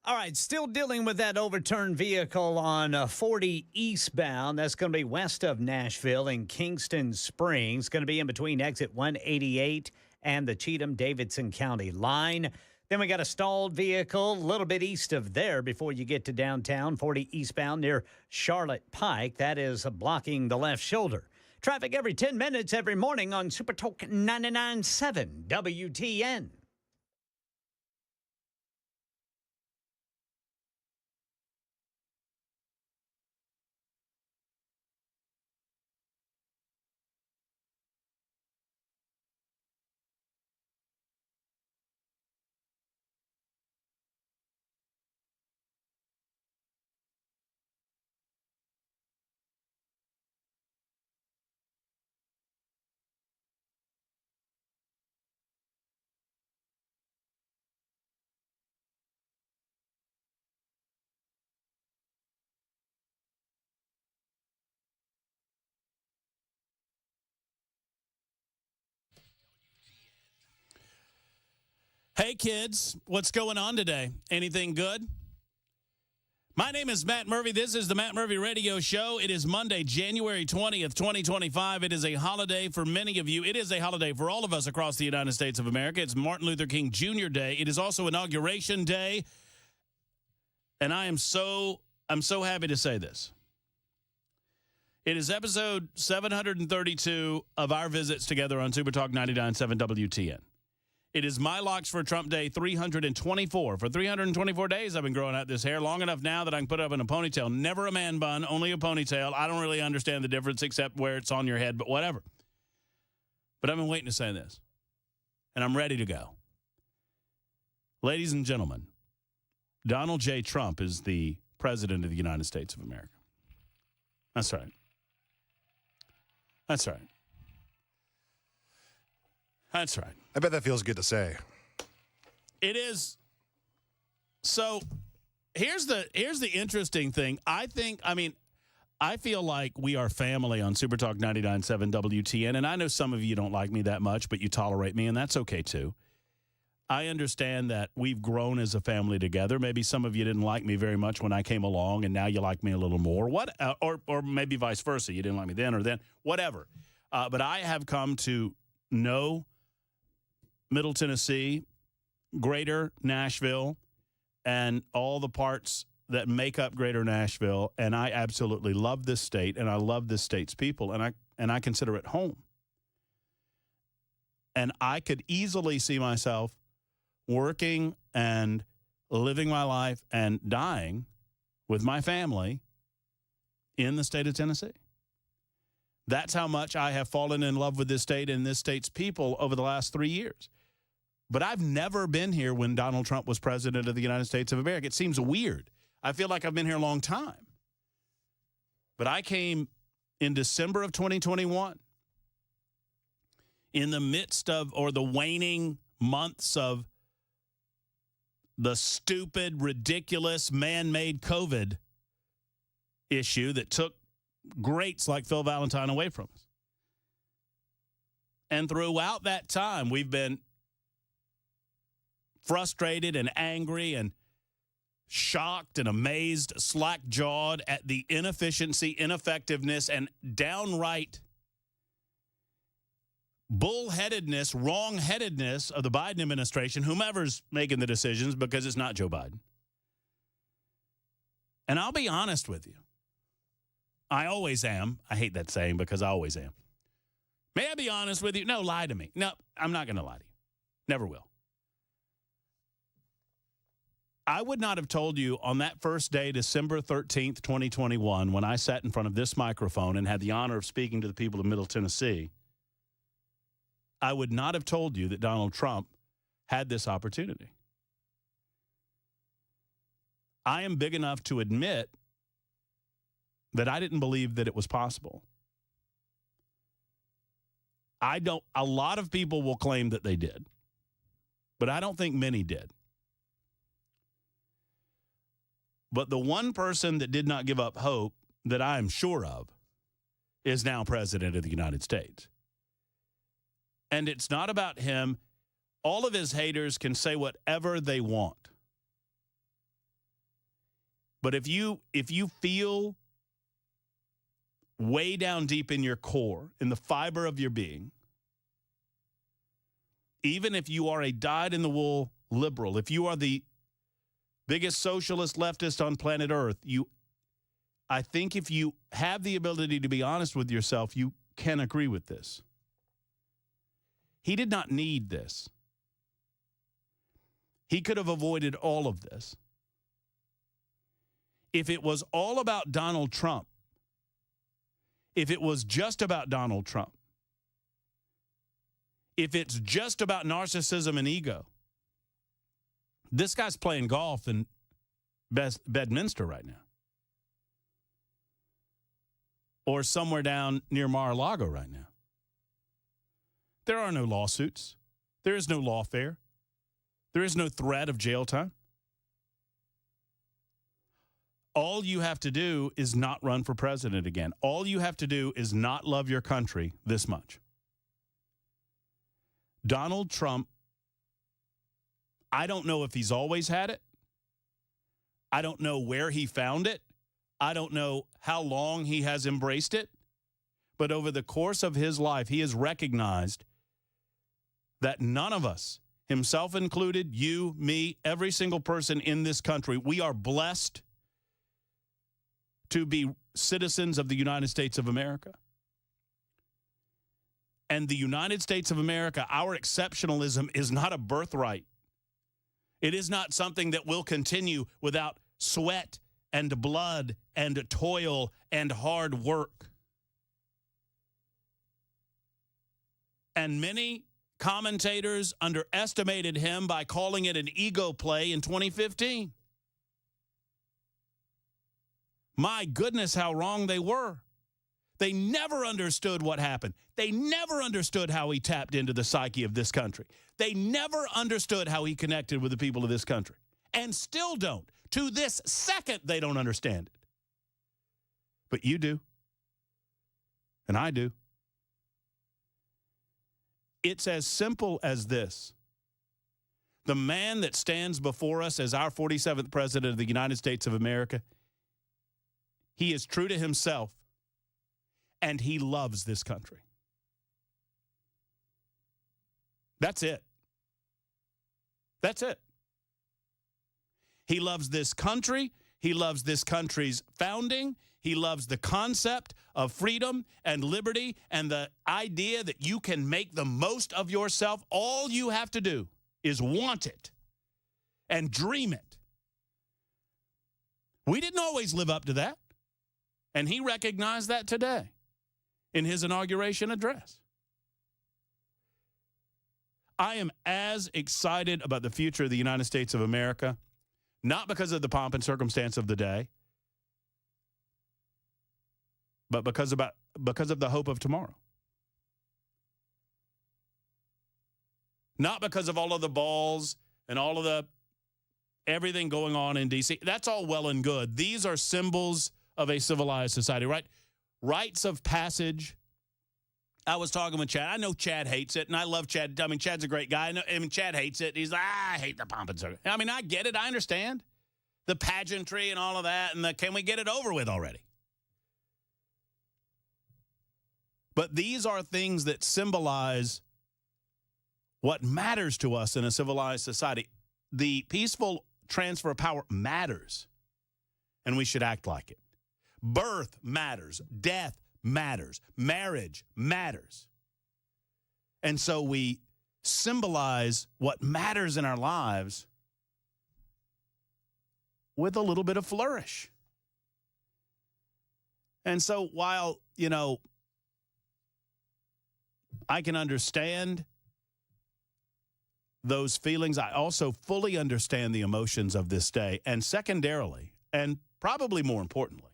All right, still dealing with that overturned vehicle on 40 eastbound. That's going to be west of Nashville in Kingston Springs. Going to be in between exit 188 and the Cheatham-Davidson County line. Then we got a stalled vehicle a little bit east of there before you get to downtown, 40 eastbound near Charlotte Pike. That is blocking the left shoulder. Traffic every 10 minutes every morning on Super Talk 99.7 WTN. Hey, kids, what's going on today? Anything good? My name is Matt Murphy. This is the Matt Murphy Radio Show. It is Monday, January 20th, 2025. It is a holiday for many of you. It is a holiday for all of us across the United States of America. It's Martin Luther King Jr. Day. It is also Inauguration Day. And I'm so happy to say this. It is episode 732 of our visits together on Super Talk 99.7 WTN. It is my locks for Trump Day 324. For 324 days, I've been growing out this hair long enough now that I can put it up in a ponytail. Never a man bun, only a ponytail. I don't really understand the difference except where it's on your head, but whatever. But I've been waiting to say this, and I'm ready to go. Ladies and gentlemen, Donald J. Trump is the president of the United States of America. That's right. That's right. That's right. I bet that feels good to say. It is. So here's the interesting thing. I feel like we are family on Super Talk 99.7 WTN, and I know some of you don't like me that much, but you tolerate me, and that's okay too. I understand that we've grown as a family together. Maybe some of you didn't like me very much when I came along, and now you like me a little more. Or maybe vice versa. You didn't like me then or then. Whatever. But I have come to know Middle Tennessee, Greater Nashville, and all the parts that make up Greater Nashville, and I absolutely love this state, and I love this state's people, and I consider it home. And I could easily see myself working and living my life and dying with my family in the state of Tennessee. That's how much I have fallen in love with this state and this state's people over the last 3 years. But I've never been here when Donald Trump was president of the United States of America. It seems weird. I feel like I've been here a long time. But I came in December of 2021 in the midst of, or the waning months of the stupid, ridiculous, man-made COVID issue that took greats like Phil Valentine away from us. And throughout that time, we've been frustrated and angry and shocked and amazed, slack-jawed at the inefficiency, ineffectiveness, and downright bullheadedness, wrong-headedness of the Biden administration, whomever's making the decisions, because it's not Joe Biden. And I'll be honest with you. I always am. I hate that saying because I always am. May I be honest with you? No, lie to me. No, I'm not going to lie to you. Never will. I would not have told you on that first day, December 13th, 2021, when I sat in front of this microphone and had the honor of speaking to the people of Middle Tennessee, I would not have told you that Donald Trump had this opportunity. I am big enough to admit that I didn't believe that it was possible. A lot of people will claim that they did, but I don't think many did. But the one person that did not give up hope that I am sure of is now president of the United States. And it's not about him. All of his haters can say whatever they want. But if you feel way down deep in your core, in the fiber of your being, even if you are a dyed-in-the-wool liberal, if you are the biggest socialist leftist on planet Earth, I think if you have the ability to be honest with yourself, you can agree with this. He did not need this. He could have avoided all of this. If it was all about Donald Trump, if it was just about Donald Trump, if it's just about narcissism and ego, this guy's playing golf in Bedminster right now. Or somewhere down near Mar-a-Lago right now. There are no lawsuits. There is no lawfare. There is no threat of jail time. All you have to do is not run for president again. All you have to do is not love your country this much. Donald Trump, I don't know if he's always had it. I don't know where he found it. I don't know how long he has embraced it. But over the course of his life, he has recognized that none of us, himself included, you, me, every single person in this country, we are blessed to be citizens of the United States of America. And the United States of America, our exceptionalism is not a birthright. It is not something that will continue without sweat and blood and toil and hard work. And many commentators underestimated him by calling it an ego play in 2015. My goodness, how wrong they were. They never understood what happened. They never understood how he tapped into the psyche of this country. They never understood how he connected with the people of this country. And still don't. To this second, they don't understand it. But you do. And I do. It's as simple as this. The man that stands before us as our 47th president of the United States of America, he is true to himself, and he loves this country. That's it. That's it. He loves this country. He loves this country's founding. He loves the concept of freedom and liberty and the idea that you can make the most of yourself. All you have to do is want it and dream it. We didn't always live up to that. And he recognized that today in his inauguration address. I am as excited about the future of the United States of America, not because of the pomp and circumstance of the day, but because of the hope of tomorrow. Not because of all of the balls and all of the everything going on in D.C. That's all well and good. These are symbols of a civilized society, right? Rites of passage. I was talking with Chad. I know Chad hates it, and I love Chad. I mean, Chad's a great guy. I mean, Chad hates it. He's like, I hate the pomp and circumstance. I mean, I get it. I understand the pageantry and all of that, and can we get it over with already? But these are things that symbolize what matters to us in a civilized society. The peaceful transfer of power matters, and we should act like it. Birth matters. Death matters. Marriage matters. And so we symbolize what matters in our lives with a little bit of flourish. And so while, I can understand those feelings, I also fully understand the emotions of this day. And secondarily, and probably more importantly,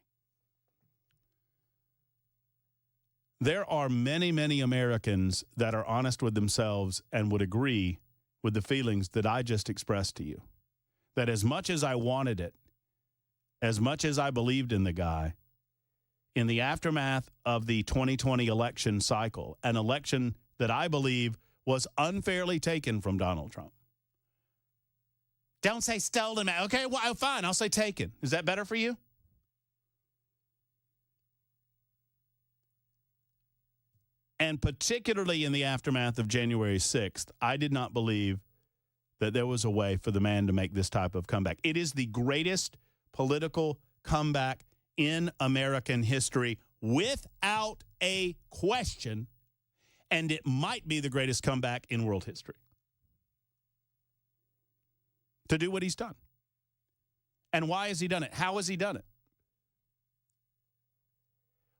there are many, many Americans that are honest with themselves and would agree with the feelings that I just expressed to you. That as much as I wanted it, as much as I believed in the guy, in the aftermath of the 2020 election cycle, an election that I believe was unfairly taken from Donald Trump, Don't say stolen. Okay, well, fine. I'll say taken. Is that better for you? And particularly in the aftermath of January 6th, I did not believe that there was a way for the man to make this type of comeback. It is the greatest political comeback in American history without a question, and it might be the greatest comeback in world history to do what he's done. And why has he done it? How has he done it?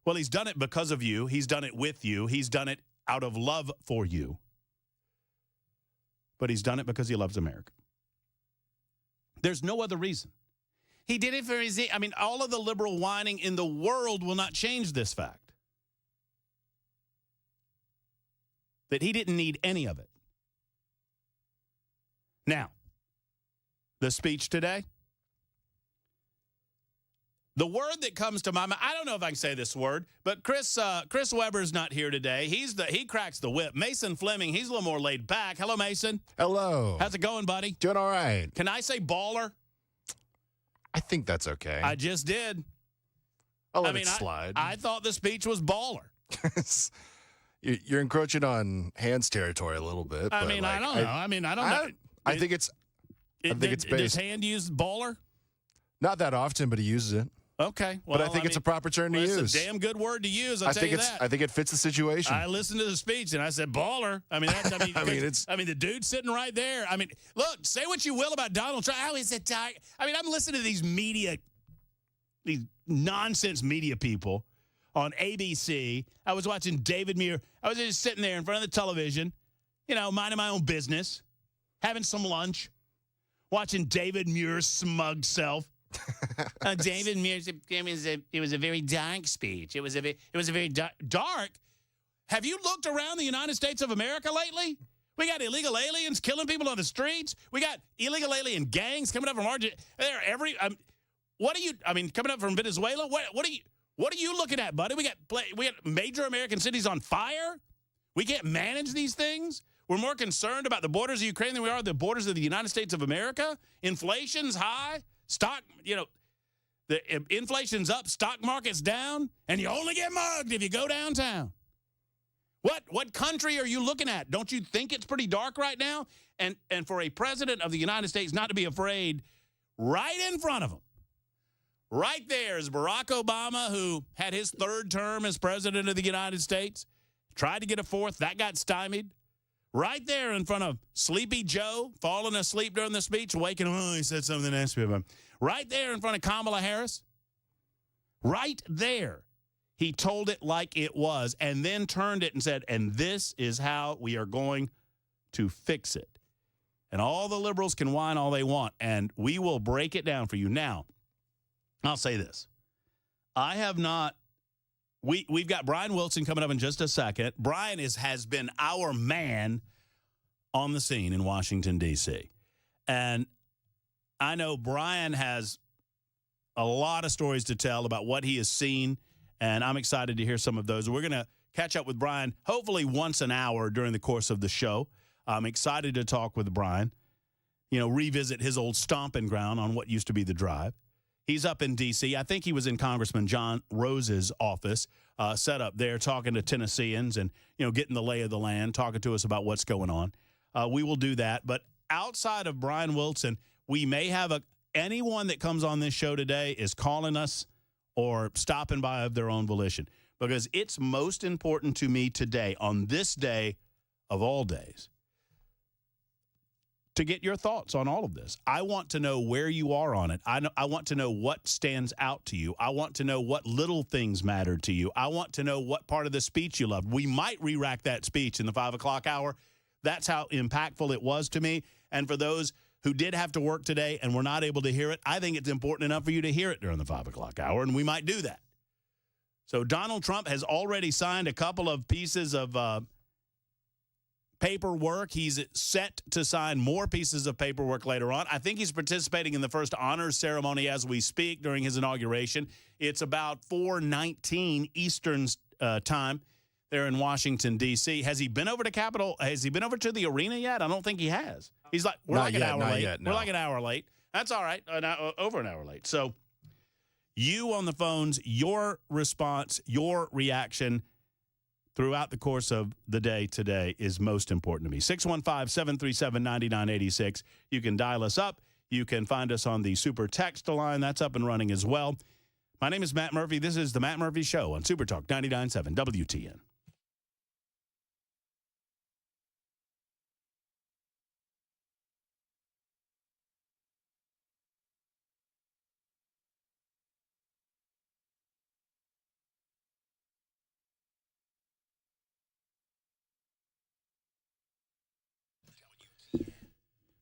Well, he's done it because of you. He's done it with you. He's done it out of love for you. But he's done it because he loves America. There's no other reason. He did it for his, all of the liberal whining in the world will not change this fact. That he didn't need any of it. Now, the speech today. The word that comes to my mind, I don't know if I can say this word, but Chris Webber's not here today. He cracks the whip. Mason Fleming, he's a little more laid back. Hello, Mason. Hello. How's it going, buddy? Doing all right. Can I say baller? I think that's okay. I just did. I'll let it slide. I thought the speech was baller. You're encroaching on Hans territory a little bit. I don't know. I don't know. I think it's based. Does Hand use baller? Not that often, but he uses it. Okay. Well, but I think it's a proper term to use. It's a damn good word to use. I think it fits the situation. I listened to the speech and I said baller. The dude's sitting right there. Look, say what you will about Donald Trump. How is it? I'm listening to these nonsense media people on ABC. I was watching David Muir. I was just sitting there in front of the television, minding my own business, having some lunch, watching David Muir's smug self. David Muir, it was a very dark speech. It was a very dark. Have you looked around the United States of America lately? We got illegal aliens killing people on the streets. We got illegal alien gangs coming up from Argentina. Coming up from Venezuela. What are you looking at, buddy? We got major American cities on fire. We can't manage these things. We're more concerned about the borders of Ukraine than we are the borders of the United States of America. Inflation's high. Stock, the inflation's up, stock market's down, and you only get mugged if you go downtown. What country are you looking at? Don't you think it's pretty dark right now? And for a president of the United States not to be afraid, right in front of him, right there is Barack Obama, who had his third term as president of the United States, tried to get a fourth, that got stymied. Right there in front of Sleepy Joe, falling asleep during the speech, waking up, he said something nasty about him. Right there in front of Kamala Harris. Right there. He told it like it was and then turned it and said, and this is how we are going to fix it. And all the liberals can whine all they want, and we will break it down for you. Now, I'll say this. I have not. We've got Brian Wilson coming up in just a second. Brian has been our man on the scene in Washington, D.C. And I know Brian has a lot of stories to tell about what he has seen, and I'm excited to hear some of those. We're going to catch up with Brian hopefully once an hour during the course of the show. I'm excited to talk with Brian, revisit his old stomping ground on what used to be the Drive. He's up in D.C. I think he was in Congressman John Rose's office, set up there talking to Tennesseans and, getting the lay of the land, talking to us about what's going on. We will do that. But outside of Brian Wilson, we may have anyone that comes on this show today is calling us or stopping by of their own volition, because it's most important to me today, on this day of all days, to get your thoughts on all of this. I want to know where you are on it. I want to know what stands out to you. I want to know what little things matter to you. I want to know what part of the speech you loved. We might re-rack that speech in the 5 o'clock hour. That's how impactful it was to me. And for those who did have to work today and were not able to hear it, I think it's important enough for you to hear it during the 5 o'clock hour, and we might do that. So Donald Trump has already signed a couple of pieces of paperwork. He's set to sign more pieces of paperwork later on. I think he's participating in the first honors ceremony as we speak during his inauguration. It's about 4:19 Eastern time there in Washington, D.C. Has he been over to Capitol? Has he been over to the arena yet? I don't think he has. He's like, we're Not like an yet, hour not late. yet, We're no. like an hour late. That's all right. Over an hour late. So you on the phones, your response, your reaction throughout the course of the day today is most important to me. 615-737-9986. You can dial us up. You can find us on the super text line. That's up and running as well. My name is Matt Murphy. This is the Matt Murphy Show on Super Talk 99.7 WTN.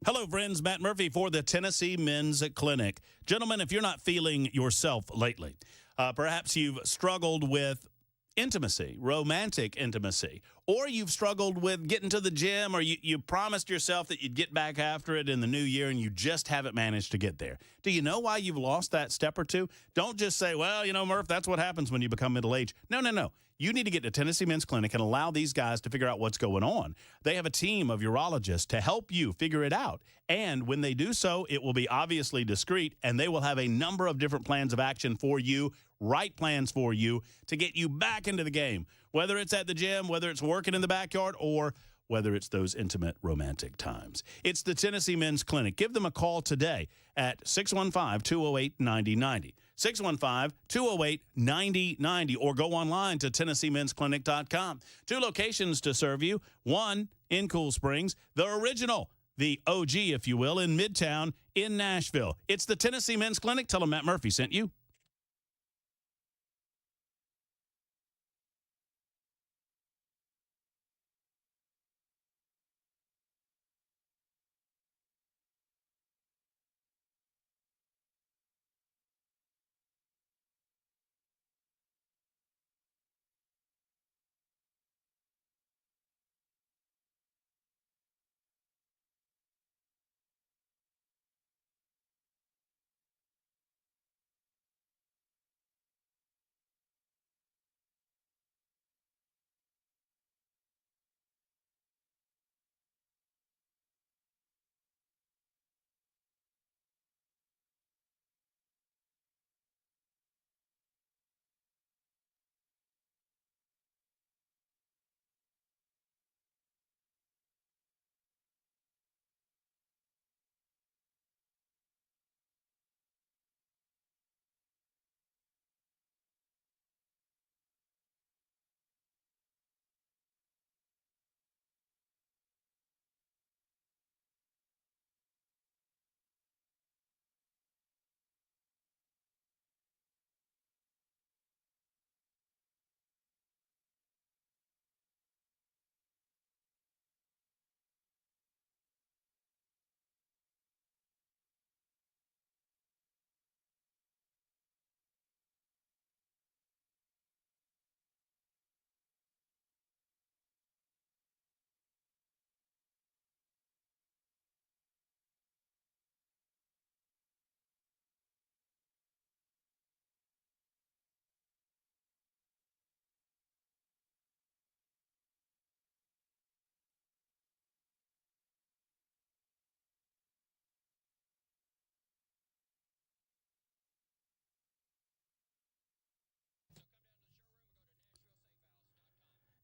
Hello, friends. Matt Murphy for the Tennessee Men's Clinic. Gentlemen, if you're not feeling yourself lately, perhaps you've struggled with intimacy, romantic intimacy, or you've struggled with getting to the gym, or you promised yourself that you'd get back after it in the new year and you just haven't managed to get there. Do you know why you've lost that step or two? Don't just say, well, Murph, that's what happens when you become middle-aged. No. You need to get to Tennessee Men's Clinic and allow these guys to figure out what's going on. They have a team of urologists to help you figure it out. And when they do so, it will be obviously discreet, and they will have a number of different plans of action for you, right plans for you to get you back into the game, whether it's at the gym, whether it's working in the backyard, or whether it's those intimate romantic times. It's the Tennessee Men's Clinic. Give them a call today at 615-208-9090. 615-208-9090, or go online to TennesseeMen'sClinic.com. 2 locations to serve you. One in Cool Springs, the original, the OG, if you will, in Midtown in Nashville. It's the Tennessee Men's Clinic. Tell them Matt Murphy sent you.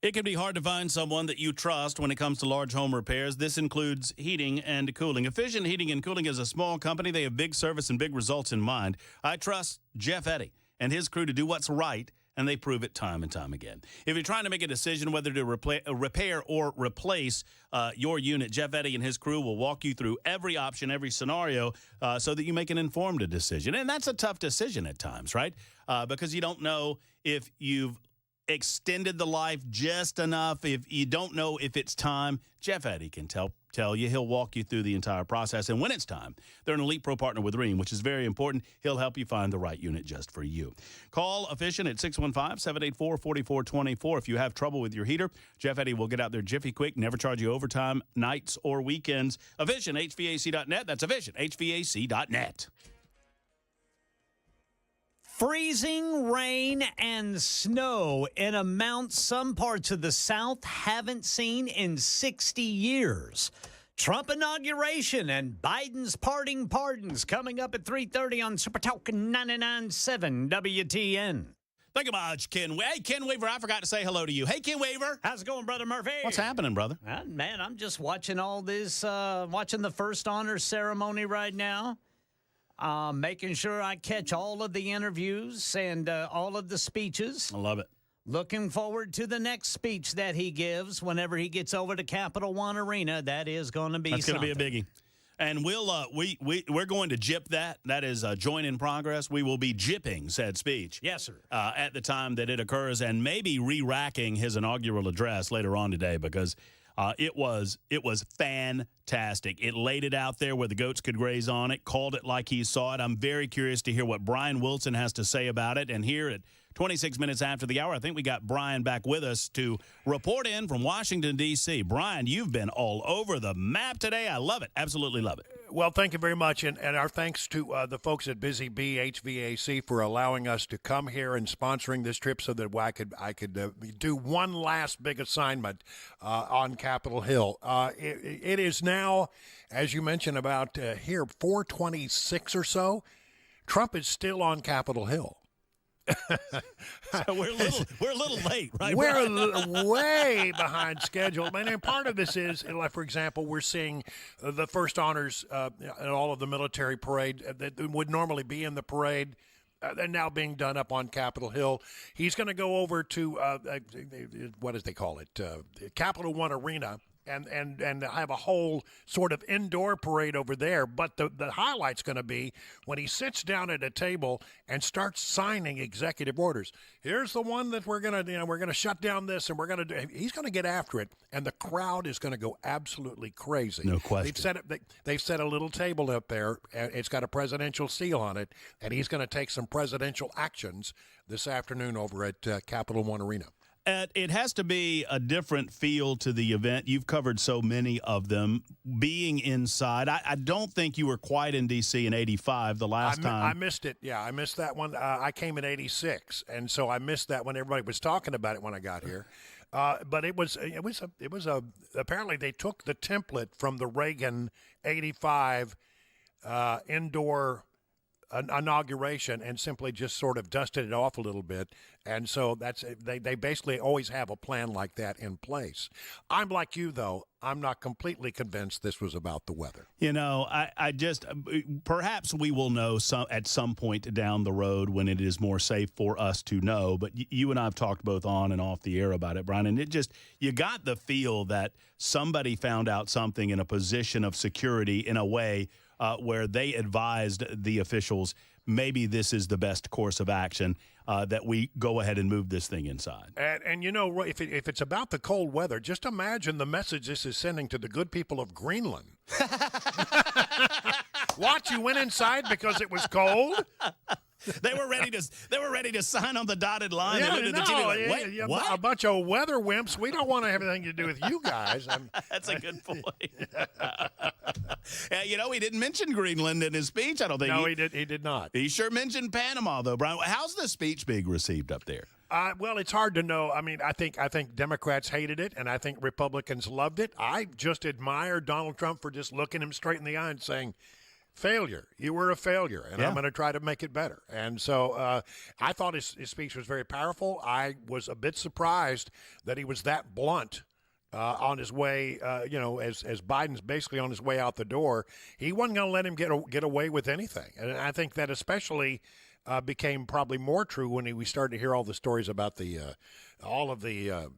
It can be hard to find someone that you trust when it comes to large home repairs. This includes heating and cooling. Efficient Heating and Cooling is a small company. They have big service and big results in mind. I trust Jeff Eddy and his crew to do what's right, and they prove it time and time again. If you're trying to make a decision whether to repair or replace your unit, Jeff Eddy and his crew will walk you through every option, every scenario, so that you make an informed decision. And that's a tough decision at times, right? Because you don't know if you've extended the life just enough. If you don't know if it's time, Jeff Eddy can tell you. He'll walk you through the entire process. And when it's time, they're an Elite Pro partner with Rheem, which is very important. He'll help you find the right unit just for you. Call Efficient at 615-784-4424. If you have trouble with your heater, Jeff Eddy will get out there jiffy quick, never charge you overtime, nights or weekends. Efficient, HVAC.net. That's Efficient, HVAC.net. Freezing rain and snow in amounts some parts of the South haven't seen in 60 years. Trump inauguration and Biden's parting pardons coming up at 3:30 on Super Talk 99.7 WTN. Thank you much, Ken. Hey, Ken Weaver, I forgot to say hello to you. Hey, Ken Weaver. How's it going, Brother Murphy? What's happening, brother? Man, I'm just watching all this, watching the first honor ceremony right now. Making sure I catch all of the interviews and all of the speeches. I love it. Looking forward to the next speech that he gives whenever he gets over to Capital One Arena. That is going to be That's going something. to be a biggie. And we're going to jip that. That is a join in progress. We will be jipping said speech. Yes, sir. At the time that it occurs, and maybe re-racking his inaugural address later on today because it was fantastic. It laid it out there where the goats could graze on it, called it like he saw it. I'm very curious to hear what Brian Wilson has to say about it. And here at 26 minutes after the hour, I think we got Brian back with us to report in from Washington, D.C. Brian, you've been all over the map today. I love it. Absolutely love it. Well, thank you very much, and our thanks to the folks at Busy Bee HVAC for allowing us to come here and sponsoring this trip so that I could do one last big assignment on Capitol Hill. It is now, as you mentioned, about here 4:26 or so. Trump is still on Capitol Hill. So we're a little late, right? We're way behind schedule. And part of this is, like, for example, we're seeing the first honors and all of the military parade that would normally be in the parade. They're now being done up on Capitol Hill. He's going to go over to, what does they call it, Capital One Arena. And have a whole sort of indoor parade over there. But the highlight's going to be when he sits down at a table and starts signing executive orders. Here's the one that we're going to shut down this, and we're going to do. He's going to get after it, and the crowd is going to go absolutely crazy. No question. They've set a little table up there. And it's got a presidential seal on it, and he's going to take some presidential actions this afternoon over at Capital One Arena. It has to be a different feel to the event. You've covered so many of them. Being inside, I don't think you were quite in D.C. in '85 the last time. I missed it. Yeah, I missed that one. I came in '86, and so I missed that when everybody was talking about it when I got here. But it was apparently they took the template from the Reagan '85 indoor inauguration and simply just sort of dusted it off a little bit. And so they basically always have a plan like that in place. I'm like you, though. I'm not completely convinced this was about the weather. You know, I just perhaps we will know at some point down the road when it is more safe for us to know. But you and I have talked both on and off the air about it, Brian, and you got the feel that somebody found out something in a position of security in a way where they advised the officials maybe this is the best course of action, that we go ahead and move this thing inside. And you know, if it's about the cold weather, just imagine the message this is sending to the good people of Greenland. What, you went inside because it was cold? They were ready to sign on the dotted line. Yeah, and looked at the TV like, wait, what? A bunch of weather wimps. We don't want to have anything to do with you guys. That's a good point. You know, he didn't mention Greenland in his speech, I don't think. No, he did not. He sure mentioned Panama, though, Brian. How's the speech being received up there? Well, it's hard to know. I mean, I think Democrats hated it, and I think Republicans loved it. I just admire Donald Trump for just looking him straight in the eye and saying, failure. You were a failure, and I'm going to try to make it better. And so I thought his speech was very powerful. I was a bit surprised that he was that blunt on his way, as Biden's basically on his way out the door. He wasn't going to let him get away with anything. And I think that especially became probably more true when we started to hear all the stories about all of the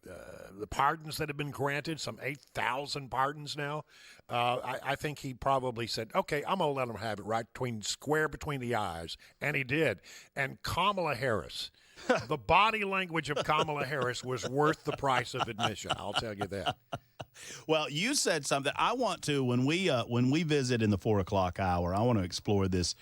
pardons that have been granted, some 8,000 pardons now. I think he probably said, okay, I'm going to let him have it right square between the eyes. And he did. And Kamala Harris, the body language of Kamala Harris was worth the price of admission. I'll tell you that. Well, you said something. I want to, when we visit in the 4 o'clock hour, I want to explore this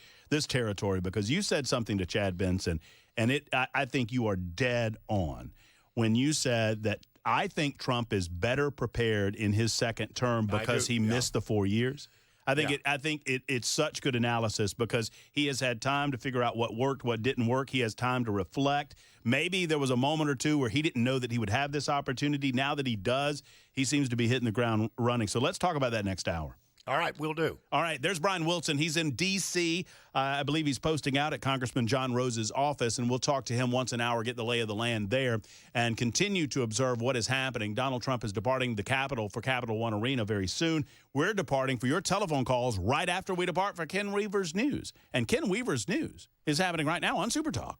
territory because you said something to Chad Benson, and I think you are dead on when you said that I think Trump is better prepared in his second term because he missed the 4 years. I think it's such good analysis because he has had time to figure out what worked, what didn't work. He has time to reflect. Maybe there was a moment or two where he didn't know that he would have this opportunity. Now that he does, he seems to be hitting the ground running. So let's talk about that next hour. All right, we'll do. All right, there's Brian Wilson. He's in D.C. I believe he's posting out at Congressman John Rose's office, and we'll talk to him once an hour, get the lay of the land there, and continue to observe what is happening. Donald Trump is departing the Capitol for Capital One Arena very soon. We're departing for your telephone calls right after we depart for Ken Weaver's News. And Ken Weaver's News is happening right now on Super Talk.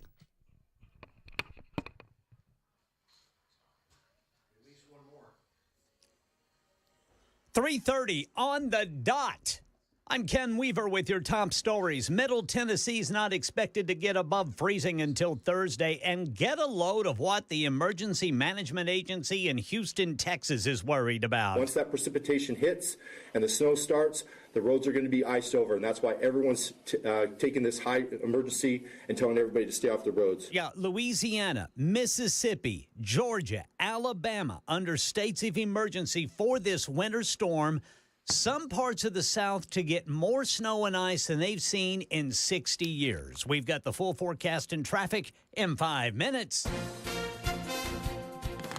3:30 on the dot. I'm Ken Weaver with your top stories. Middle Tennessee's not expected to get above freezing until Thursday. And get a load of what the Emergency Management Agency in Houston, Texas is worried about. Once that precipitation hits and the snow starts, the roads are going to be iced over. And that's why everyone's taking this high emergency and telling everybody to stay off the roads. Yeah, Louisiana, Mississippi, Georgia, Alabama under states of emergency for this winter storm. Some parts of the South to get more snow and ice than they've seen in 60 years. We've got the full forecast and traffic in 5 minutes.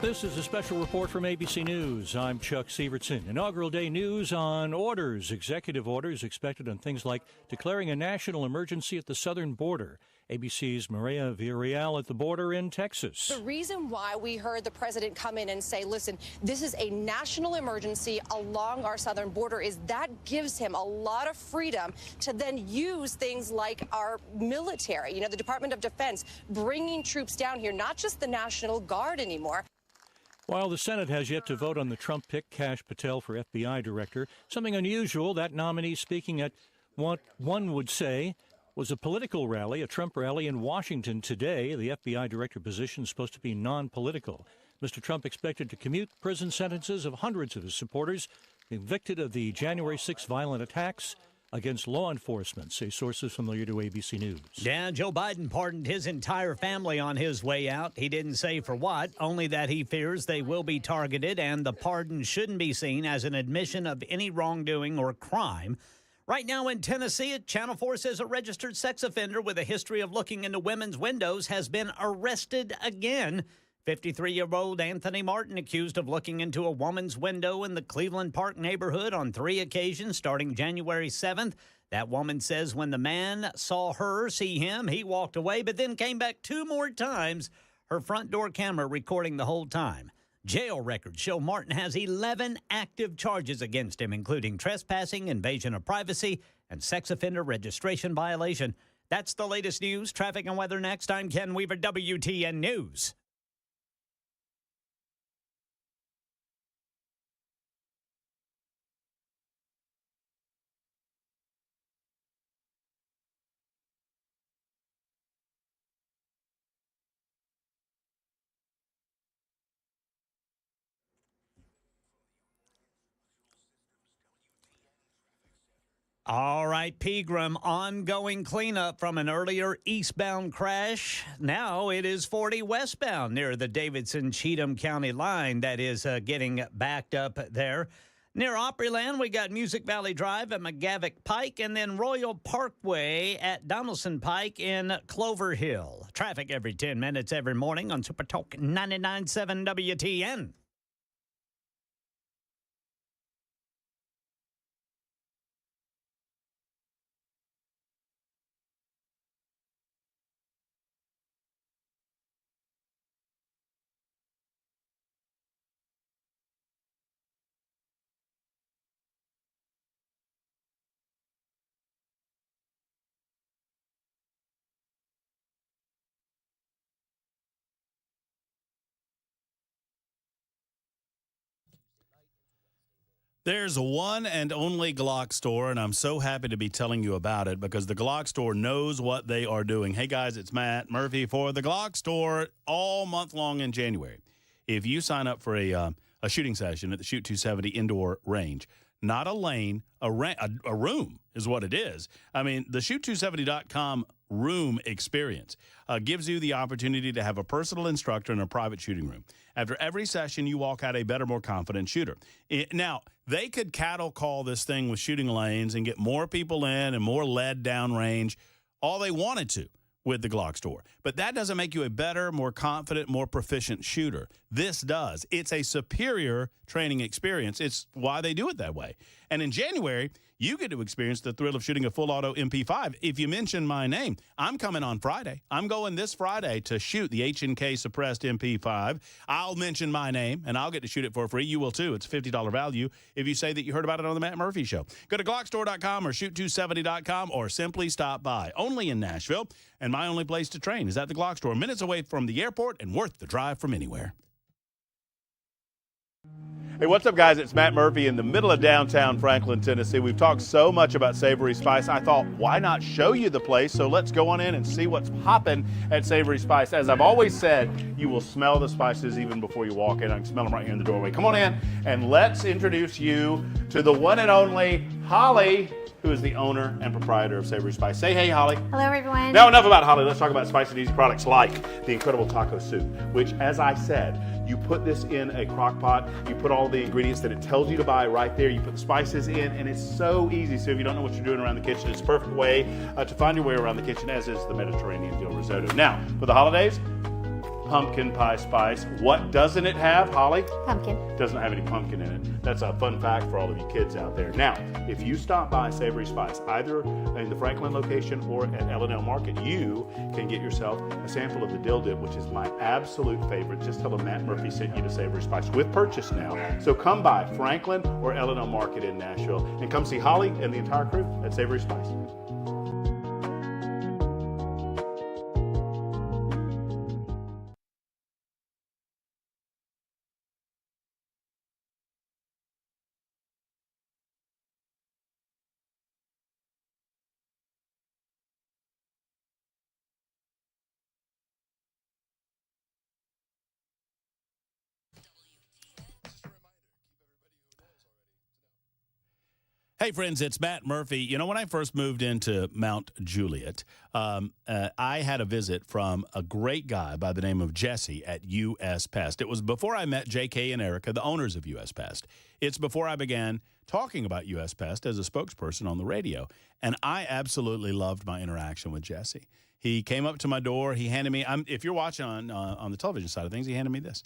This is a special report from ABC News. I'm Chuck Sievertson. Inaugural Day news on orders, executive orders expected on things like declaring a national emergency at the southern border. ABC's Maria Villarreal at the border in Texas. The reason why we heard the president come in and say, listen, this is a national emergency along our southern border is that gives him a lot of freedom to then use things like our military, the Department of Defense, bringing troops down here, not just the National Guard anymore. While the Senate has yet to vote on the Trump pick, Kash Patel for FBI director, something unusual, that nominee speaking at what one would say was a political rally, a Trump rally in Washington today. The FBI director position is supposed to be non-political. Mr. Trump expected to commute prison sentences of hundreds of his supporters convicted of the January 6 violent attacks against law enforcement, say sources familiar to ABC News. Yeah, Joe Biden pardoned his entire family on his way out. He didn't say for what, only that he fears they will be targeted, and the pardon shouldn't be seen as an admission of any wrongdoing or crime. Right now in Tennessee, Channel 4 says a registered sex offender with a history of looking into women's windows has been arrested again. 53-year-old Anthony Martin accused of looking into a woman's window in the Cleveland Park neighborhood on 3 occasions starting January 7th. That woman says when the man saw her see him, he walked away, but then came back 2 more times, her front door camera recording the whole time. Jail records show Martin has 11 active charges against him, including trespassing, invasion of privacy, and sex offender registration violation. That's the latest news. Traffic and weather next. I'm Ken Weaver, WTN News. All right, Pegram, ongoing cleanup from an earlier eastbound crash. Now it is 40 westbound near the Davidson-Cheatham County line that is getting backed up there. Near Opryland, we got Music Valley Drive at McGavick Pike and then Royal Parkway at Donaldson Pike in Clover Hill. Traffic every 10 minutes every morning on Super Talk 99.7 WTN. There's one and only Glock store, and I'm so happy to be telling you about it because the Glock store knows what they are doing. Hey, guys, it's Matt Murphy for the Glock store all month long in January. If you sign up for a shooting session at the Shoot 270 indoor range, not a lane, a room is what it is. I mean, the shoot270.com room experience gives you the opportunity to have a personal instructor in a private shooting room. After every session, you walk out a better, more confident shooter. Now, they could cattle call this thing with shooting lanes and get more people in and more lead downrange, all they wanted to with the Glock store. But that doesn't make you a better, more confident, more proficient shooter. This does. It's a superior training experience. It's why they do it that way. And in January, you get to experience the thrill of shooting a full auto MP5. If you mention my name, I'm coming on Friday. I'm going this Friday to shoot the H&K suppressed MP5. I'll mention my name, and I'll get to shoot it for free. You will, too. It's a $50 value if you say that you heard about it on the Matt Murphy Show. Go to GlockStore.com or shoot270.com or simply stop by. Only in Nashville, and my only place to train is at the Glock Store, minutes away from the airport and worth the drive from anywhere. Hey, what's up, guys? It's Matt Murphy in the middle of downtown Franklin, Tennessee. We've talked so much about Savory Spice. I thought, why not show you the place? So let's go on in and see what's popping at Savory Spice. As I've always said, you will smell the spices even before you walk in. I can smell them right here in the doorway. Come on in, and let's introduce you to the one and only Holly, who is the owner and proprietor of Savory Spice. Say hey, Holly. Hello, everyone. Now, enough about Holly. Let's talk about spicy and easy products like the incredible taco soup, which, as I said, you put this in a crock pot, you put all the ingredients that it tells you to buy right there, you put the spices in, and it's so easy. So if you don't know what you're doing around the kitchen, it's a perfect way to find your way around the kitchen, as is the Mediterranean dill risotto. Now, for the holidays, pumpkin pie spice. What doesn't it have, Holly? Pumpkin. It doesn't have any pumpkin in it. That's a fun fact for all of you kids out there. Now, if you stop by Savory Spice, either in the Franklin location or at L&L Market, you can get yourself a sample of the dill dip, which is my absolute favorite. Just tell them Matt Murphy sent you to Savory Spice with purchase now. So come by Franklin or L&L Market in Nashville and come see Holly and the entire crew at Savory Spice. Hey, friends, it's Matt Murphy. You know, when I first moved into Mount Juliet, I had a visit from a great guy by the name of Jesse at U.S. Pest. It was before I met J.K. and Erica, the owners of U.S. Pest. It's before I began talking about U.S. Pest as a spokesperson on the radio. And I absolutely loved my interaction with Jesse. He came up to my door. He handed me, if you're watching on the television side of things, he handed me this.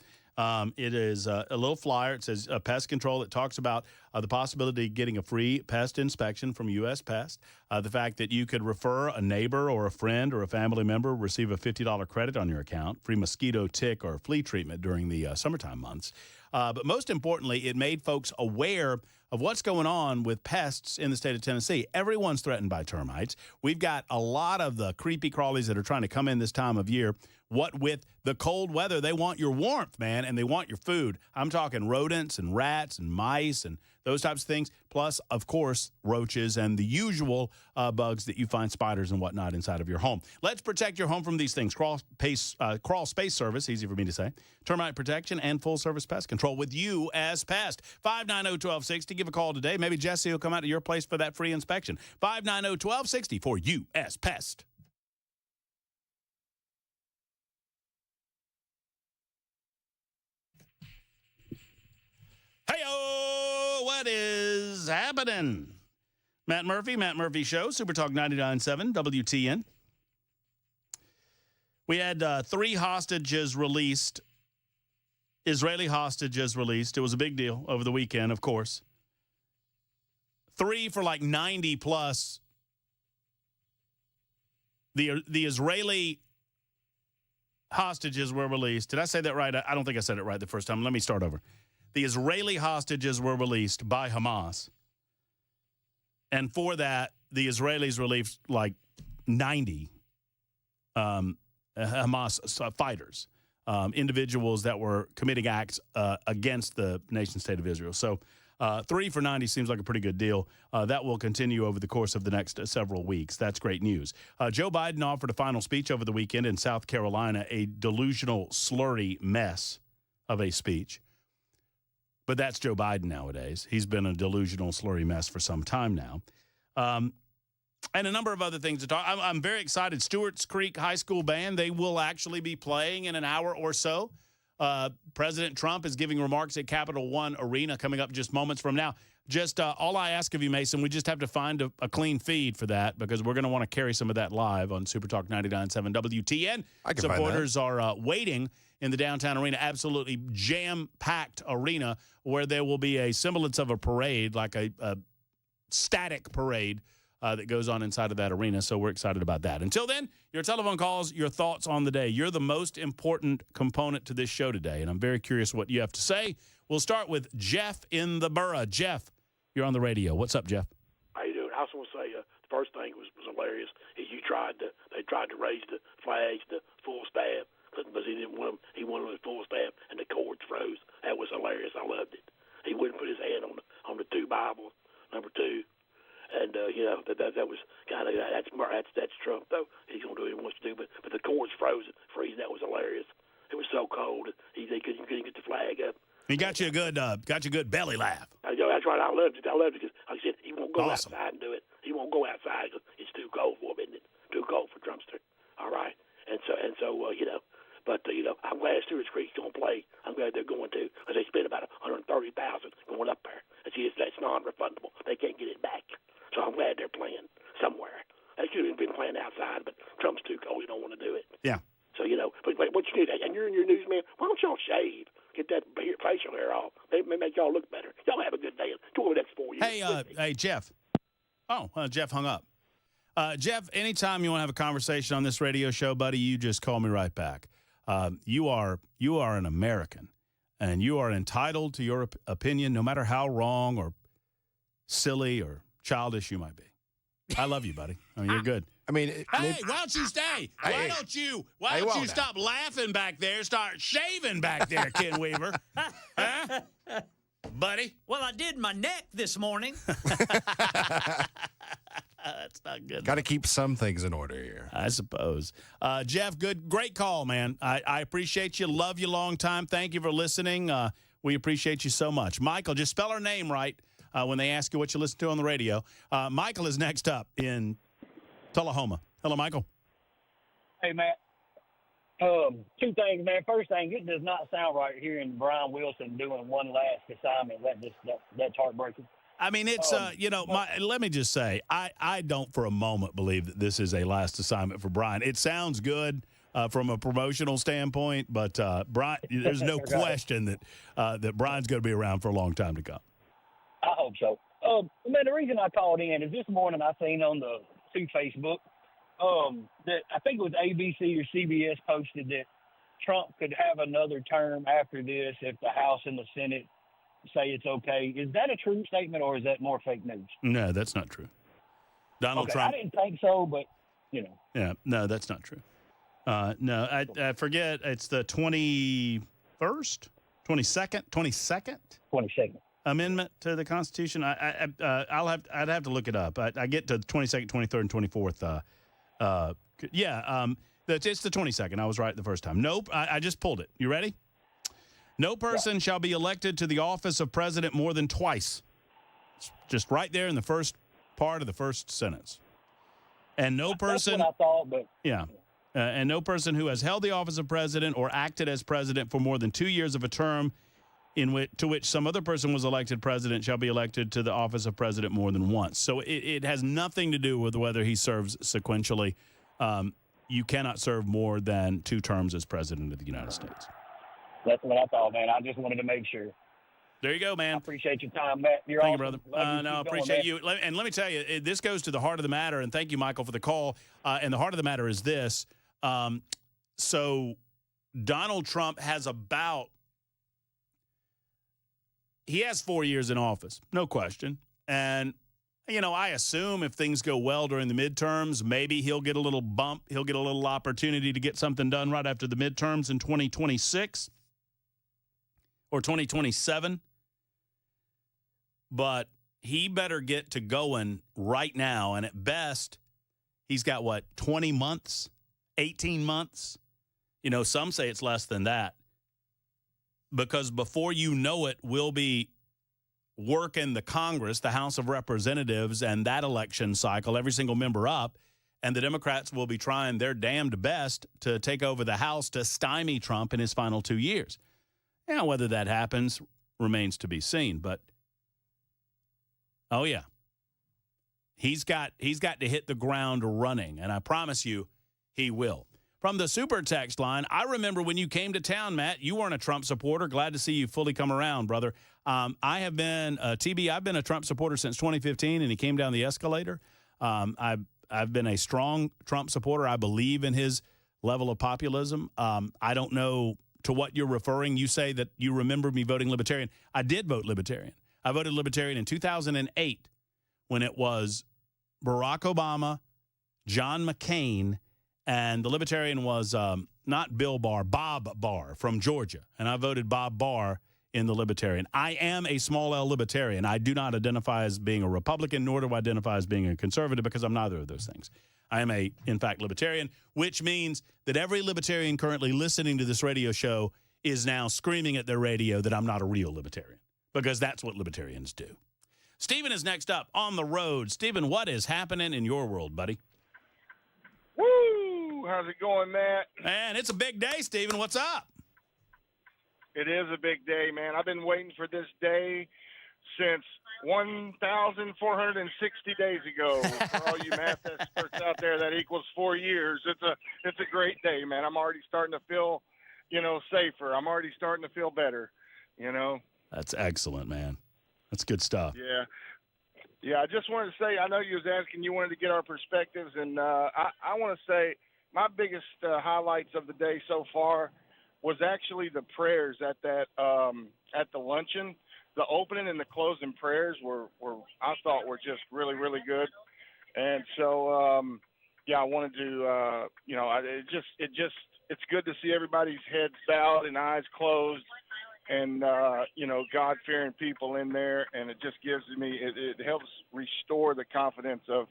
It is a little flyer. It says pest control. It talks about the possibility of getting a free pest inspection from U.S. Pest, the fact that you could refer a neighbor or a friend or a family member, receive a $50 credit on your account, free mosquito, tick, or flea treatment during the summertime months. But most importantly, it made folks aware of what's going on with pests in the state of Tennessee. Everyone's threatened by termites. We've got a lot of the creepy crawlies that are trying to come in this time of year. What with the cold weather, they want your warmth, man, and they want your food. I'm talking rodents and rats and mice and those types of things, plus, of course, roaches and the usual bugs that you find, spiders and whatnot inside of your home. Let's protect your home from these things. Crawl Space Service, easy for me to say, termite protection, and full-service pest control with U.S. Pest. 590-1260. Give a call today. Maybe Jesse will come out to your place for that free inspection. 590-1260 for U.S. Pest. Hey-oh, what is happening? Matt Murphy Show, Super Talk 99.7, WTN. We had 3 hostages released, Israeli hostages released. It was a big deal over the weekend, of course. 3 for like 90 plus. The Israeli hostages were released. Did I say that right? I don't think I said it right the first time. Let me start over. The Israeli hostages were released by Hamas. And for that, the Israelis released like 90 Hamas fighters, individuals that were committing acts against the nation state of Israel. So 3 for 90 seems like a pretty good deal. That will continue over the course of the next several weeks. That's great news. Joe Biden offered a final speech over the weekend in South Carolina, a delusional, slurry mess of a speech. But that's Joe Biden nowadays. He's been a delusional, slurry mess for some time now. And a number of other things to talk. I'm very excited. Stewart's Creek High School Band, they will actually be playing in an hour or so. President Trump is giving remarks at Capital One Arena coming up just moments from now. Just all I ask of you, Mason, we just have to find a clean feed for that because we're going to want to carry some of that live on Super Talk 99.7 WTN. Supporters are waiting in the downtown arena, absolutely jam-packed arena where there will be a semblance of a parade, like a static parade that goes on inside of that arena. So we're excited about that. Until then, your telephone calls, your thoughts on the day. You're the most important component to this show today, and I'm very curious what you have to say. We'll start with Jeff in the borough. Jeff, you're on the radio. What's up, Jeff? How you doing? I just want to say the first thing was hilarious is they tried to raise the flags to full staff because he didn't want them. He wanted them at full staff, and the cords froze. That was hilarious. I loved it. He wouldn't put his hand on the two Bibles, number 2. And that was kind of that's Trump though. He's gonna do what he wants to do, but the cords freezing. That was hilarious. It was so cold. He couldn't get the flag up. He got you a good belly laugh. That's right. I loved it. Because like I said, he won't go Awesome. outside and do it. He won't go outside because it's too cold for him, isn't it? Too cold for Trumpster. All right. And so But I'm glad Stewart's Creek's gonna play. I'm glad they're going to because they spent about $130,000 going up there. That's non-refundable. They can't get it back. So I'm glad they're playing somewhere. They should have been playing outside, but Trump's too cold. He don't want to do it. Yeah. So, but what you do, and you're in your newsman, why don't y'all shave? Get that facial hair off. They may make y'all look better. Y'all have a good day. Enjoy the next 4 years. Hey, Jeff. Oh, Jeff hung up. Jeff, anytime you want to have a conversation on this radio show, buddy, you just call me right back. You are an American, and you are entitled to your opinion, no matter how wrong or silly or childish you might be. I love you, buddy. I mean, you're good. I mean, hey, why don't you stay? Why don't you stop laughing back there? Start shaving back there, Ken Weaver. Huh? Buddy? Well, I did my neck this morning. That's not good. Got to keep some things in order here. I suppose. Jeff, great call, man. I appreciate you. Love you long time. Thank you for listening. We appreciate you so much. Michael, just spell our name right when they ask you what you listen to on the radio. Michael is next up in Tullahoma. Hello, Michael. Hey, Matt. Two things, man. First thing, it does not sound right hearing Brian Wilson doing one last assignment. That's heartbreaking. I mean, it's, let me just say, I don't for a moment believe that this is a last assignment for Brian. It sounds good from a promotional standpoint, but Brian, there's no question that Brian's going to be around for a long time to come. I hope so. Man, the reason I called in is this morning I seen on the Facebook that I think it was ABC or CBS posted that Trump could have another term after this if the House and the Senate say it's okay. Is that a true statement or is that more fake news? No, that's not true. Donald Trump. I didn't think so, but, Yeah, no, that's not true. No, I forget. It's the 22nd amendment to the Constitution. I'd have to look it up. I get to the 22nd, 23rd, and 24th. It's the 22nd. I was right the first time. Nope, I just pulled it. You ready? No person shall be elected to the office of president more than twice. It's just right there in the first part of the first sentence. And no person. That's what I thought, but yeah. And no person who has held the office of president or acted as president for more than 2 years of a term to which some other person was elected president shall be elected to the office of president more than once. So it has nothing to do with whether he serves sequentially. You cannot serve more than 2 terms as president of the United States. That's what I thought, man. I just wanted to make sure. There you go, man. I appreciate your time, Matt. You're Thank awesome. you, brother. I appreciate you. And let me tell you, this goes to the heart of the matter, and thank you, Michael, for the call. And the heart of the matter is this. So Donald Trump has he has 4 years in office, no question. And, I assume if things go well during the midterms, maybe he'll get a little bump. He'll get a little opportunity to get something done right after the midterms in 2026 or 2027. But he better get to going right now. And at best, he's got, 20 months, 18 months? Some say it's less than that. because before you know it, we'll be working the Congress, the House of Representatives, and that election cycle, every single member up, and the Democrats will be trying their damned best to take over the House to stymie Trump in his final 2 years. Now, whether that happens remains to be seen, but oh yeah, he's got to hit the ground running, and I promise you, he will. From the super text line, I remember when you came to town, Matt, you weren't a Trump supporter. Glad to see you fully come around, brother. I have been, TB, I've been a Trump supporter since 2015, and he came down the escalator. I've been a strong Trump supporter. I believe in his level of populism. I don't know to what you're referring. You say that you remember me voting Libertarian. I did vote Libertarian. I voted Libertarian in 2008 when it was Barack Obama, John McCain, and the Libertarian was not Bill Barr, Bob Barr from Georgia. And I voted Bob Barr in the Libertarian. I am a small L Libertarian. I do not identify as being a Republican, nor do I identify as being a conservative, because I'm neither of those things. I am in fact, Libertarian, which means that every Libertarian currently listening to this radio show is now screaming at their radio that I'm not a real Libertarian, because that's what Libertarians do. Stephen is next up on the road. Stephen, what is happening in your world, buddy? Woo! How's it going, Matt? Man, it's a big day, Stephen. What's up? It is a big day, man. I've been waiting for this day since 1,460 days ago. For all you math experts out there, that equals 4 years. It's a great day, man. I'm already starting to feel, safer. I'm already starting to feel better, That's excellent, man. That's good stuff. Yeah. Yeah, I just wanted to say, I know you was asking, you wanted to get our perspectives, and I want to say my biggest highlights of the day so far was actually the prayers at that at the luncheon. The opening and the closing prayers were I thought were just really, really good. And so I wanted to it's good to see everybody's heads bowed and eyes closed, and God-fearing people in there, and it just gives me it helps restore the confidence of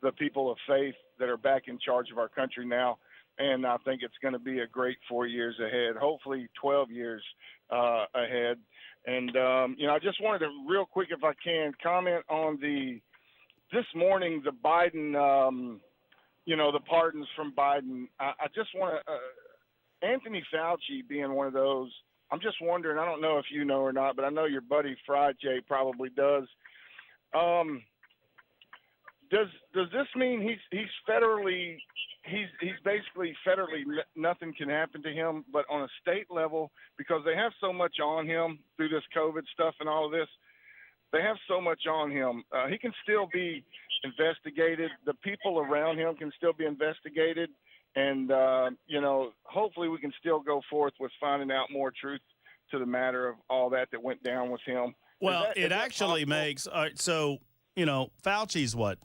the people of faith that are back in charge of our country now. And I think it's going to be a great 4 years ahead, hopefully 12 years ahead. And, I just wanted to real quick, if I can, comment on this morning, the Biden, the pardons from Biden. I just want to, Anthony Fauci being one of those, I'm just wondering, I don't know if you know or not, but I know your buddy Fried J probably does. Does this mean he's federally nothing can happen to him, but on a state level, because they have so much on him through this COVID stuff and all of this, they have so much on him. He can still be investigated. The people around him can still be investigated. And, hopefully we can still go forth with finding out more truth to the matter of all that went down with him. Well, it actually makes Fauci's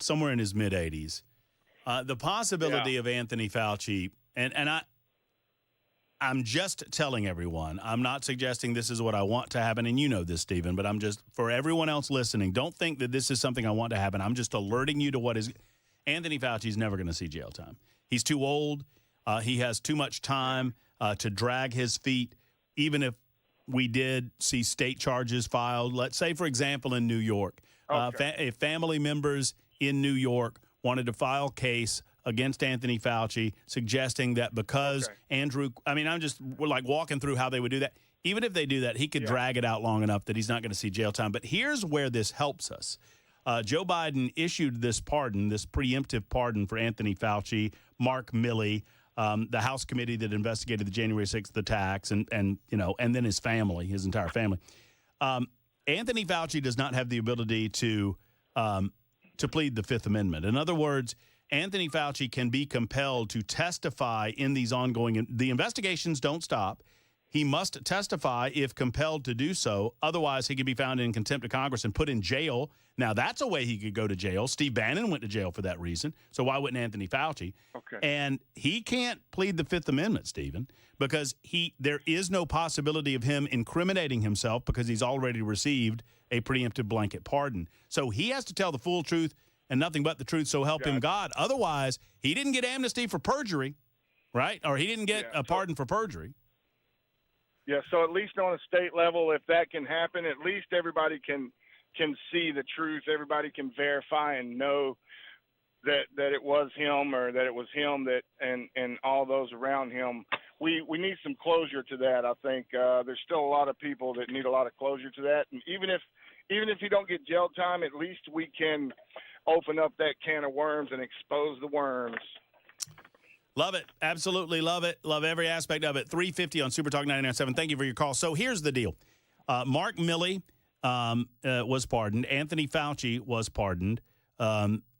somewhere in his mid-80s. The possibility of Anthony Fauci, and I'm just telling everyone, I'm not suggesting this is what I want to happen, and you know this, Stephen, but I'm just, for everyone else listening, don't think that this is something I want to happen. I'm just alerting you to what is. Anthony Fauci's never going to see jail time. He's too old. He has too much time to drag his feet, even if we did see state charges filed. Let's say, for example, in New York, if family members in New York wanted to file a case against Anthony Fauci, suggesting that because we're like walking through how they would do that. Even if they do that, he could drag it out long enough that he's not going to see jail time. But here's where this helps us. Joe Biden issued this pardon, this preemptive pardon for Anthony Fauci, Mark Milley, the House committee that investigated the January 6th attacks, and then his family, his entire family. Anthony Fauci does not have the ability to plead the Fifth Amendment. In other words, Anthony Fauci can be compelled to testify in these ongoing. The investigations don't stop. He must testify if compelled to do so. Otherwise, he could be found in contempt of Congress and put in jail. Now, that's a way he could go to jail. Steve Bannon went to jail for that reason. So why wouldn't Anthony Fauci? Okay. And he can't plead the Fifth Amendment, Stephen, because there is no possibility of him incriminating himself because he's already received a preemptive blanket pardon. So he has to tell the full truth and nothing but the truth, so help him God. Otherwise, he didn't get amnesty for perjury, right? Or he didn't get a pardon for perjury. Yeah, so at least on a state level, if that can happen, at least everybody can see the truth. Everybody can verify and know that it was him, or that it was him, that and all those around him. We need some closure to that. I think there's still a lot of people that need a lot of closure to that. And even if you don't get jail time, at least we can open up that can of worms and expose the worms. Love it. Absolutely love it. Love every aspect of it. 350 on Super Talk 99.7. Thank you for your call. So here's the deal. Mark Milley was pardoned. Anthony Fauci was pardoned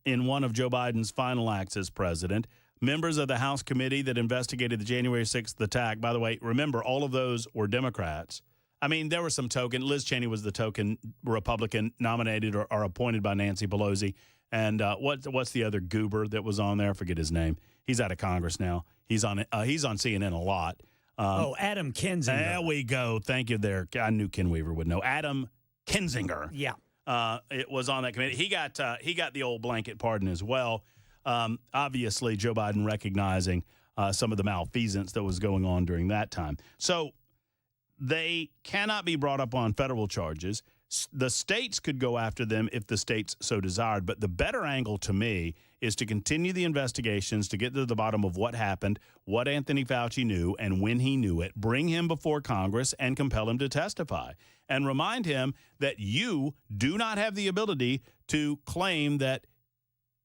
in one of Joe Biden's final acts as president. Members of the House committee that investigated the January 6th attack, by the way, remember, all of those were Democrats. I mean, there was some token. Liz Cheney was the token Republican nominated or appointed by Nancy Pelosi. And what's the other goober that was on there? I forget his name. He's out of Congress now. He's on CNN a lot. Adam Kinzinger. There we go. Thank you there. I knew Ken Weaver would know. Adam Kinzinger. Yeah. It was on that committee. He got the old blanket pardon as well. Obviously, Joe Biden recognizing some of the malfeasance that was going on during that time. So they cannot be brought up on federal charges. The states could go after them if the states so desired. But the better angle to me is to continue the investigations to get to the bottom of what happened, what Anthony Fauci knew, and when he knew it. Bring him before Congress and compel him to testify. And remind him that you do not have the ability to claim that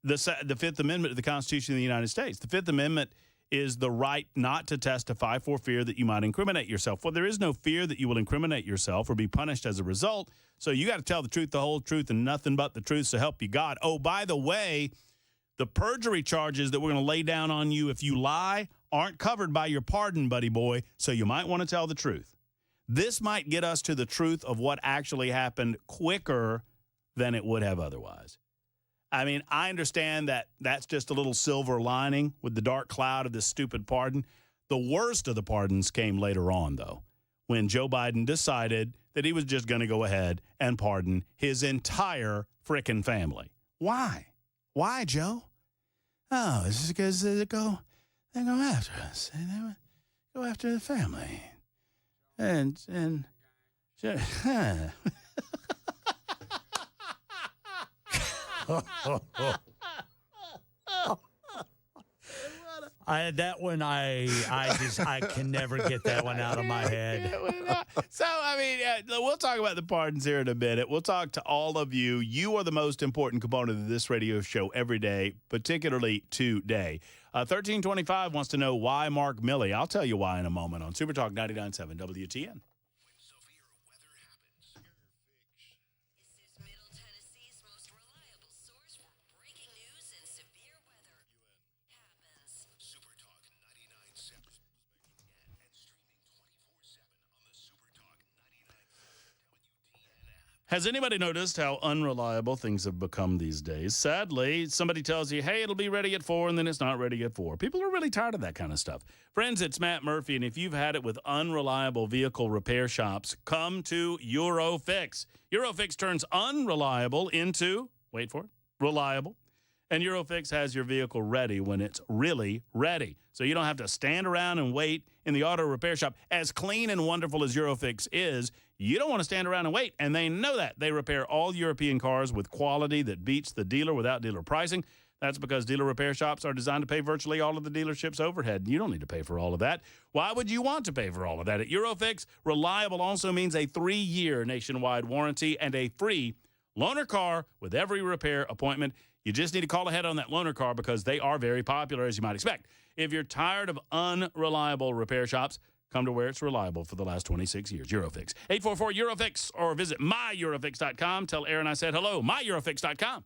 the Fifth Amendment of the Constitution of the United States. The Fifth Amendment is the right not to testify for fear that you might incriminate yourself. Well, there is no fear that you will incriminate yourself or be punished as a result. So you got to tell the truth, the whole truth, and nothing but the truth, so help you God. Oh, by the way, the perjury charges that we're going to lay down on you if you lie aren't covered by your pardon, buddy boy, so you might want to tell the truth. This might get us to the truth of what actually happened quicker than it would have otherwise. I mean, I understand that that's just a little silver lining with the dark cloud of this stupid pardon. The worst of the pardons came later on, though, when Joe Biden decided that he was just going to go ahead and pardon his entire frickin' family. Why? Why, Joe? Oh, it's just because they go after us. They go after the family. And sure. That one, I can never get that one out of my head. So, I mean, we'll talk about the pardons here in a minute. We'll talk to all of you. You are the most important component of this radio show every day, particularly today. 1325 wants to know why Mark Milley. I'll tell you why in a moment on Super Talk 99.7 WTN. Has anybody noticed how unreliable things have become these days? Sadly, somebody tells you, hey, it'll be ready at 4, and then it's not ready at 4. People are really tired of that kind of stuff. Friends, it's Matt Murphy, and if you've had it with unreliable vehicle repair shops, come to Eurofix. Eurofix turns unreliable into, wait for it, reliable. And Eurofix has your vehicle ready when it's really ready. So you don't have to stand around and wait in the auto repair shop. As clean and wonderful as Eurofix is, you don't want to stand around and wait. And they know that. They repair all European cars with quality that beats the dealer without dealer pricing. That's because dealer repair shops are designed to pay virtually all of the dealership's overhead. You don't need to pay for all of that. Why would you want to pay for all of that? At Eurofix, reliable also means a 3-year nationwide warranty and a free loaner car with every repair appointment. You just need to call ahead on that loaner car because they are very popular, as you might expect. If you're tired of unreliable repair shops, come to where it's reliable for the last 26 years. Eurofix. 844-EUROFIX or visit myEurofix.com. Tell Aaron I said hello. myEurofix.com.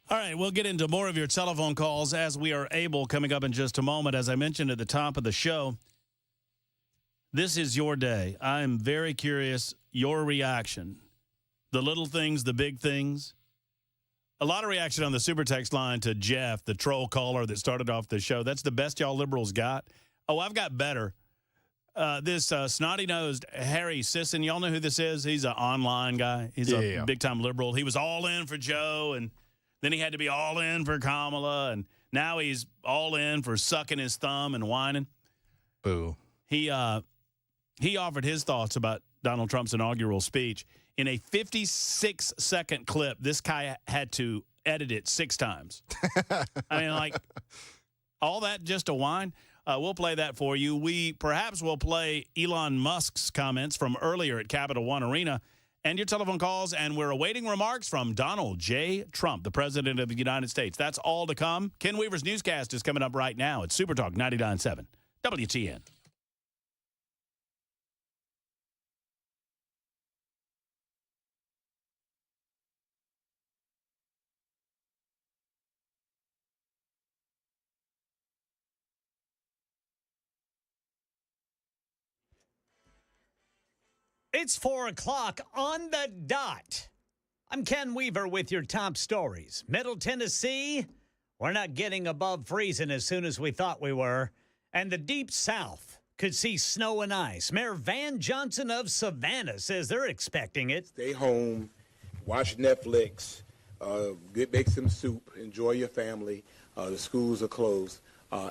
All right, we'll get into more of your telephone calls as we are able coming up in just a moment. As I mentioned at the top of the show, this is your day. I'm very curious, your reaction. The little things, the big things. A lot of reaction on the super text line to Jeff, the troll caller that started off the show. That's the best y'all liberals got. Oh, I've got better. This snotty-nosed Harry Sisson, y'all know who this is? He's an online guy. He's a big-time liberal. He was all in for Joe, and then he had to be all in for Kamala, and now he's all in for sucking his thumb and whining. Boo. He offered his thoughts about Donald Trump's inaugural speech. In a 56-second clip, this guy had to edit it 6 times. I mean, like, all that just to whine? We'll play that for you. We perhaps will play Elon Musk's comments from earlier at Capital One Arena and your telephone calls, and we're awaiting remarks from Donald J. Trump, the President of the United States. That's all to come. Ken Weaver's newscast is coming up right now at Super Talk 99.7 WTN. It's 4 o'clock on the dot. I'm Ken Weaver with your top stories. Middle Tennessee, we're not getting above freezing as soon as we thought we were. And the Deep South could see snow and ice. Mayor Van Johnson of Savannah says they're expecting it. Stay home, watch Netflix, make some soup, enjoy your family. The schools are closed.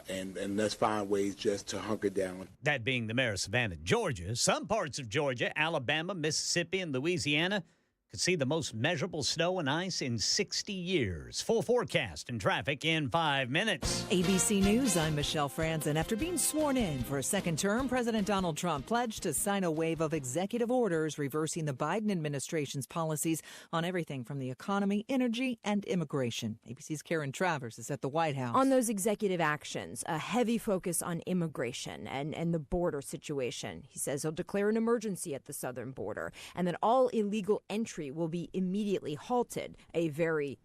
And let's find ways just to hunker down. That being the mayor of Savannah, Georgia. Some parts of Georgia, Alabama, Mississippi, and Louisiana could see the most measurable snow and ice in 60 years. Full forecast and traffic in 5 minutes. ABC News, I'm Michelle Franzen. After being sworn in for a second term, President Donald Trump pledged to sign a wave of executive orders reversing the Biden administration's policies on everything from the economy, energy, and immigration. ABC's Karen Travers is at the White House. On those executive actions, a heavy focus on immigration and the border situation. He says he'll declare an emergency at the southern border and that all illegal entry will be immediately halted. A very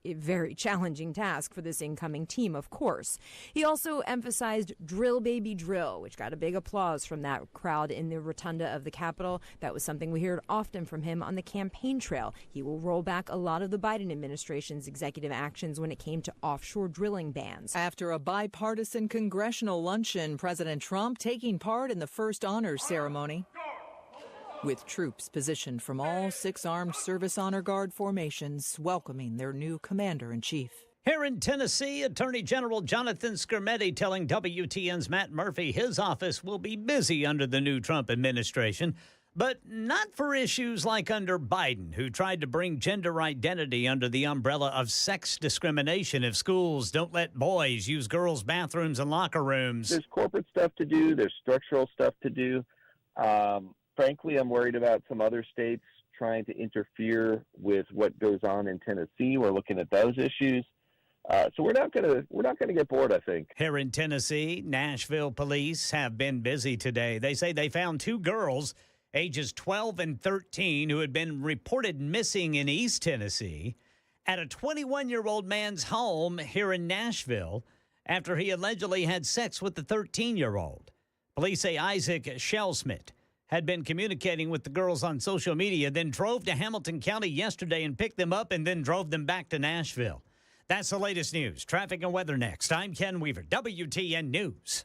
challenging task for this incoming team, of course. He also emphasized drill, baby, drill, which got a big applause from that crowd in the rotunda of the Capitol. That was something we heard often from him on the campaign trail. He will roll back a lot of the Biden administration's executive actions when it came to offshore drilling bans. After a bipartisan congressional luncheon, President Trump taking part in the first honors ceremony, with troops positioned from all 6 armed service honor guard formations welcoming their new commander-in-chief. Here in Tennessee, Attorney General Jonathan Skrmetti telling WTN's Matt Murphy his office will be busy under the new Trump administration, but not for issues like under Biden, who tried to bring gender identity under the umbrella of sex discrimination if schools don't let boys use girls' bathrooms and locker rooms. There's corporate stuff to do. There's structural stuff to do. Frankly, I'm worried about some other states trying to interfere with what goes on in Tennessee. We're looking at those issues. So we're not gonna get bored, I think. Here in Tennessee, Nashville police have been busy today. They say they found 2 girls, ages 12 and 13, who had been reported missing in East Tennessee at a 21-year-old man's home here in Nashville after he allegedly had sex with the 13-year-old. Police say Isaac Shellsmith had been communicating with the girls on social media, then drove to Hamilton County yesterday and picked them up and then drove them back to Nashville. That's the latest news. Traffic and weather next. I'm Ken Weaver, WTN News.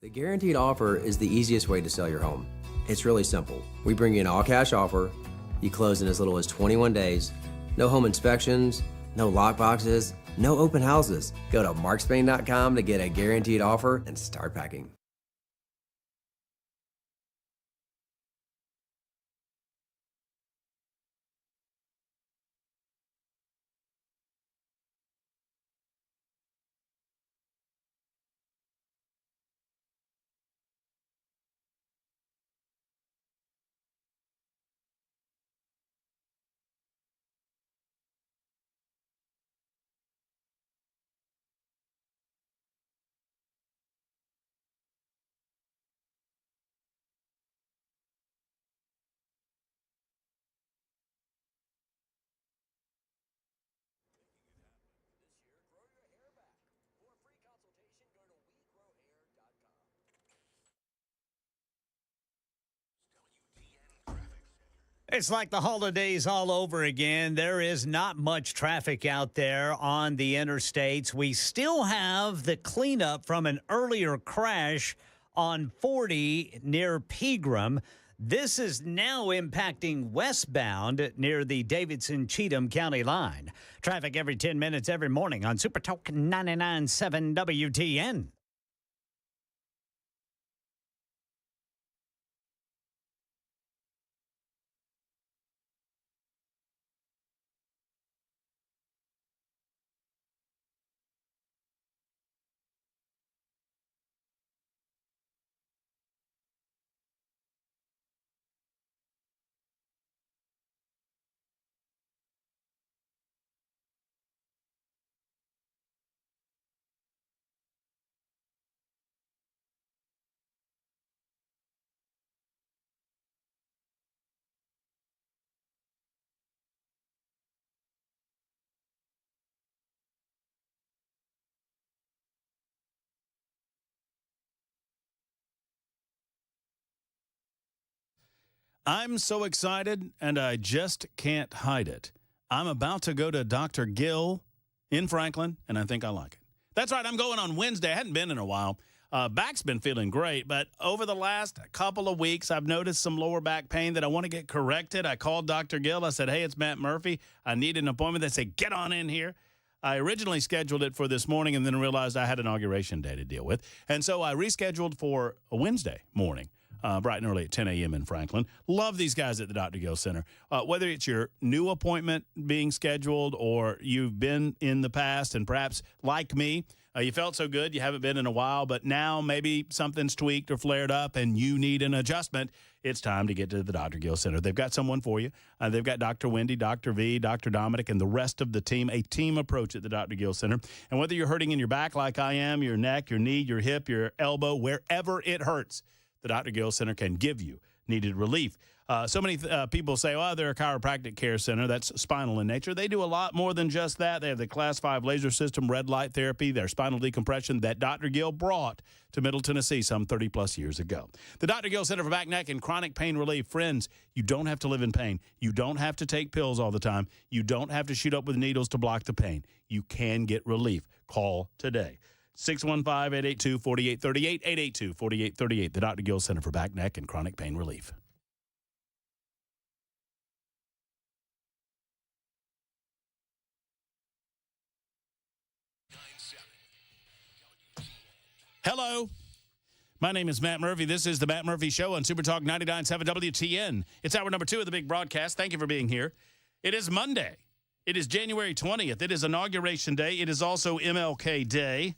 The guaranteed offer is the easiest way to sell your home. It's really simple. We bring you an all-cash offer. You close in as little as 21 days. No home inspections, no lock boxes, no open houses. Go to markspain.com to get a guaranteed offer and start packing. It's like the holidays all over again. There is not much traffic out there on the interstates. We still have the cleanup from an earlier crash on 40 near Pegram. This is now impacting westbound near the Davidson-Cheatham County line. Traffic every 10 minutes every morning on Super Talk 99.7 WTN. I'm so excited, and I just can't hide it. I'm about to go to Dr. Gill in Franklin, and I think I like it. That's right, I'm going on Wednesday. I hadn't been in a while. Back's been feeling great, but over the last couple of weeks, I've noticed some lower back pain that I want to get corrected. I called Dr. Gill. I said, hey, it's Matt Murphy. I need an appointment. They said, get on in here. I originally scheduled it for this morning and then realized I had Inauguration Day to deal with. And so I rescheduled for a Wednesday morning. Bright and early at 10 a.m. in Franklin. Love these guys at the Dr. Gill Center. Whether it's your new appointment being scheduled or you've been in the past and perhaps, like me, you felt so good, you haven't been in a while, but now maybe something's tweaked or flared up and you need an adjustment, it's time to get to the Dr. Gill Center. They've got someone for you. They've got Dr. Wendy, Dr. V, Dr. Dominic, and the rest of the team, a team approach at the Dr. Gill Center. And whether you're hurting in your back like I am, your neck, your knee, your hip, your elbow, wherever it hurts, the Dr. Gill Center can give you needed relief. So many people say, well, they're a chiropractic care center. That's spinal in nature. They do a lot more than just that. They have the Class 5 laser system, red light therapy, their spinal decompression that Dr. Gill brought to Middle Tennessee some 30-plus years ago. The Dr. Gill Center for Back, Neck, and Chronic Pain Relief. Friends, you don't have to live in pain. You don't have to take pills all the time. You don't have to shoot up with needles to block the pain. You can get relief. Call today. 615-882-4838, 882-4838, the Dr. Gill Center for Back, Neck, and Chronic Pain Relief. Hello. My name is Matt Murphy. This is the Matt Murphy Show on Super Talk 99.7 WTN. It's hour number 2 of the big broadcast. Thank you for being here. It is Monday. It is January 20th. It is Inauguration Day. It is also MLK Day.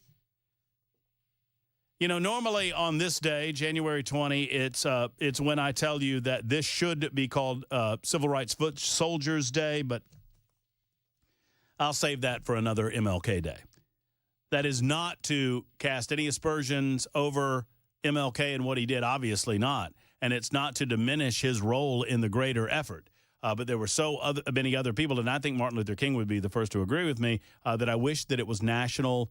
You know, normally on this day, January 20, it's when I tell you that this should be called Civil Rights Foot Soldiers Day, but I'll save that for another MLK Day. That is not to cast any aspersions over MLK and what he did, obviously not, and it's not to diminish his role in the greater effort. But there were many other people, and I think Martin Luther King would be the first to agree with me, that I wish that it was National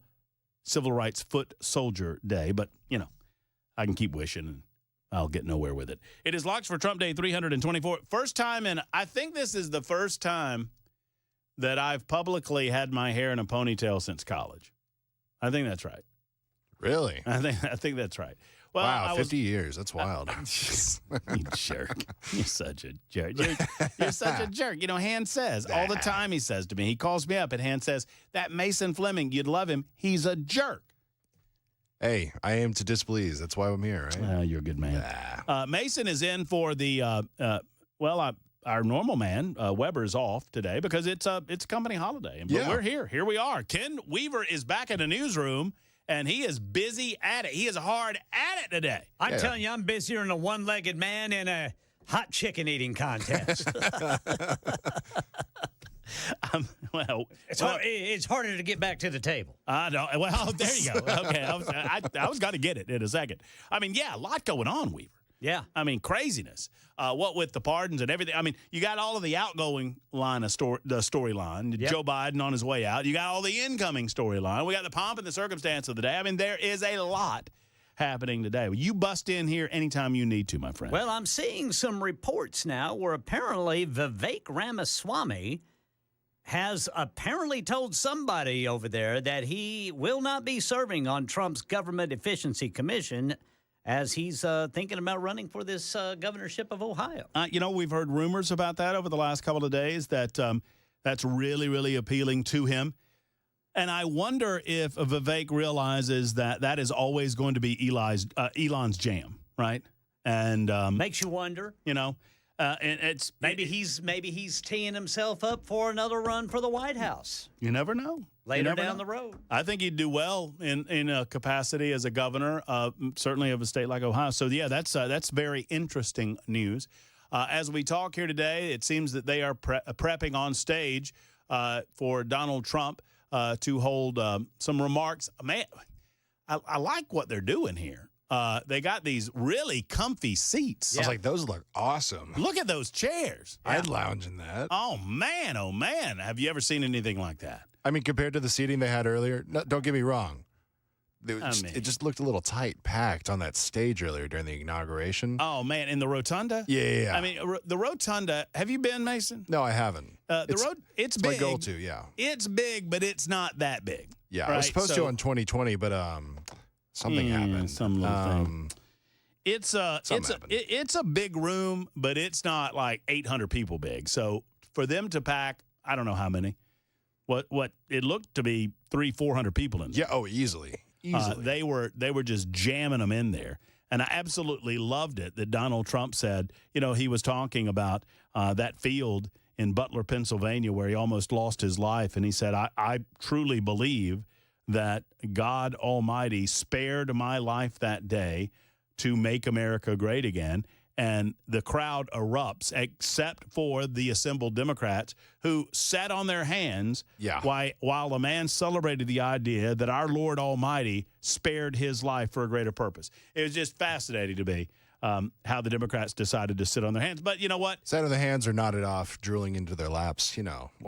Civil Rights Foot Soldier Day, but, you know, I can keep wishing and I'll get nowhere with it. It is Locks for Trump Day 324. First time, and I think this is the first time that I've publicly had my hair in a ponytail since college. I think that's right. Really? I think that's right. Well, wow, 50 years. That's wild. You jerk. You're such a jerk. You're such a jerk. You know, Han says, all the time he says to me, he calls me up and Han says, that Mason Fleming, you'd love him. He's a jerk. Hey, I aim to displease. That's why I'm here, right? You're a good man. Mason is in for the, our normal man, Weber's off today because it's a company holiday. But we're here. Here we are. Ken Weaver is back in the newsroom. And he is busy at it. He is hard at it today. I'm telling you, I'm busier than a one-legged man in a hot chicken eating contest. It's harder to get back to the table. I know. Well, there you go. Okay, I was going to get it in a second. I mean, a lot going on, Weaver. Yeah. I mean, craziness. What with the pardons and everything. I mean, you got all of the outgoing line of the storyline. Yep. Joe Biden on his way out. You got all the incoming storyline. We got the pomp and the circumstance of the day. I mean, there is a lot happening today. You bust in here anytime you need to, my friend. Well, I'm seeing some reports now where apparently Vivek Ramaswamy has apparently told somebody over there that he will not be serving on Trump's Government Efficiency Commission as he's thinking about running for this governorship of Ohio. We've heard rumors about that over the last couple of days that that's really, really appealing to him. And I wonder if Vivek realizes that that is always going to be Elon's jam, right? And makes you wonder. And it's maybe he's teeing himself up for another run for the White House. You never know. Later down the road. I think he'd do well in a capacity as a governor, certainly of a state like Ohio. So, yeah, that's very interesting news. As we talk here today, it seems that they are prepping on stage for Donald Trump to hold some remarks. Man, I like what they're doing here. They got these really comfy seats. I was like, those look awesome. Look at those chairs. I'd lounge in that. Oh, man. Have you ever seen anything like that? I mean, compared to the seating they had earlier, no, don't get me wrong. It just looked a little tight, packed on that stage earlier during the inauguration. Oh, man, in the rotunda? Yeah. I mean, the rotunda, have you been, Mason? No, I haven't. It's big. My go-to, yeah. It's big, but it's not that big. Yeah, right? I was supposed to on 2020 but something happened. Some little thing. It's a big room, but it's not like 800 people big. So for them to pack, I don't know how many. What it looked to be 300-400 people in there. Yeah, oh, easily. They were just jamming them in there. And I absolutely loved it that Donald Trump said, he was talking about that field in Butler, Pennsylvania, where he almost lost his life. And he said, I truly believe that God Almighty spared my life that day to make America great again. And the crowd erupts, except for the assembled Democrats who sat on their hands while a man celebrated the idea that our Lord Almighty spared his life for a greater purpose. It was just fascinating to me how the Democrats decided to sit on their hands. But you know what? Sat on their hands or nodded off, drooling into their laps,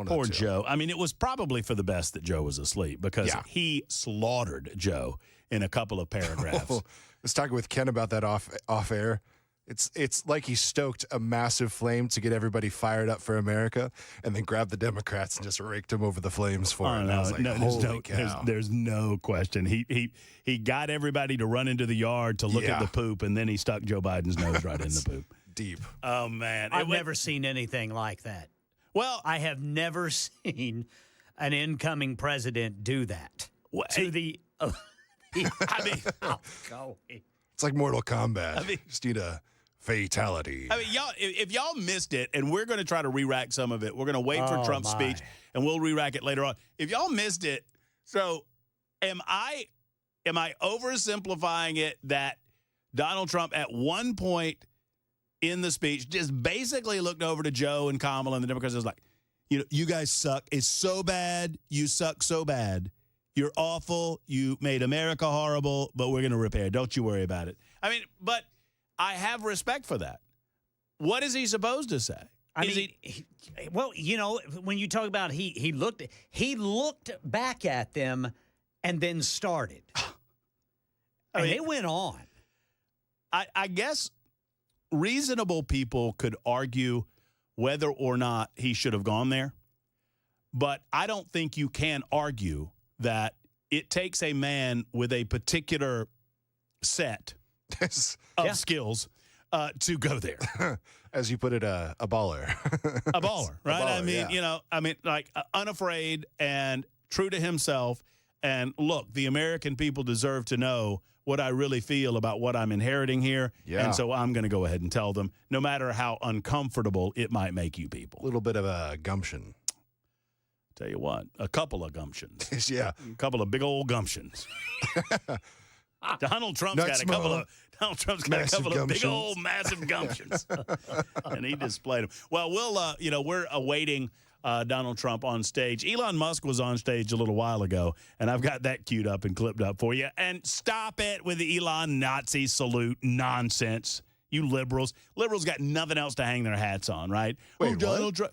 Poor Joe. I mean, it was probably for the best that Joe was asleep because he slaughtered Joe in a couple of paragraphs. I was talking with Ken about that off air. It's like he stoked a massive flame to get everybody fired up for America, and then grabbed the Democrats and just raked them over the flames for it. No, I was like, holy cow. There's no question. He got everybody to run into the yard to look at the poop, and then he stuck Joe Biden's nose right in the poop. Deep. Oh, man. I've never seen anything like that. Well, I have never seen an incoming president do that. I mean, it's like Mortal Kombat. I mean, just need a fatality. I mean, if y'all missed it, and we're going to try to re-rack some of it, we're going to wait for Trump's speech, and we'll re-rack it later on. If y'all missed it, so am I oversimplifying it that Donald Trump at one point in the speech just basically looked over to Joe and Kamala and the Democrats and was like, you guys suck. It's so bad. You suck so bad. You're awful. You made America horrible, but we're going to repair. Don't you worry about it. I mean, but I have respect for that. What is he supposed to say? When you talk about he looked back at them and then started. And it went on. I guess reasonable people could argue whether or not he should have gone there, but I don't think you can argue that it takes a man with a particular set of skills to go there. As you put it, a baller. A baller, right? Unafraid and true to himself. And look, the American people deserve to know what I really feel about what I'm inheriting here. Yeah. And so I'm going to go ahead and tell them, no matter how uncomfortable it might make you people. A little bit of a gumption. Tell you what, a couple of gumptions. Yeah. A couple of big old gumptions. Donald Trump's got a couple of big old massive gumptions. And he displayed them. Well, we're awaiting Donald Trump on stage. Elon Musk was on stage a little while ago, and I've got that queued up and clipped up for you. And stop it with the Elon Nazi salute nonsense. You liberals. Liberals got nothing else to hang their hats on, right? Wait, Donald Trump.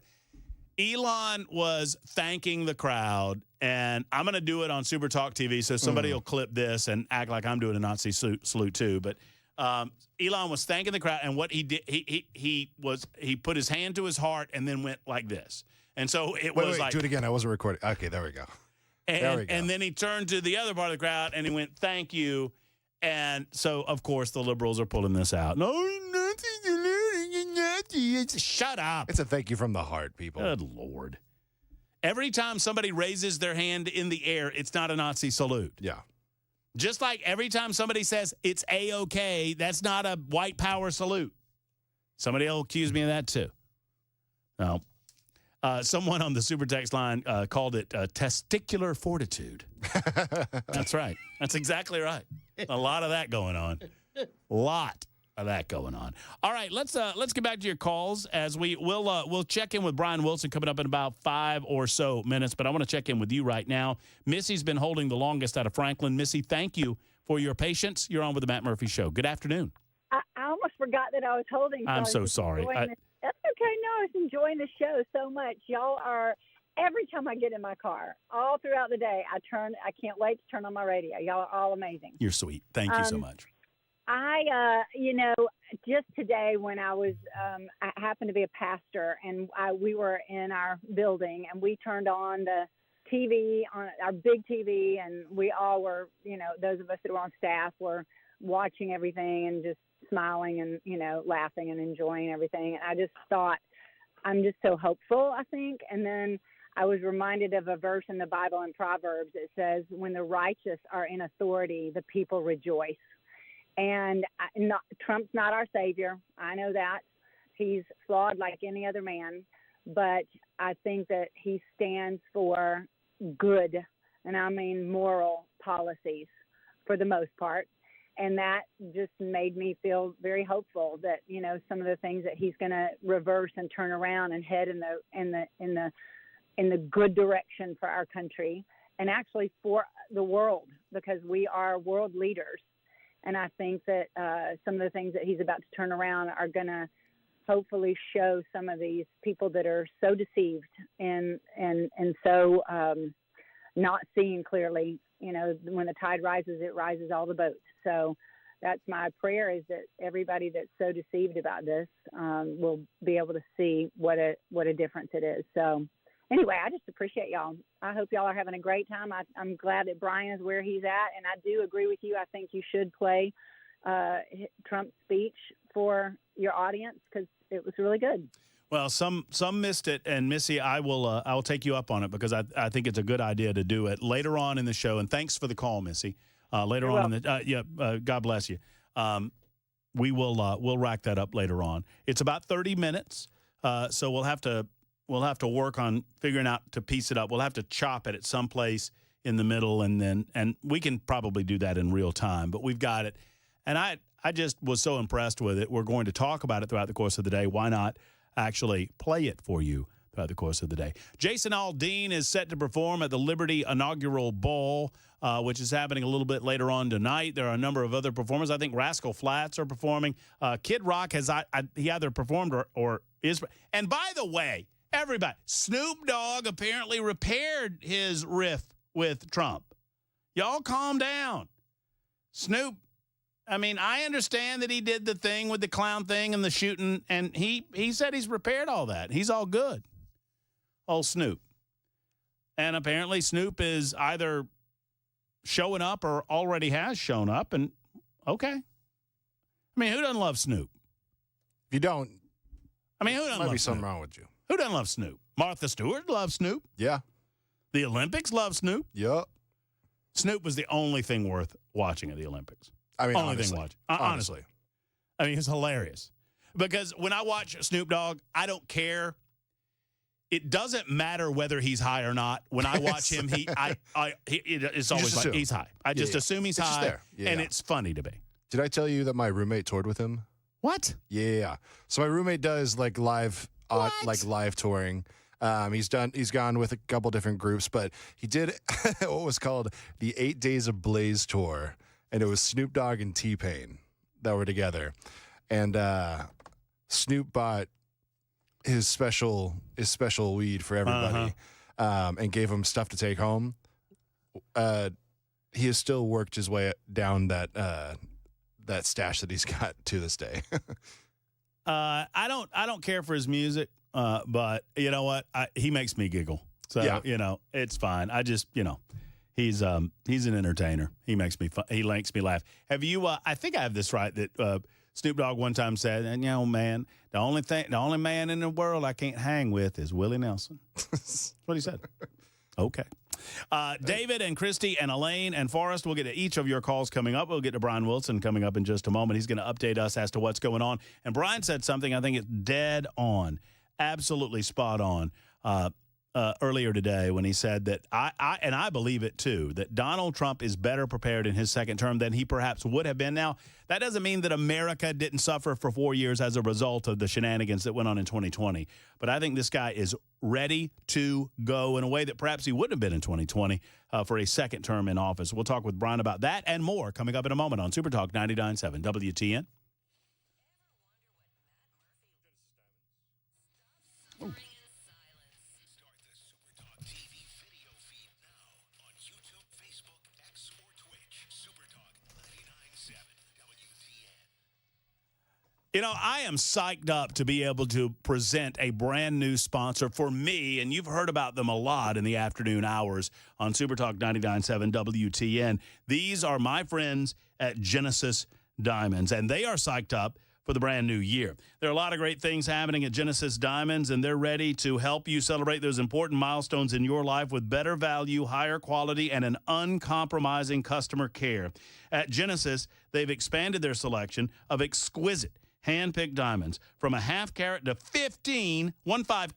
Elon was thanking the crowd, and I'm going to do it on Super Talk TV, so somebody will clip this and act like I'm doing a Nazi salute too. But Elon was thanking the crowd, and what he did, he put his hand to his heart and then went like this. And so it was wait, like, do it again. I wasn't recording. Okay, there we go. And then he turned to the other part of the crowd and he went, "Thank you." And so, of course, the liberals are pulling this out. No, shut up. It's a thank you from the heart, people. Good Lord. Every time somebody raises their hand in the air, it's not a Nazi salute. Yeah. Just like every time somebody says it's A-OK, that's not a white power salute. Somebody will accuse me of that too. No. Someone on the super text line called it testicular fortitude. That's right. That's exactly right. A lot of that going on. Lot of that going on. All right, let's get back to your calls as we'll check in with Brian Wilson coming up in about 5 or so minutes. But I want to check in with you right now. Missy's been holding the longest out of Franklin. Missy, thank you for your patience. You're on with the Matt Murphy Show. Good afternoon. I almost forgot that I was holding. I'm so sorry. That's okay. No, I was enjoying the show so much. Y'all are, every time I get in my car, all throughout the day, I can't wait to turn on my radio. Y'all are all amazing. You're sweet. Thank you so much. Just today when I happened to be a pastor, and we were in our building, and we turned on the TV, on our big TV, and we all were, those of us that were on staff were watching everything and just smiling and, laughing and enjoying everything. And I just thought, I'm just so hopeful, I think. And then I was reminded of a verse in the Bible in Proverbs. It says, when the righteous are in authority, the people rejoice. And Trump's not our savior. I know that. He's flawed like any other man. But I think that he stands for good, and I mean moral policies for the most part. And that just made me feel very hopeful that, some of the things that he's going to reverse and turn around and head in the good direction for our country and actually for the world, because we are world leaders. And I think that some of the things that he's about to turn around are going to hopefully show some of these people that are so deceived and so not seeing clearly. When the tide rises, it rises all the boats. So that's my prayer, is that everybody that's so deceived about this will be able to see what a difference it is. So anyway, I just appreciate y'all. I hope y'all are having a great time. I'm glad that Brian is where he's at, and I do agree with you. I think you should play Trump's speech for your audience because it was really good. Well, some missed it, and Missy, I will take you up on it because I think it's a good idea to do it later on in the show. And thanks for the call, Missy. Later on in the God bless you. We'll rack that up later on. It's about 30 minutes, so we'll have to work on figuring out to piece it up. We'll have to chop it at some place in the middle, and we can probably do that in real time. But we've got it, and I just was so impressed with it. We're going to talk about it throughout the course of the day. Why not actually play it for you throughout the course of the day? Jason Aldean is set to perform at the Liberty Inaugural Ball, which is happening a little bit later on tonight. There are a number of other performers. I think Rascal Flatts are performing. Kid Rock has he either performed or is. And by the way, everybody, Snoop Dogg apparently repaired his riff with Trump. Y'all calm down. Snoop, I mean, I understand that he did the thing with the clown thing and the shooting, and he said he's repaired all that. He's all good. Old Snoop. And apparently Snoop is either showing up or already has shown up, and okay. I mean, who doesn't love Snoop? If you don't, I mean, who doesn't might love be Snoop? something wrong with you. Who doesn't love Snoop? Martha Stewart loves Snoop. Yeah. The Olympics love Snoop. Yep. Snoop was the only thing worth watching at the Olympics. I mean, only honestly, thing watching. Honestly. I mean, it's hilarious. Because when I watch Snoop Dogg, I don't care. It doesn't matter whether he's high or not. When I watch him, it's always like he's high. I just assume he's high, there. Yeah. and it's funny to me. Did I tell you that my roommate toured with him? What? Yeah. So my roommate does like live touring. He's gone with a couple different groups, but he did what was called the 8 Days of Blaze tour, and it was Snoop Dogg and T-Pain that were together. And Snoop bought his special weed for everybody, and gave him stuff to take home. He has still worked his way down that stash that he's got to this day. I don't care for his music, but you know what? He makes me giggle. So it's fine. I just he's an entertainer. He makes me fun. He makes me laugh. Have you? I think I have this right that Snoop Dogg one time said, and man, the only man in the world I can't hang with is Willie Nelson. That's what he said. Okay. David and Christy and Elaine and Forrest, we'll get to each of your calls coming up. We'll get to Brian Wilson coming up in just a moment. He's going to update us as to what's going on. And Brian said something, I think it's dead on, absolutely spot on, earlier today when he said that, I believe it too, that Donald Trump is better prepared in his second term than he perhaps would have been. Now, that doesn't mean that America didn't suffer for 4 years as a result of the shenanigans that went on in 2020. But I think this guy is ready to go in a way that perhaps he wouldn't have been in 2020 for a second term in office. We'll talk with Brian about that and more coming up in a moment on Super Talk 99.7 WTN. Ooh. I am psyched up to be able to present a brand new sponsor for me, and you've heard about them a lot in the afternoon hours on Super Talk 99.7 WTN. These are my friends at Genesis Diamonds, and they are psyched up for the brand new year. There are a lot of great things happening at Genesis Diamonds, and they're ready to help you celebrate those important milestones in your life with better value, higher quality, and an uncompromising customer care. At Genesis, they've expanded their selection of exquisite hand-picked diamonds from a half carat to 15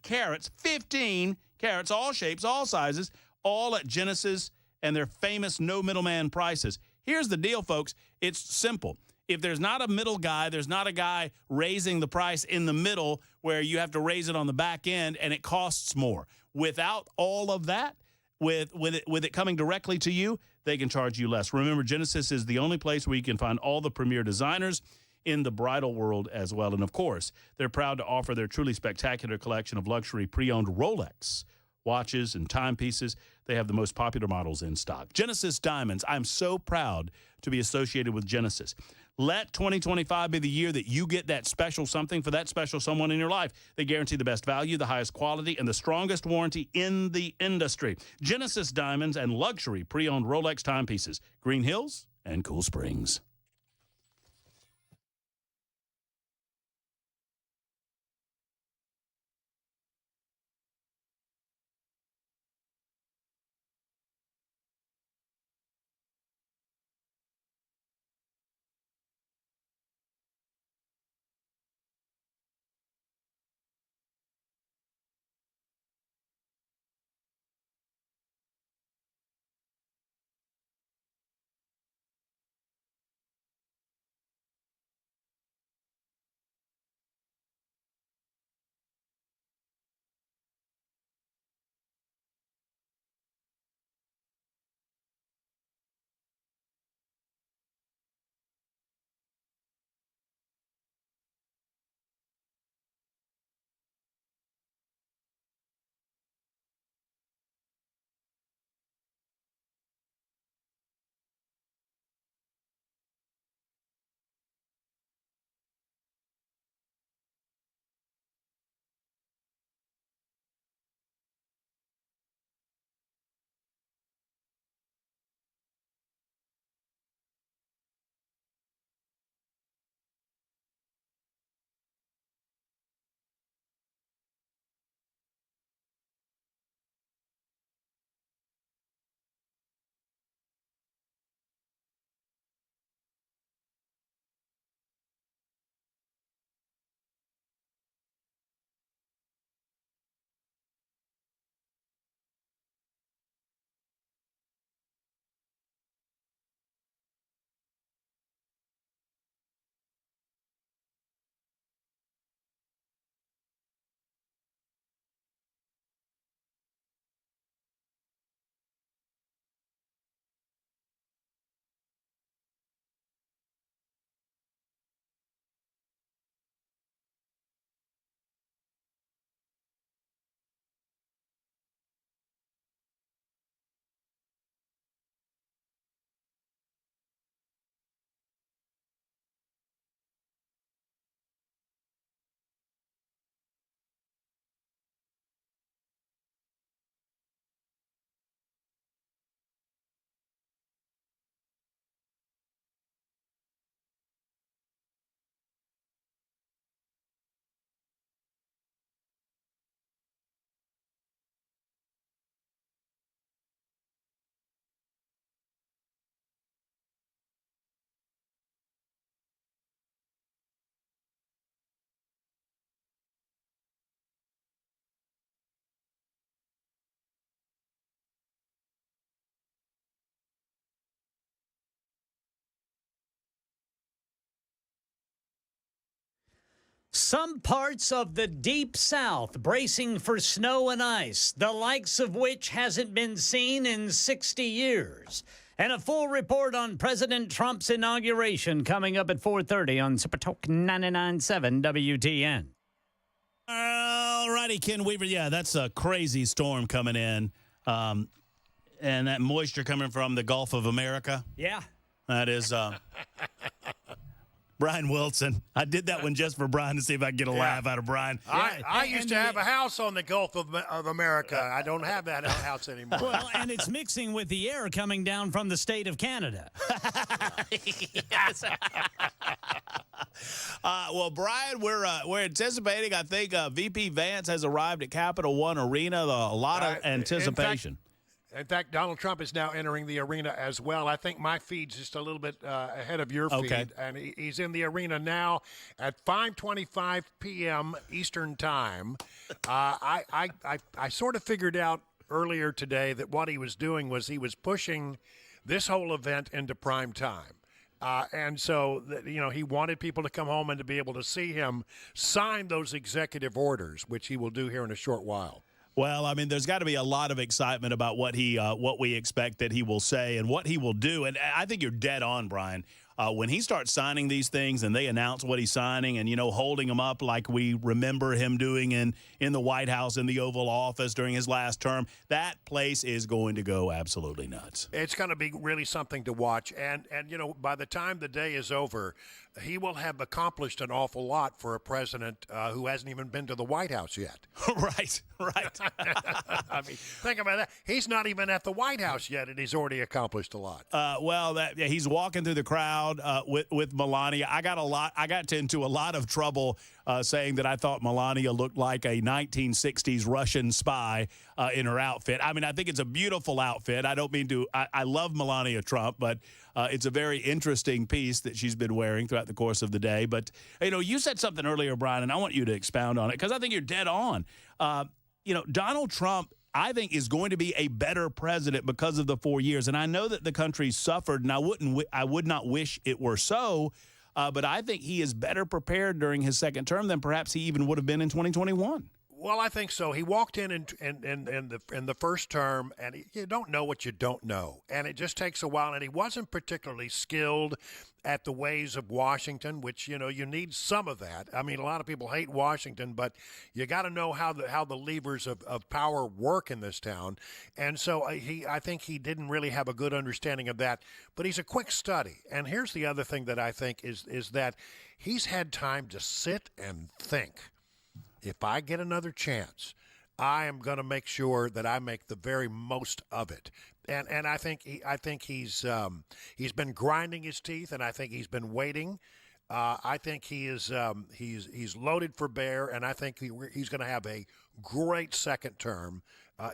carats, 15 carats, all shapes, all sizes, all at Genesis and their famous no middleman prices. Here's the deal, folks. It's simple. If there's not a middle guy, there's not a guy raising the price in the middle where you have to raise it on the back end and it costs more. Without all of that, with it coming directly to you, they can charge you less. Remember, Genesis is the only place where you can find all the premier designers in the bridal world as well. And, of course, they're proud to offer their truly spectacular collection of luxury pre-owned Rolex watches and timepieces. They have the most popular models in stock. Genesis Diamonds. I'm so proud to be associated with Genesis. Let 2025 be the year that you get that special something for that special someone in your life. They guarantee the best value, the highest quality, and the strongest warranty in the industry. Genesis Diamonds and luxury pre-owned Rolex timepieces. Green Hills and Cool Springs. Some parts of the deep south bracing for snow and ice, the likes of which hasn't been seen in 60 years. And a full report on President Trump's inauguration coming up at 4:30 on Super Talk 99.7 WTN. All righty, Ken Weaver. Yeah, that's a crazy storm coming in. And that moisture coming from the Gulf of America. Yeah. That is Brian Wilson. I did that one just for Brian to see if I could get a laugh out of Brian. I used to have a house on the Gulf of America. I don't have that house anymore. Well, and it's mixing with the air coming down from the state of Canada. Yes. Well, Brian, we're anticipating. I think VP Vance has arrived at Capital One Arena. A lot of anticipation. In fact, Donald Trump is now entering the arena as well. I think my feed's just a little bit ahead of your feed, and he's in the arena now at 5:25 p.m. Eastern Time. I sort of figured out earlier today that what he was doing was he was pushing this whole event into prime time. And so, he wanted people to come home and to be able to see him sign those executive orders, which he will do here in a short while. Well, I mean, there's got to be a lot of excitement about what we expect that he will say and what he will do. And I think you're dead on, Brian. When he starts signing these things and they announce what he's signing and, holding them up like we remember him doing in the White House, in the Oval Office during his last term, that place is going to go absolutely nuts. It's going to be really something to watch. And by the time the day is over, he will have accomplished an awful lot for a president who hasn't even been to the White House yet. Right. I mean, think about that. He's not even at the White House yet, and he's already accomplished a lot. He's walking through the crowd with Melania. I got into a lot of trouble saying that I thought Melania looked like a 1960s Russian spy in her outfit. I mean, I think it's a beautiful outfit. I don't mean to. I love Melania Trump, but it's a very interesting piece that she's been wearing throughout the course of the day. But, you said something earlier, Brian, and I want you to expound on it because I think you're dead on. Donald Trump, I think, is going to be a better president because of the 4 years. And I know that the country suffered, and I would not wish it were so, but I think he is better prepared during his second term than perhaps he even would have been in 2021. Well, I think so. He walked in the first term, and you don't know what you don't know, and it just takes a while. And he wasn't particularly skilled at the ways of Washington, which you need some of that. I mean, a lot of people hate Washington, but you got to know how the levers of power work in this town. And so I think he didn't really have a good understanding of that. But he's a quick study. And here's the other thing that I think is that he's had time to sit and think. If I get another chance, I am going to make sure that I make the very most of it. And I think he's been grinding his teeth, and I think he's been waiting. I think he's loaded for bear, and I think he's going to have a great second term,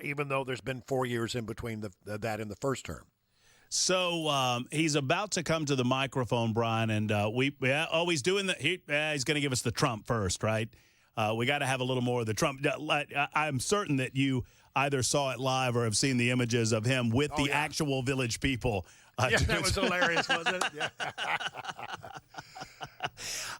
even though there's been 4 years in between that and the first term. So he's about to come to the microphone, Brian, and he's doing he's going to give us the Trump first, right? We got to have a little more of the Trump. I'm certain that you either saw it live or have seen the images of him with the actual Village People. That was hilarious, wasn't it? Yeah.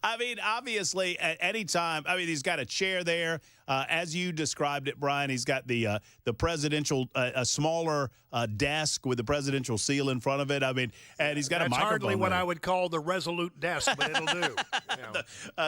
I mean, obviously, at any time, he's got a chair there. As you described it, Brian, he's got the presidential, a smaller desk with the presidential seal in front of it. I mean, and he's got a microphone. That's hardly what I would call the Resolute desk, but it'll do.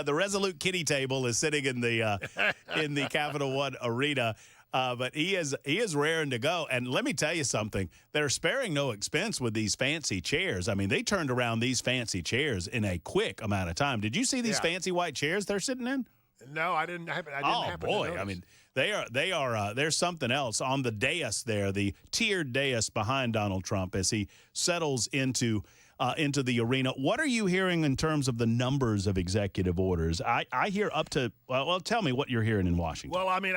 The Resolute kitty table is sitting in the Capital One Arena. But he is raring to go. And let me tell you something. They're sparing no expense with these fancy chairs. I mean, they turned around these fancy chairs in a quick amount of time. Did you see these fancy white chairs they're sitting in? No, I didn't happen to notice. I mean, there's something else on the dais there, the tiered dais behind Donald Trump as he settles into the arena. What are you hearing in terms of the numbers of executive orders? I hear up to, well, tell me what you're hearing in Washington. Well, I mean,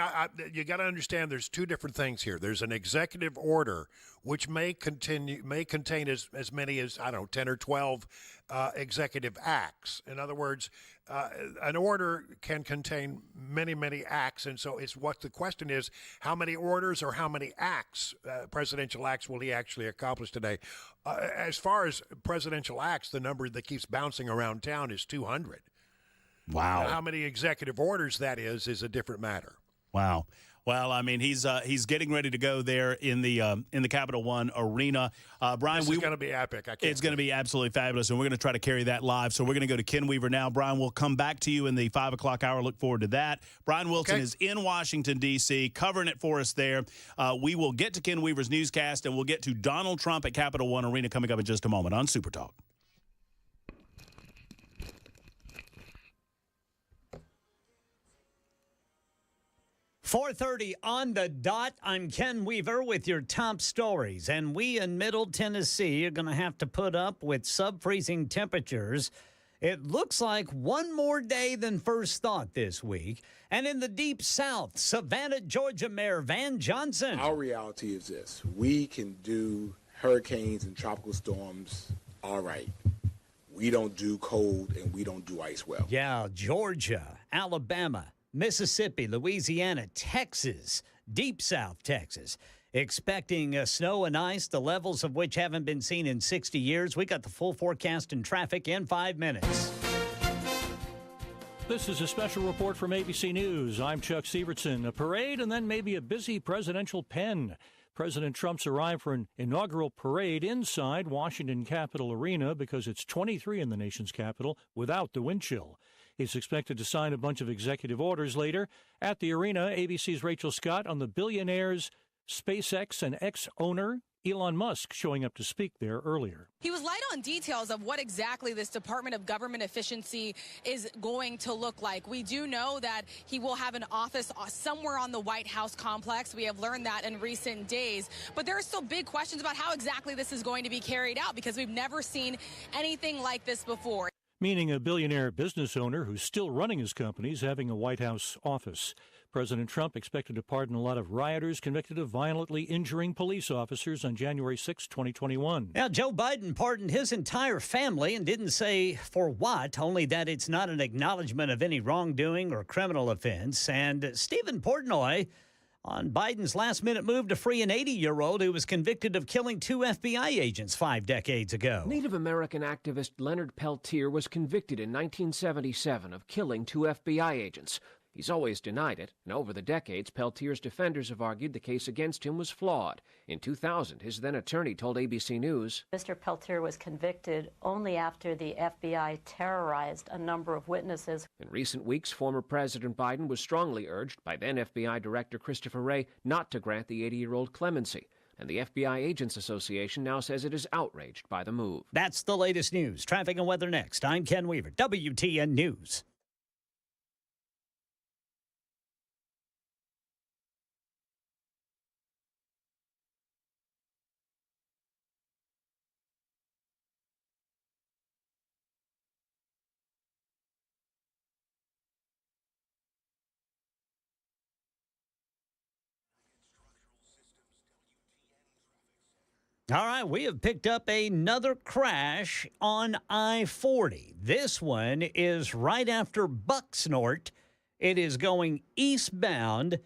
you got to understand there's two different things here. There's an executive order, which may contain as many as, 10 or 12 executive acts. In other words, an order can contain many, many acts. And so what the question is, how many orders or how many acts, presidential acts, will he actually accomplish today? As far as presidential acts, the number that keeps bouncing around town is 200. Wow. Now, how many executive orders that is a different matter. Wow. Well, I mean, he's getting ready to go there in the Capital One Arena. Brian, This is going to be epic. It's going to be absolutely fabulous, and we're going to try to carry that live. So we're going to go to Ken Weaver now. Brian, we'll come back to you in the 5 o'clock hour. Look forward to that. Brian Wilson is in Washington, D.C., covering it for us there. We will get to Ken Weaver's newscast, and we'll get to Donald Trump at Capital One Arena coming up in just a moment on Super Talk. .4:30 on the dot. I'm Ken Weaver with your top stories. And we in Middle Tennessee are going to have to put up with sub-freezing temperatures. It looks like one more day than first thought this week. And in the Deep South, Savannah, Georgia Mayor Van Johnson. Our reality is this. We can do hurricanes and tropical storms all right. We don't do cold and we don't do ice well. Yeah, Georgia, Alabama, Mississippi, Louisiana, Texas, Deep South Texas, expecting snow and ice, the levels of which haven't been seen in 60 years. We got the full forecast and traffic in 5 minutes. This is a special report from ABC News. I'm Chuck Sievertson. A parade and then maybe a busy presidential pen. President Trump's arrived for an inaugural parade inside Washington Capitol Arena because it's 23 in the nation's capital without the wind chill. He's expected to sign a bunch of executive orders later. At the arena, ABC's Rachel Scott on the billionaire's SpaceX and ex-owner Elon Musk showing up to speak there earlier. He was light on details of what exactly this Department of Government Efficiency is going to look like. We do know that he will have an office somewhere on the White House complex. We have learned that in recent days. But there are still big questions about how exactly this is going to be carried out because we've never seen anything like this before. Meaning a billionaire business owner who's still running his companies having a White House office. President Trump expected to pardon a lot of rioters convicted of violently injuring police officers on January 6, 2021. Now, Joe Biden pardoned his entire family and didn't say for what, only that it's not an acknowledgement of any wrongdoing or criminal offense. And Stephen Portnoy on Biden's last-minute move to free an 80-year-old who was convicted of killing 2 FBI agents 5 decades ago. Native American activist Leonard Peltier was convicted in 1977 of killing 2 FBI agents. He's always denied it, and over the decades, Peltier's defenders have argued the case against him was flawed. In 2000, his then-attorney told ABC News, Mr. Peltier was convicted only after the FBI terrorized a number of witnesses. In recent weeks, former President Biden was strongly urged by then FBI Director Christopher Wray not to grant the 80-year-old clemency. And the FBI Agents Association now says it is outraged by the move. That's the latest news. Traffic and weather next. I'm Ken Weaver, WTN News. All right, we have picked up another crash on I-40. This one is right after Bucksnort. It is going eastbound.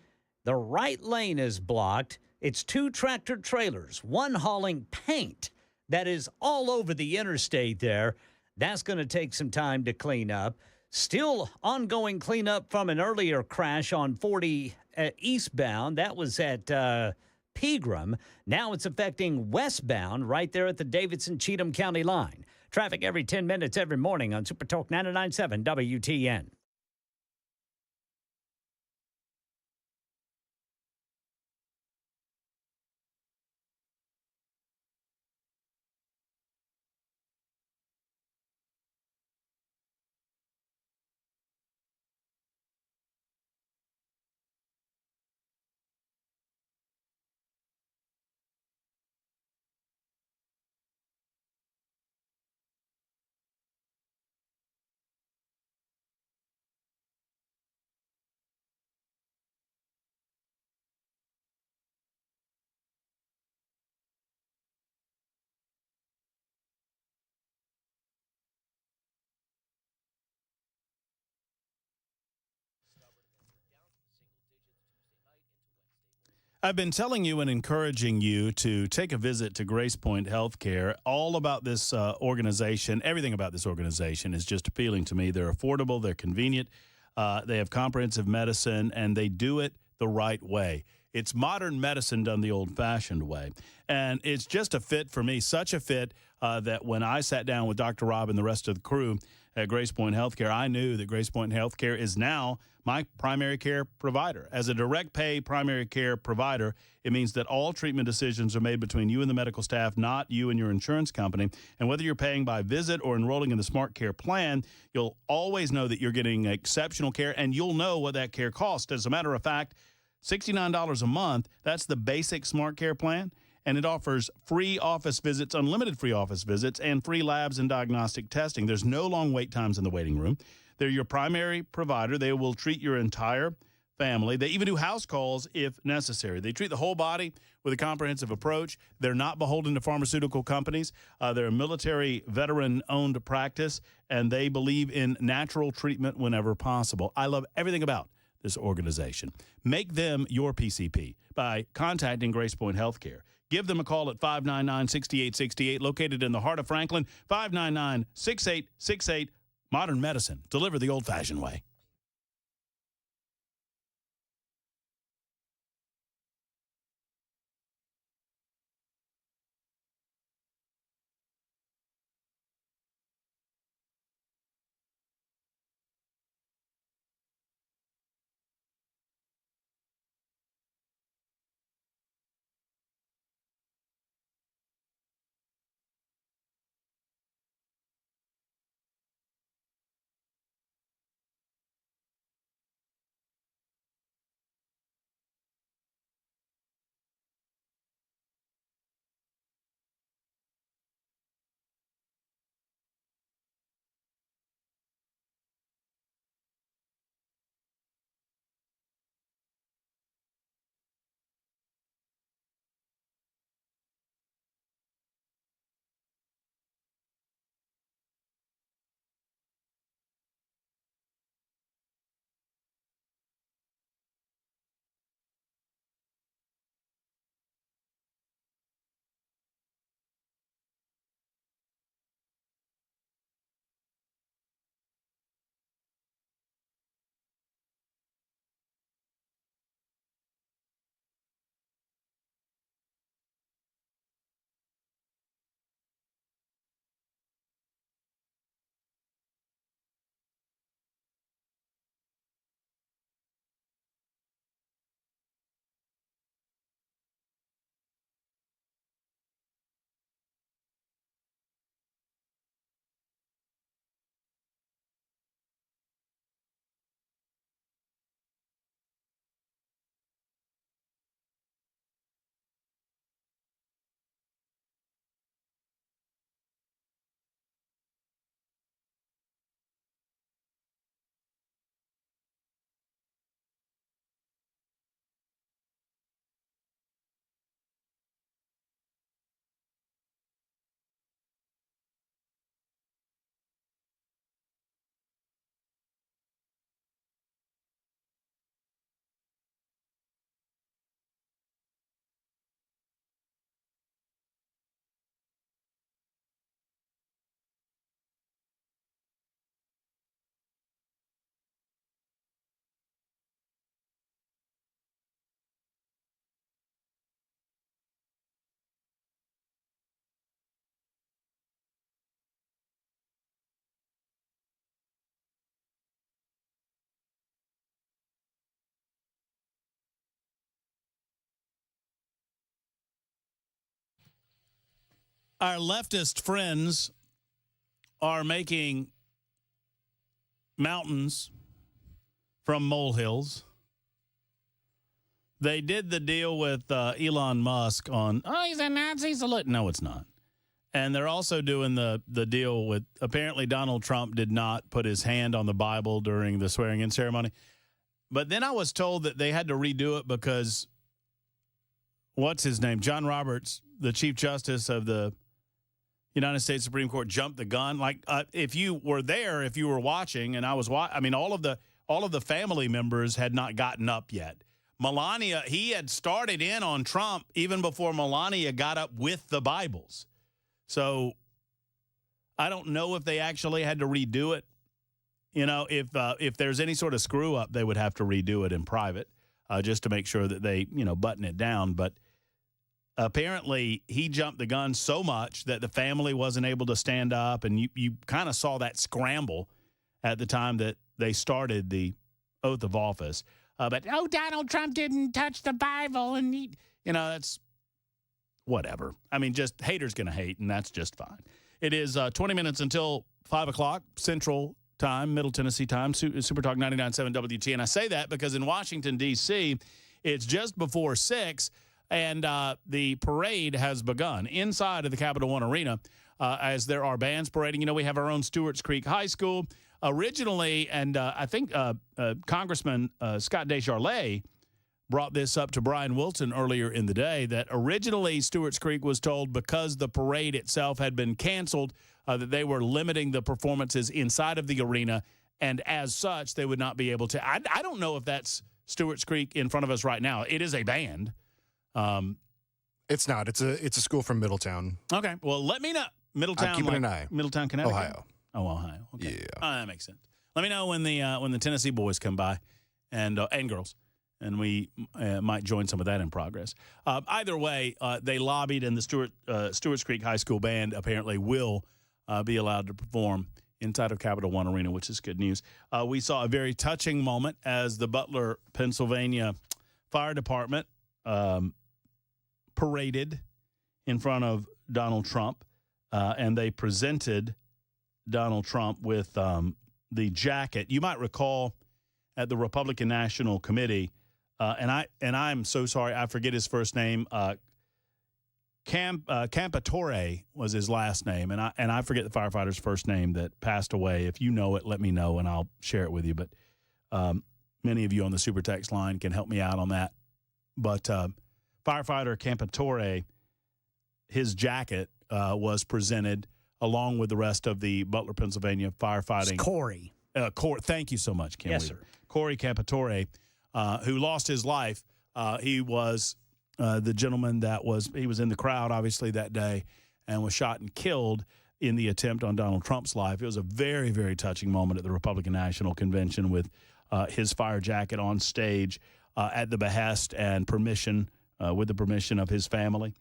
The right lane is blocked. It's 2 tractor trailers, one hauling paint that is all over the interstate there. That's going to take some time to clean up. Still ongoing cleanup from an earlier crash on 40 eastbound. That was at Pegram. Now it's affecting westbound right there at the Davidson-Cheatham County line. Traffic every 10 minutes every morning on Super Talk 99.7 WTN. I've been telling you and encouraging you to take a visit to Grace Point Healthcare. All about this organization, everything about this organization is just appealing to me. They're affordable, they're convenient, they have comprehensive medicine, and they do it the right way. It's modern medicine done the old-fashioned way. And it's just a fit for me, such a fit that when I sat down with Dr. Rob and the rest of the crew at Grace Point Healthcare, I knew that Grace Point Healthcare is now my primary care provider. As a direct pay primary care provider, it means that all treatment decisions are made between you and the medical staff, not you and your insurance company. And whether you're paying by visit or enrolling in the Smart Care plan, you'll always know that you're getting exceptional care, and you'll know what that care costs. As a matter of fact, $69 a month, that's the basic Smart Care plan, and it offers free office visits, unlimited free office visits, and free labs and diagnostic testing. There's no long wait times in the waiting room. They're your primary provider. They will treat your entire family. They even do house calls if necessary. They treat the whole body with a comprehensive approach. They're not beholden to pharmaceutical companies. They're a military veteran-owned practice, and they believe in natural treatment whenever possible. I love everything about this organization. Make them your PCP by contacting Grace Point Healthcare. Give them a call at 599-6868, located in the heart of Franklin, 599-6868. Modern medicine, delivered the old-fashioned way. Our leftist friends are making mountains from molehills. They did the deal with Elon Musk on, he's a Nazi salute. No, it's not. And they're also doing the deal with, apparently Donald Trump did not put his hand on the Bible during the swearing-in ceremony. But then I was told that they had to redo it because, what's his name? John Roberts, the Chief Justice of the United States Supreme Court, jumped the gun. Like, if you were there, if you were watching, and I was all of the family members had not gotten up yet. Melania, he had started in on Trump even before Melania got up with the Bibles. So I don't know if they actually had to redo it. You know, if there's any sort of screw up, they would have to redo it in private just to make sure that they, button it down. But apparently he jumped the gun so much that the family wasn't able to stand up. And you kind of saw that scramble at the time that they started the oath of office. But Donald Trump didn't touch the Bible. And, that's whatever. I mean, just haters going to hate, and that's just fine. It is 20 minutes until 5 o'clock Central Time, Middle Tennessee Time, Super Talk 99.7 WT. And I say that because in Washington, D.C., it's just before 6, and the parade has begun inside of the Capital One Arena as there are bands parading. We have our own Stewart's Creek High School. Originally, and I think Congressman Scott Descharlet brought this up to Brian Wilson earlier in the day, that originally Stewart's Creek was told because the parade itself had been canceled that they were limiting the performances inside of the arena, and as such, they would not be able to. I don't know if that's Stewart's Creek in front of us right now. It is a band. It's not. It's a school from Middletown. Okay. Well, let me know. Middletown. I'm keeping an eye. Middletown, Connecticut. Ohio. Oh, Ohio. Okay. Yeah. That makes sense. Let me know when the Tennessee boys come by, and girls, and we might join some of that in progress. Either way, they lobbied, and the Stewart's Creek High School band apparently will be allowed to perform inside of Capital One Arena, which is good news. We saw a very touching moment as the Butler, Pennsylvania Fire Department paraded in front of Donald Trump, and they presented Donald Trump with the jacket. You might recall at the Republican National Committee, and I'm so sorry, I forget his first name. Campatore was his last name, and I forget the firefighter's first name that passed away. If you know it, let me know, and I'll share it with you. But many of you on the Super Text line can help me out on that. But firefighter Campatore, his jacket was presented along with the rest of the Butler, Pennsylvania firefighting. It's Corey. Thank you so much, Ken. Yes, sir. Corey Campatore, who lost his life. He was the gentleman he was in the crowd, obviously, that day and was shot and killed in the attempt on Donald Trump's life. It was a very, very touching moment at the Republican National Convention with his fire jacket on stage at the behest and permission, with the permission of his family,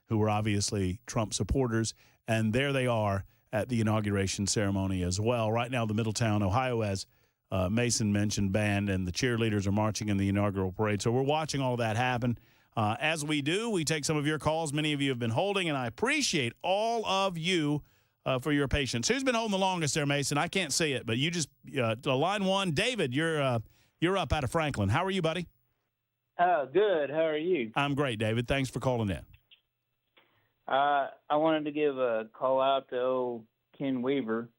who were obviously Trump supporters. And there they are at the inauguration ceremony as well. Right now, the Middletown, Ohio, as Mason mentioned, band and the cheerleaders are marching in the inaugural parade. So we're watching all that happen. As we do, we take some of your calls. Many of you have been holding, and I appreciate all of you for your patience. Who's been holding the longest there, Mason? I can't see it, but you just line one. David, you're up out of Franklin. How are you, buddy? Good. How are you? I'm great, David. Thanks for calling in. I wanted to give a call out to old Ken Weaver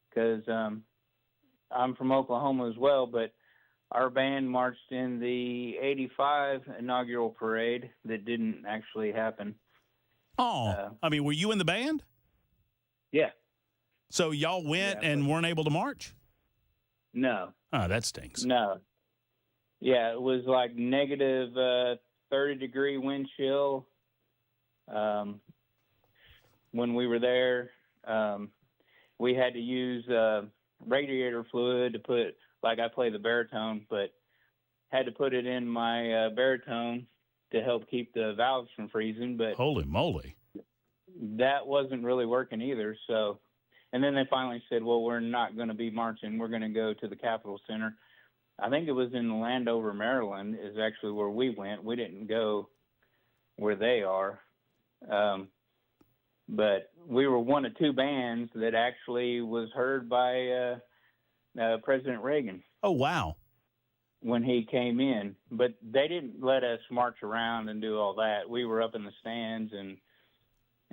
because I'm from Oklahoma as well, but our band marched in the 85 inaugural parade that didn't actually happen. Oh, I mean, were you in the band? Yeah. So y'all went and weren't able to march? No. Oh, that stinks. No. Yeah, it was like negative 30-degree wind chill. When we were there, we had to use radiator fluid to put, like I play the baritone, but had to put it in my baritone to help keep the valves from freezing. But holy moly, that wasn't really working either. So, and then they finally said, well, we're not going to be marching. We're going to go to the Capitol Center. I think it was in Landover, Maryland, is actually where we went. We didn't go where they are. But we were one of two bands that actually was heard by President Reagan. Oh, wow. When he came in. But they didn't let us march around and do all that. We were up in the stands and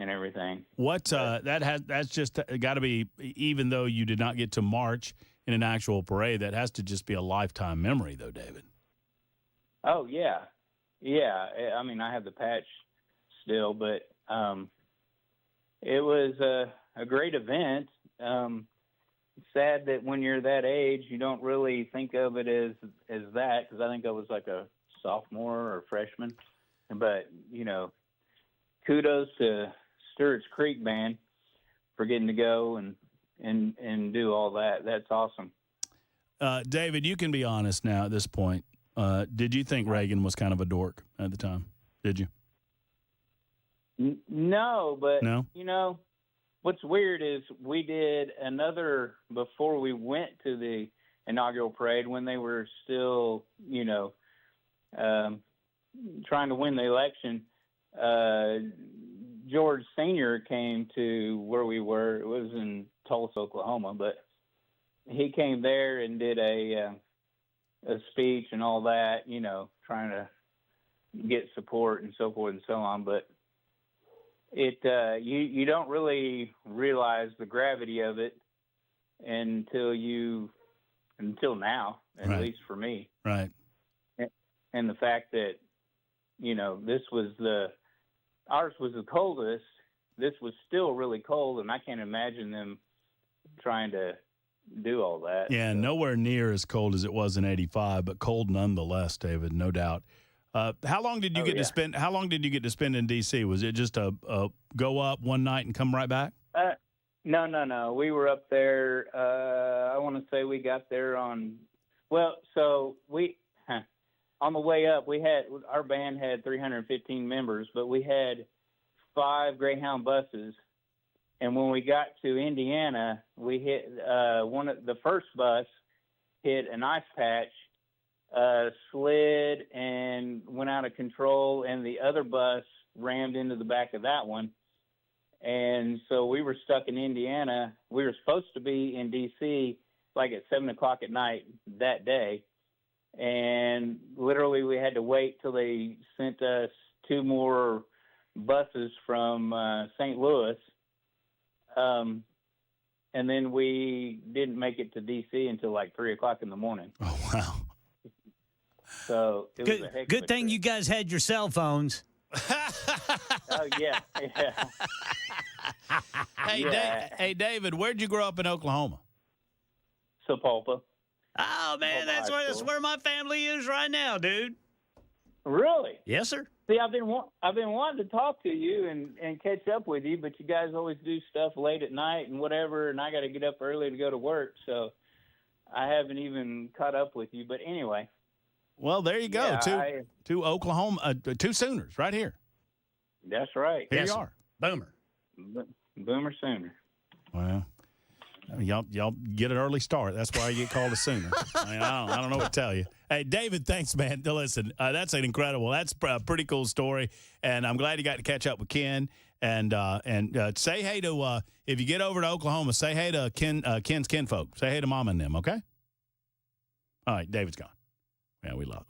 everything. That's just got to be, even though you did not get to march in an actual parade, that has to just be a lifetime memory, though, David. Oh, yeah. Yeah. I mean, I have the patch still, but it was a great event. It's sad that when you're that age, you don't really think of it as that, because I think I was like a sophomore or freshman. But, kudos to Stewart's Creek Band for getting to go and do all that. That's awesome. David, you can be honest now at this point. Did you think Reagan was kind of a dork at the time? Did you? No, but, No? What's weird is we did another before we went to the inaugural parade when they were still, trying to win the election. George Sr. came to where we were. It was in Tulsa, Oklahoma, but he came there and did a speech and all that, trying to get support and so forth and so on. But you don't really realize the gravity of it until now, at least for me. Right. And the fact that, ours was the coldest. This was still really cold, and I can't imagine them trying to do all that. Yeah, nowhere near as cold as it was in '85, but cold nonetheless, David, no doubt. How long did you get to spend? How long did you get to spend in D.C.? Was it just a go up one night and come right back? No. We were up there. I want to say we got there on the way up. Our band had 315 members, but we had 5 Greyhound buses. And when we got to Indiana, we hit the first bus hit an ice patch, slid and went out of control, and the other bus rammed into the back of that one. And so we were stuck in Indiana. We were supposed to be in D.C. like at 7 o'clock at night that day. And literally we had to wait till they sent us 2 more buses from St. Louis. And then we didn't make it to D.C. until like 3 o'clock in the morning. Oh, wow. So it was a heck good of a thing trip. you guys had your cell phones. Oh, yeah. Hey, David, where'd you grow up in Oklahoma? Sapulpa. Oh, man, that's where my family is right now, dude. Really? Yes, sir. See, I've been wanting to talk to you and catch up with you, but you guys always do stuff late at night and whatever, and I got to get up early to go to work, so I haven't even caught up with you. But anyway. Well, there you go. Yeah, two Oklahoma, 2 Sooners right here. That's right. Here you are. Boomer. Boomer Sooner. Well, y'all get an early start. That's why you get called a Sooner. I don't know what to tell you. Hey, David, thanks, man. Listen, that's that's a pretty cool story, and I'm glad you got to catch up with Ken. And say hey to if you get over to Oklahoma, say hey to Ken's kinfolk. Say hey to Mama and them, okay? All right, David's gone. Yeah, we lost.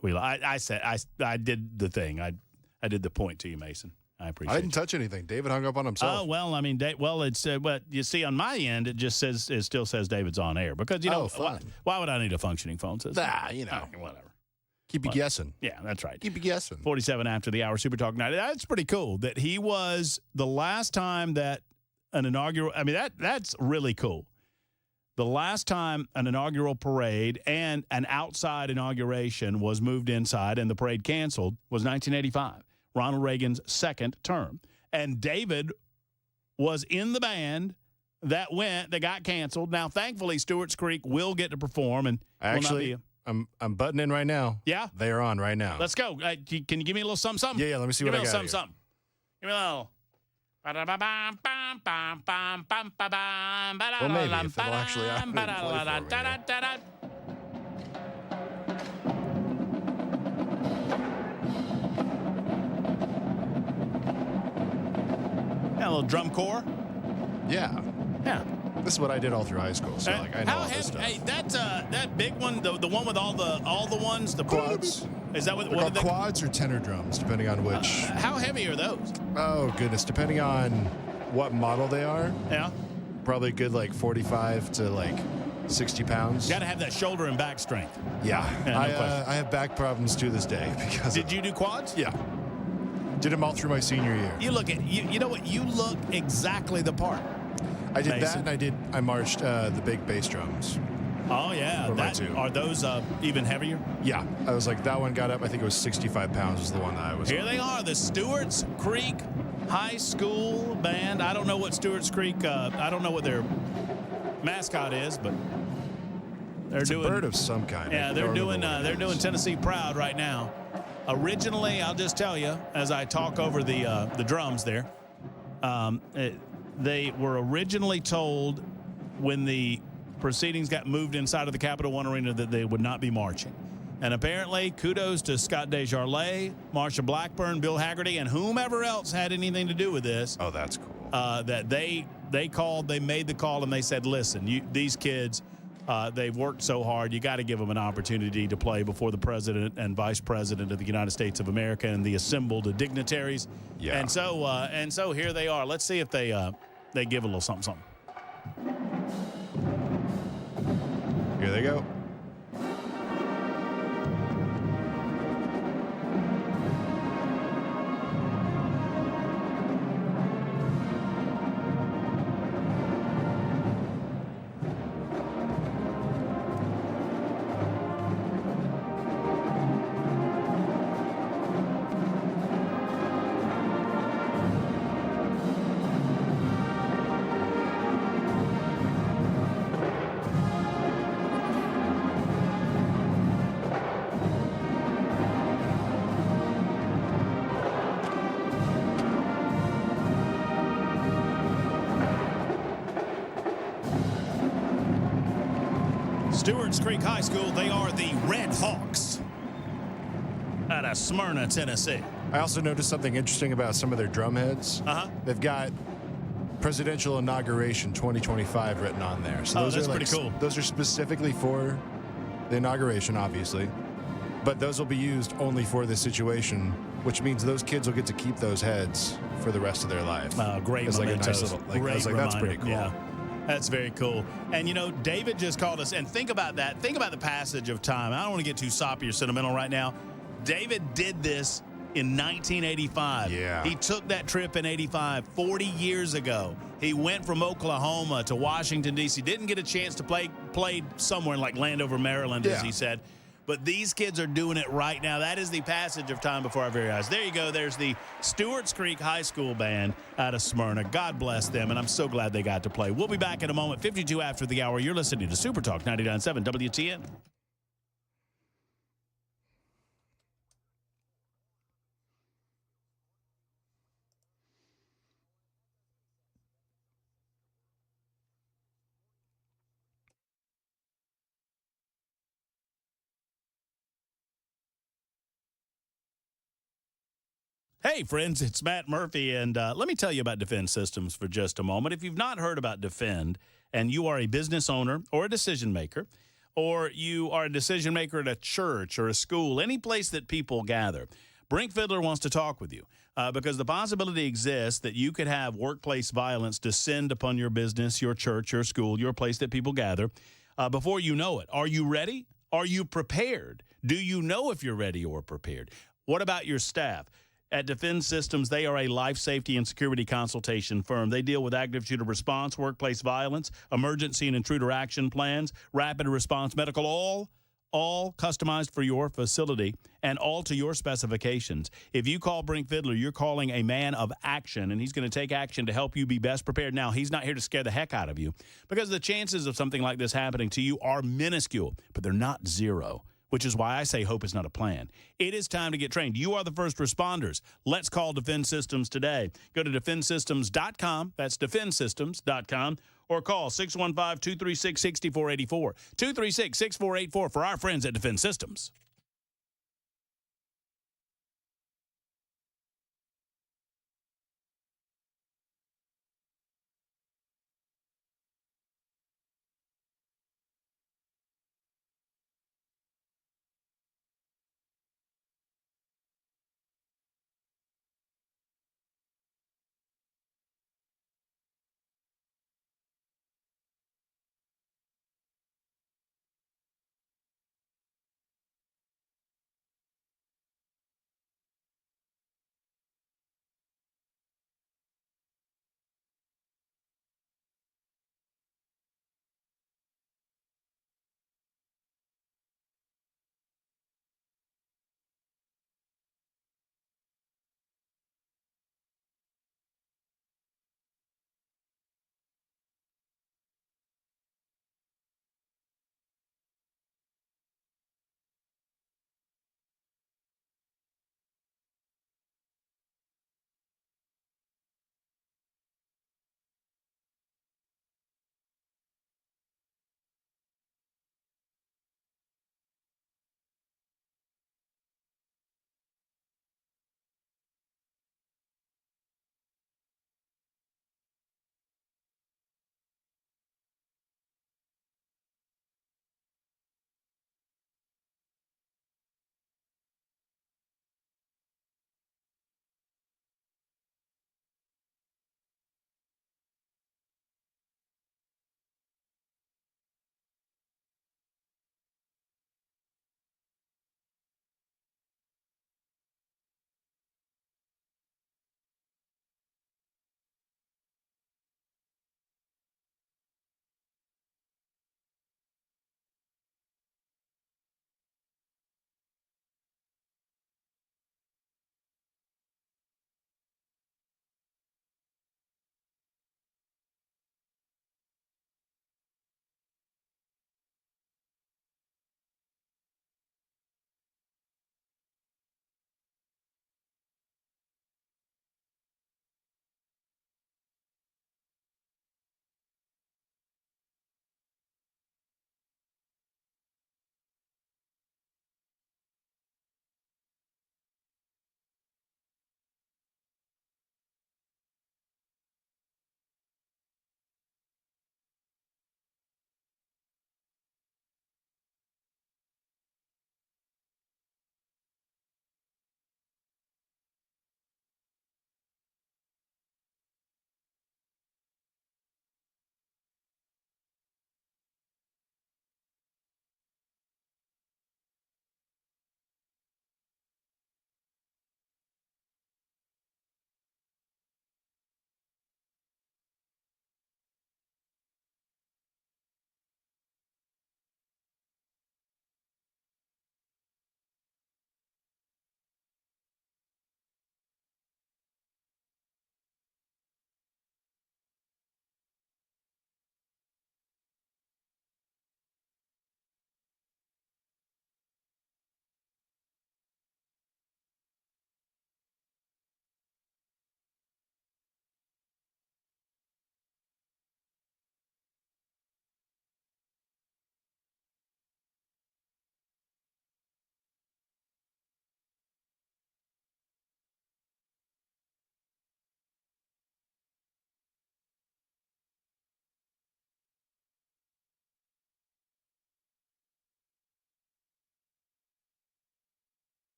I did the thing. I did the point to you, Mason. I appreciate it. I didn't touch anything. David hung up on himself. Oh, well, I mean, it's but you see on my end, it still says David's on air because, why would I need a functioning phone system? Whatever. Keep you guessing. Yeah, that's right. Keep you guessing. 47 after the hour, Super Talk Night. That's pretty cool that he was the last time that an inaugural, that's really cool. The last time an inaugural parade and an outside inauguration was moved inside and the parade canceled was 1985, Ronald Reagan's second term. And David was in the band that got canceled. Now, thankfully, Stewart's Creek will get to perform. And actually, I'm butting in right now. Yeah? They are on right now. Let's go. Can you give me a little something? Yeah, let me see what I got here. Something. Give me a little. Well, maybe if it'll actually play Yeah, a little drum corps. Yeah. This is what I did all through high school. So I know all this stuff. Hey, that big one, the one with all the ones, the quads. Is that what? They're called quads or tenor drums, depending on which. How heavy are those? Oh goodness, depending on what model they are. Yeah. Probably good 45 to 60 pounds. You got to have that shoulder and back strength. Yeah. I have back problems to this day because. Did you do quads? Yeah. Did them all through my senior year. You look you know what? You look exactly the part. I did Mason. That, and I marched the big bass drums. Oh, yeah. For my two. Are those even heavier? Yeah. I was like, that one got up, I think it was 65 pounds was the one that I was Here on. they are, the Stewart's Creek High School Band. I don't know what Stewart's Creek, I don't know what their mascot is, but they're it's doing a bird of some kind. Yeah, they're doing Tennessee proud right now. Originally, I'll just tell you, as I talk over the drums there, they were originally told when the proceedings got moved inside of the Capital One Arena that they would not be marching. And apparently, kudos to Scott Desjardins, Marsha Blackburn, Bill Haggerty, and whomever else had anything to do with this. Oh, that's cool. That they called, they made the call, and they said, listen, these kids, they've worked so hard. You got to give them an opportunity to play before the president and vice president of the United States of America and the assembled dignitaries. Yeah. And so here they are. Let's see if they give a little something. Here they go. Stewart's Creek High School, they are the Red Hawks out of Smyrna, Tennessee. I also noticed something interesting about some of their drum heads. Uh-huh. They've got Presidential Inauguration 2025 written on there. So those that's are pretty cool. Those are specifically for the inauguration, obviously. But those will be used only for this situation, which means those kids will get to keep those heads for the rest of their life. Great It's like a mementos. nice little, Great I was like, that's reminder. pretty cool. Yeah. That's very cool. And, David just called us. And think about that. Think about the passage of time. I don't want to get too soppy or sentimental right now. David did this in 1985. Yeah. He took that trip in 85, 40 years ago. He went from Oklahoma to Washington, D.C. Didn't get a chance to play somewhere in like Landover, Maryland, as he said. But these kids are doing it right now. That is the passage of time before our very eyes. There you go. There's the Stewart's Creek High School Band out of Smyrna. God bless them, and I'm so glad they got to play. We'll be back in a moment, 52 after the hour. You're listening to Super Talk 99.7 WTN. Hey, friends, it's Matt Murphy, and let me tell you about Defend Systems for just a moment. If you've not heard about Defend, and you are a business owner or a decision maker, or you are a decision maker at a church or a school, any place that people gather, Brink Fiddler wants to talk with you because the possibility exists that you could have workplace violence descend upon your business, your church, your school, your place that people gather before you know it. Are you ready? Are you prepared? Do you know if you're ready or prepared? What about your staff? At Defend Systems, they are a life safety and security consultation firm. They deal with active shooter response, workplace violence, emergency and intruder action plans, rapid response medical, all customized for your facility and all to your specifications. If you call Brink Fiddler, you're calling a man of action, and he's going to take action to help you be best prepared. Now, he's not here to scare the heck out of you because the chances of something like this happening to you are minuscule, but they're not zero. Which is why I say hope is not a plan. It is time to get trained. You are the first responders. Let's call Defend Systems today. Go to defendsystems.com. That's defendsystems.com. Or call 615-236-6484. 236-6484 for our friends at Defend Systems.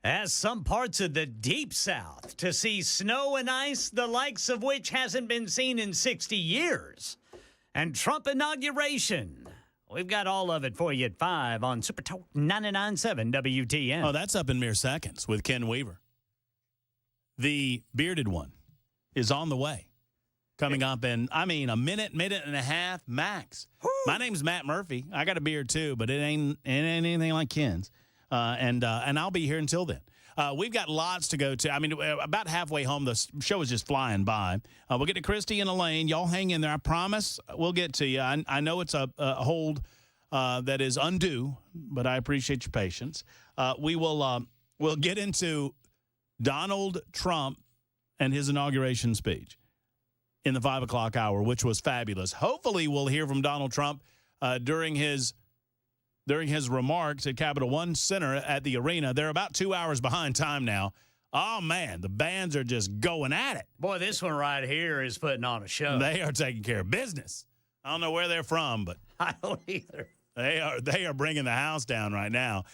As some parts of the deep south to see snow and ice, the likes of which hasn't been seen in 60 years. And Trump inauguration. We've got all of it for you at 5 on Super Talk 99.7 WTN. Oh, that's up in mere seconds with Ken Weaver. The bearded one is on the way. Coming up in, a minute and a half max. My name's Matt Murphy. I got a beard too, but it ain't anything like Ken's. And I'll be here until then. We've got lots to go to. About halfway home, the show is just flying by. We'll get to Christy and Elaine. Y'all hang in there. I promise we'll get to you. I know it's a hold that is undue, but I appreciate your patience. We'll get into Donald Trump and his inauguration speech in the 5 o'clock hour, which was fabulous. Hopefully we'll hear from Donald Trump during his remarks at Capital One Center at the arena. They're about 2 hours behind time now. Oh, man, the bands are just going at it. Boy, this one right here is putting on a show. They are taking care of business. I don't know where they're from, but I don't either. They are bringing the house down right now.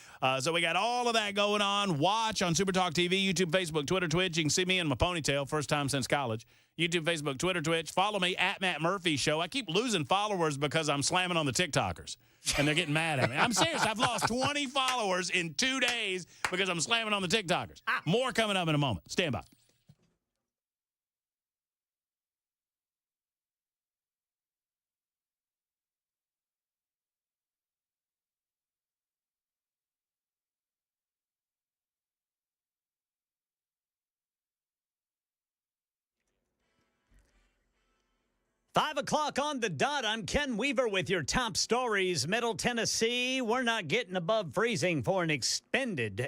So we got all of that going on. Watch on Super Talk TV, YouTube, Facebook, Twitter, Twitch. You can see me in my ponytail, first time since college. YouTube, Facebook, Twitter, Twitch. Follow me at Matt Murphy Show. I keep losing followers because I'm slamming on the TikTokers, and they're getting mad at me. I'm serious. I've lost 20 followers in 2 days because I'm slamming on the TikTokers. More coming up in a moment. Stand by. 5 o'clock on the dot. I'm Ken Weaver with your top stories. Middle Tennessee, we're not getting above freezing for an extended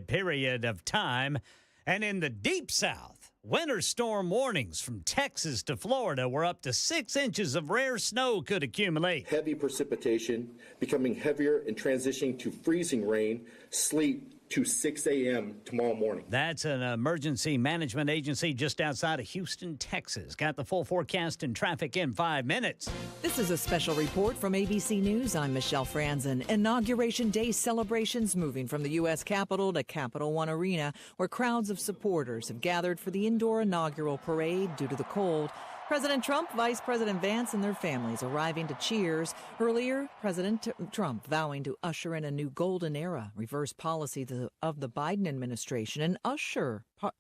period of time. And in the deep south, winter storm warnings from Texas to Florida, where up to 6 inches of rare snow could accumulate. Heavy precipitation becoming heavier and transitioning to freezing rain, sleet to 6 a.m. tomorrow morning. That's an emergency management agency just outside of Houston, Texas. Got the full forecast and traffic in 5 minutes. This is a special report from ABC News. I'm Michelle Franzen. Inauguration Day celebrations moving from the U.S. Capitol to Capital One Arena, where crowds of supporters have gathered for the indoor inaugural parade due to the cold. President Trump, Vice President Vance, and their families arriving to cheers. Earlier, President Trump vowing to usher in a new golden era, reverse policy of the Biden administration, and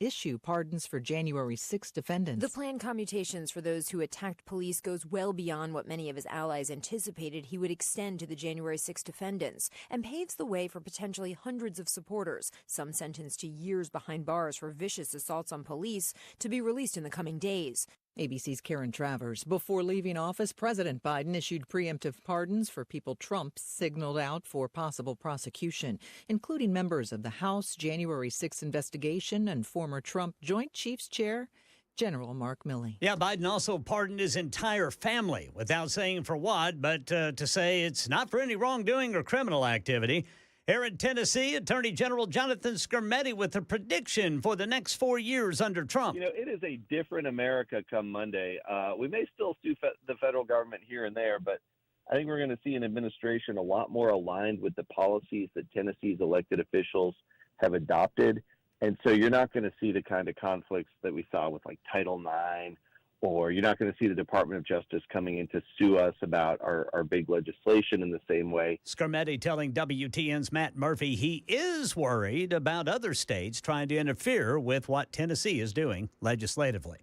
issue pardons for January 6 defendants. The planned commutations for those who attacked police goes well beyond what many of his allies anticipated he would extend to the January 6 defendants, and paves the way for potentially hundreds of supporters, some sentenced to years behind bars for vicious assaults on police, to be released in the coming days. ABC's Karen Travers. Before leaving office, President Biden issued preemptive pardons for people Trump signaled out for possible prosecution, including members of the House January 6 investigation and former Trump Joint Chiefs Chair General Mark Milley. Yeah, Biden also pardoned his entire family without saying for what, but to say it's not for any wrongdoing or criminal activity. Here in Tennessee, Attorney General Jonathan Skrmetti with a prediction for the next 4 years under Trump. You know, it is a different America come Monday. We may still sue the federal government here and there, but I think we're going to see an administration a lot more aligned with the policies that Tennessee's elected officials have adopted. And so you're not going to see the kind of conflicts that we saw with like Title IX, or you're not going to see the Department of Justice coming in to sue us about our big legislation in the same way. Skrmetti telling WTN's Matt Murphy he is worried about other states trying to interfere with what Tennessee is doing legislatively.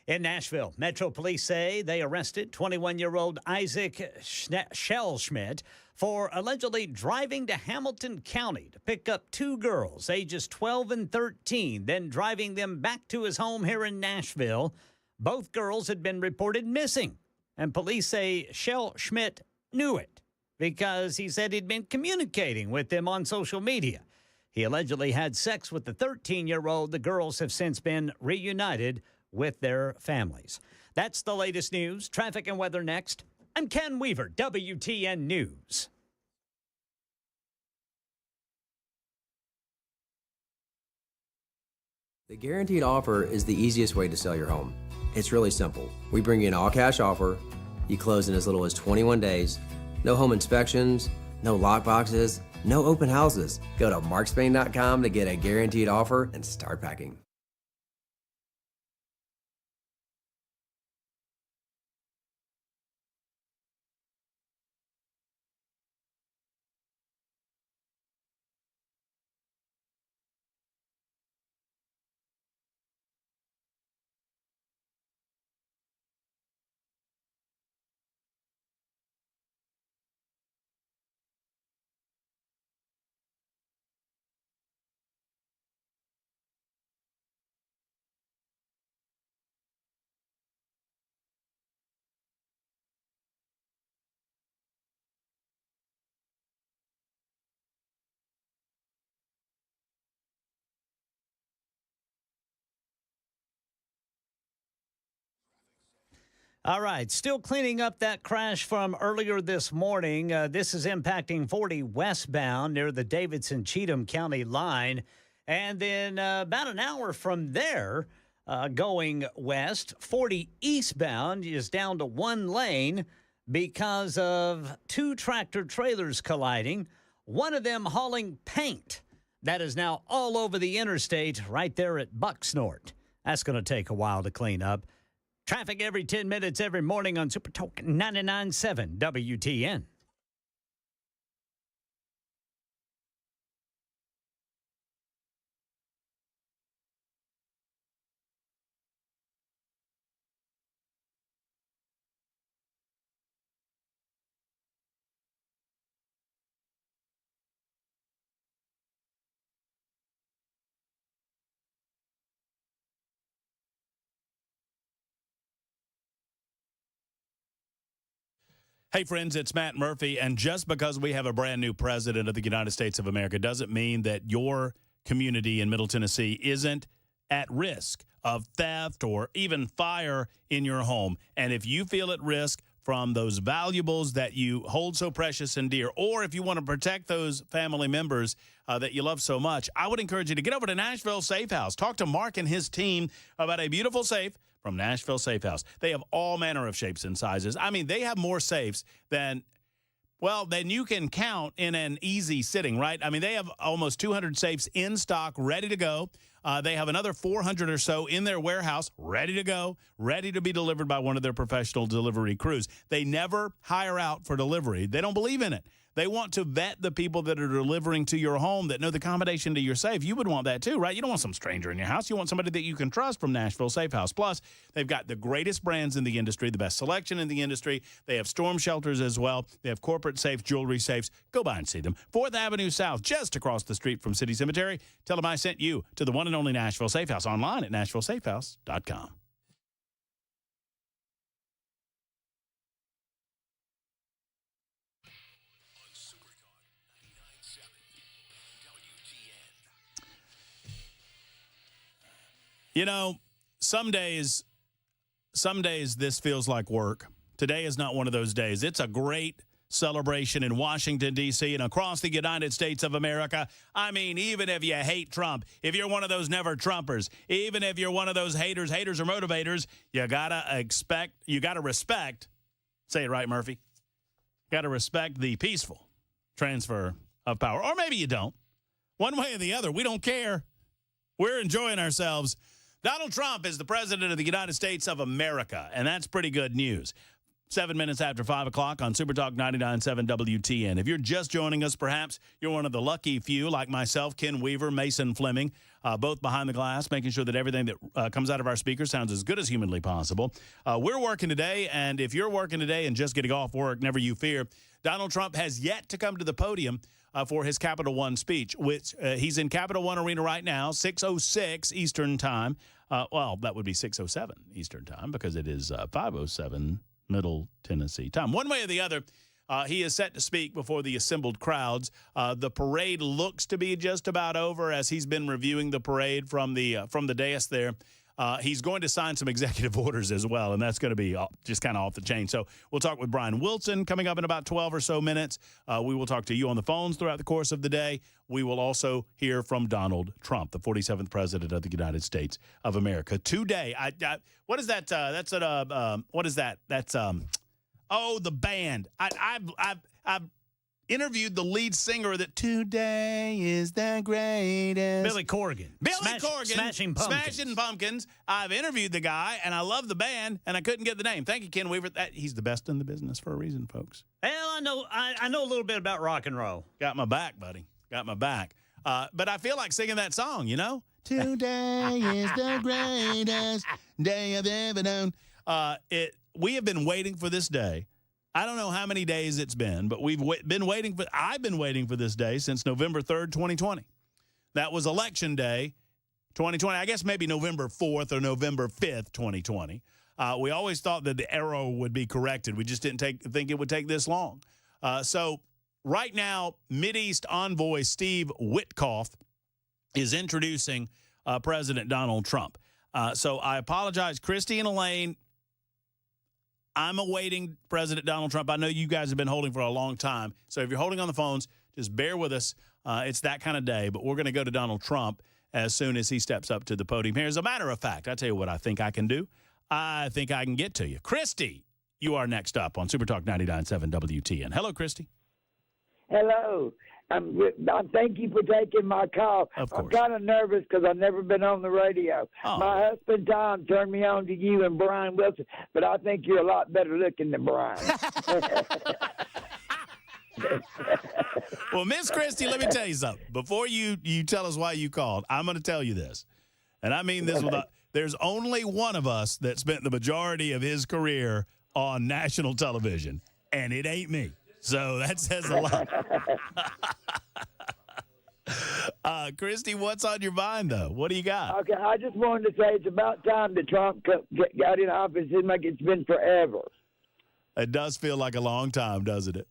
In Nashville, Metro Police say they arrested 21-year-old Isaac Schellschmidt for allegedly driving to Hamilton County to pick up 2 girls, ages 12 and 13, then driving them back to his home here in Nashville. Both girls had been reported missing, and police say Schmidt knew it because he said he'd been communicating with them on social media. He allegedly had sex with the 13-year-old. The girls have since been reunited with their families. That's the latest news. Traffic and weather next. I'm Ken Weaver, WTN News. The guaranteed offer is the easiest way to sell your home. It's really simple. We bring you an all-cash offer. You close in as little as 21 days. No home inspections, no lock boxes, No open houses. Go to markspain.com to get a guaranteed offer and start packing. All right, still cleaning up that crash from earlier this morning. This is impacting 40 westbound near the Davidson-Cheatham County line. And then about an hour from there, going west, 40 eastbound is down to one lane because of two tractor trailers colliding, one of them hauling paint. That is now all over the interstate right there at Bucksnort. That's going to take a while to clean up. Traffic every 10 minutes every morning on Super Talk 99.7 WTN. Hey, friends, it's Matt Murphy, and just because we have a brand new president of the United States of America doesn't mean that your community in Middle Tennessee isn't at risk of theft or even fire in your home. And if you feel at risk from those valuables that you hold so precious and dear, or if you want to protect those family members that you love so much, I would encourage you to get over to Nashville Safe House. Talk to Mark and his team about a beautiful safe from Nashville Safe House. They have all manner of shapes and sizes. I mean, they have more safes than you can count in an easy sitting, right? I mean, they have almost 200 safes in stock, ready to go. They have another 400 or so in their warehouse, ready to go, ready to be delivered by one of their professional delivery crews. They never hire out for delivery. They don't believe in it. They want to vet the people that are delivering to your home that know the combination to your safe. You would want that too, right? You don't want some stranger in your house. You want somebody that you can trust from Nashville Safe House. Plus, they've got the greatest brands in the industry, the best selection in the industry. They have storm shelters as well. They have corporate safe, jewelry safes. Go by and see them. 4th Avenue South, just across the street from City Cemetery. Tell them I sent you to the one and only Nashville Safe House, online at NashvilleSafehouse.com. You know, some days this feels like work. Today is not one of those days. It's a great celebration in Washington, D.C. and across the United States of America. I mean, even if you hate Trump, if you're one of those never Trumpers, even if you're one of those haters or motivators, you got to respect, say it right, Murphy, got to respect the peaceful transfer of power. Or maybe you don't. One way or the other, we don't care. We're enjoying ourselves. Donald Trump is the president of the United States of America, and that's pretty good news. 7 minutes after 5 o'clock on Super Talk 99.7 WTN. If you're just joining us, perhaps you're one of the lucky few, like myself, Ken Weaver, Mason Fleming, both behind the glass, making sure that everything that comes out of our speakers sounds as good as humanly possible. We're working today, and if you're working today and just getting off work, never you fear, Donald Trump has yet to come to the podium for his Capital One speech, which he's in Capital One Arena right now, 6:06 Eastern Time. Well, that would be 6:07 Eastern Time because it is 5:07 Middle Tennessee time. One way or the other, he is set to speak before the assembled crowds. The parade looks to be just about over as he's been reviewing the parade from the dais there. He's going to sign some executive orders as well, and that's going to be just kind of off the chain. So we'll talk with Brian Wilson coming up in about 12 or so minutes. We will talk to you on the phones throughout the course of the day. We will also hear from Donald Trump, the 47th president of the United States of America. Today, what is that? What is that? That's the band. interviewed the lead singer that Today is the Greatest. Billy Corgan. Smashing Pumpkins. Smashing Pumpkins. I've interviewed the guy, and I love the band, and I couldn't get the name. Thank you, Ken Weaver. He's the best in the business for a reason, folks. Well, I know a little bit about rock and roll. Got my back, buddy. Got my back. But I feel like singing that song, you know? Today is the greatest day I've ever known. We have been waiting for this day. I don't know how many days it's been, but I've been waiting for this day since November 3rd, 2020. That was election day, 2020. I guess maybe November 4th or November 5th, 2020. We always thought that the arrow would be corrected. We just didn't think it would take this long. So right now, Mideast envoy Steve Witkoff is introducing President Donald Trump. So I apologize, Christy and Elaine. I'm awaiting President Donald Trump. I know you guys have been holding for a long time. So if you're holding on the phones, just bear with us. It's that kind of day. But we're going to go to Donald Trump as soon as he steps up to the podium here. As a matter of fact, I tell you what I think I can do. I think I can get to you. Christy, you are next up on Super Talk 99.7 WTN. Hello, Christy. Hello. Thank you for taking my call. Of course. I'm kind of nervous because I've never been on the radio. Oh. My husband Tom turned me on to you and Brian Wilson, but I think you're a lot better looking than Brian. Well, Miss Christy, let me tell you something. Before you tell us why you called, I'm going to tell you this. And I mean this there's only one of us that spent the majority of his career on national television, and it ain't me. So that says a lot. Christy, what's on your mind, though? What do you got? Okay, I just wanted to say it's about time that Trump got in office. It seems like it's been forever. It does feel like a long time, doesn't it?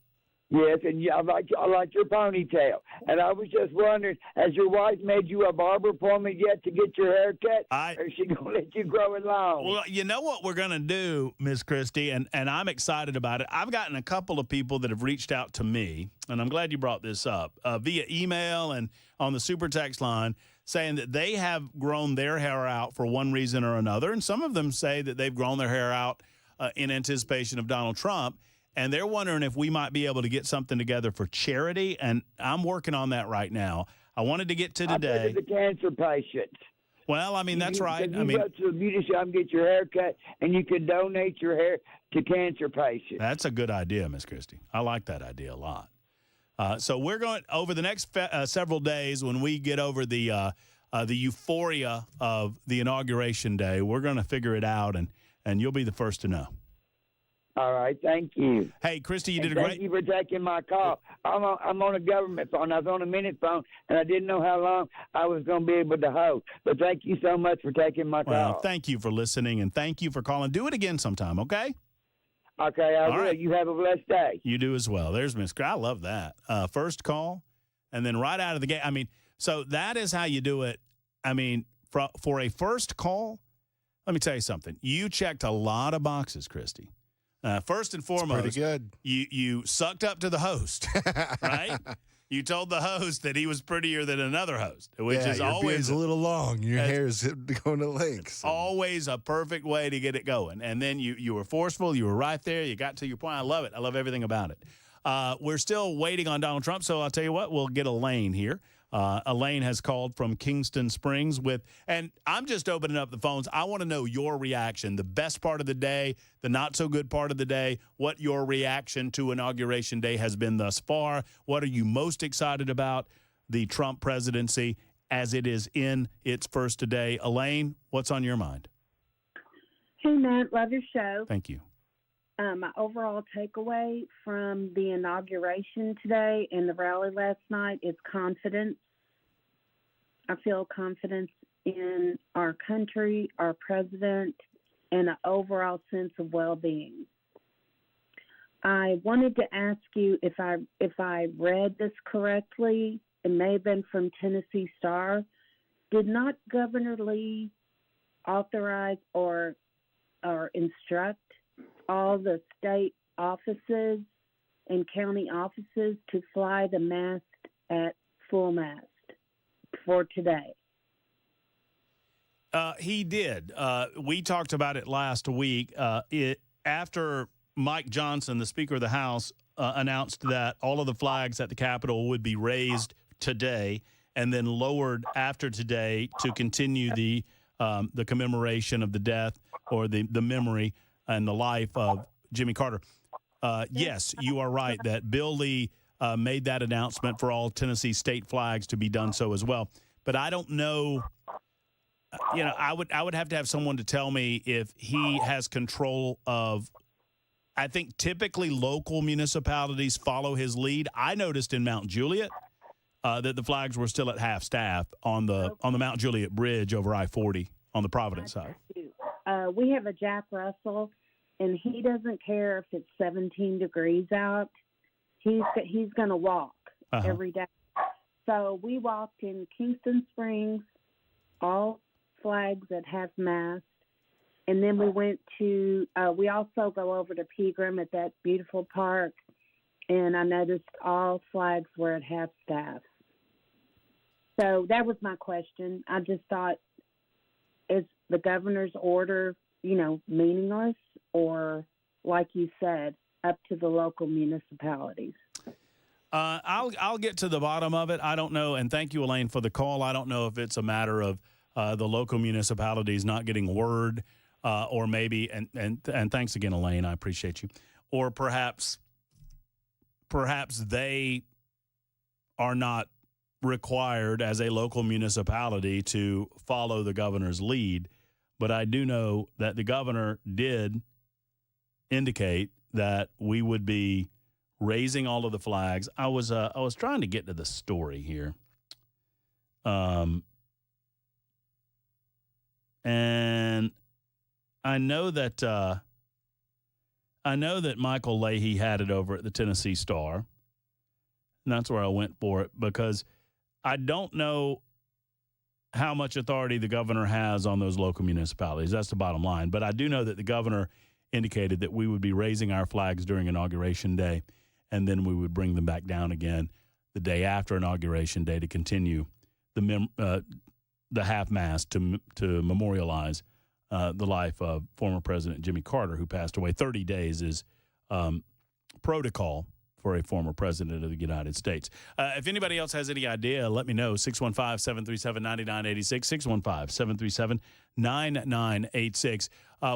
Yes, and I like your ponytail. And I was just wondering, has your wife made you a barber appointment yet to get your hair cut? Or is she going to let you grow it long? Well, you know what we're going to do, Miss Christy, and I'm excited about it. I've gotten a couple of people that have reached out to me, and I'm glad you brought this up, via email and on the super text line, saying that they have grown their hair out for one reason or another. And some of them say that they've grown their hair out in anticipation of Donald Trump. And they're wondering if we might be able to get something together for charity, and I'm working on that right now. I wanted to get to today. The cancer patients. Well, I mean, that's right. You go to the beauty shop and get your hair cut, and you can donate your hair to cancer patients. That's a good idea, Miss Christie. I like that idea a lot. So we're going over the next several days when we get over the euphoria of the inauguration day. We're going to figure it out, and you'll be the first to know. All right, thank you. Hey, Christy, you did a great. Thank you for taking my call. I'm on a government phone. I was on a minute phone, and I didn't know how long I was going to be able to hold. But thank you so much for taking my call. Well, thank you for listening, and thank you for calling. Do it again sometime, okay? Okay, I will. Right. You have a blessed day. You do as well. There's Miss. I love that. First call, and then right out of the gate. I mean, so that is how you do it. I mean, for a first call, let me tell you something. You checked a lot of boxes, Christy. First and foremost, pretty good. You sucked up to the host, right? You told the host that he was prettier than another host, which is your always beard's a little long. Your hair is going to lengths. Always a perfect way to get it going. And then you were forceful. You were right there. You got to your point. I love it. I love everything about it. We're still waiting on Donald Trump, so I'll tell you what. We'll get Elaine here. Elaine has called from Kingston Springs and I'm just opening up the phones. I want to know your reaction, the best part of the day, the not so good part of the day, what your reaction to Inauguration Day has been thus far. What are you most excited about the Trump presidency as it is in its first day? Elaine, what's on your mind? Hey, Matt, love your show. Thank you. My overall takeaway from the inauguration today and the rally last night is confidence. I feel confidence in our country, our president, and an overall sense of well-being. I wanted to ask you if I read this correctly. It may have been from Tennessee Star. Did not Governor Lee authorize or instruct all the state offices and county offices to fly the mast at full mast for today? He did. We talked about it last week. After Mike Johnson, the Speaker of the House, announced that all of the flags at the Capitol would be raised today and then lowered after today to continue the commemoration of the death or the memory and the life of Jimmy Carter. Yes, you are right that Bill Lee made that announcement for all Tennessee state flags to be done so as well. But I don't know. I would have to have someone to tell me if he has control of. I think typically local municipalities follow his lead. I noticed in Mount Juliet that the flags were still at half staff on the Mount Juliet Bridge over I-40 on the Providence side. We have a Jack Russell, and he doesn't care if it's 17 degrees out. He's going to walk every day. So we walked in Kingston Springs, all flags at half mast. And then we went to, we also go over to Pegram at that beautiful park, and I noticed all flags were at half staff. So that was my question. I just thought, is the governor's order, meaningless, or, like you said, up to the local municipalities? I'll get to the bottom of it. I don't know, and thank you, Elaine, for the call. I don't know if it's a matter of the local municipalities not getting word. Or maybe, and thanks again, Elaine, I appreciate you. Or perhaps they are not required as a local municipality to follow the governor's lead. But I do know that the governor did indicate that we would be raising all of the flags. I was trying to get to the story here. And I know that Michael Leahy had it over at the Tennessee Star, and that's where I went for it because I don't know how much authority the governor has on those local municipalities. That's the bottom line. But I do know that the governor indicated that we would be raising our flags during Inauguration Day, and then we would bring them back down again the day after Inauguration Day to continue the half-mast to memorialize the life of former President Jimmy Carter, who passed away. 30 days is protocol for a former president of the United States. If anybody else has any idea, let me know. 615-737-9986, 615-737-9986.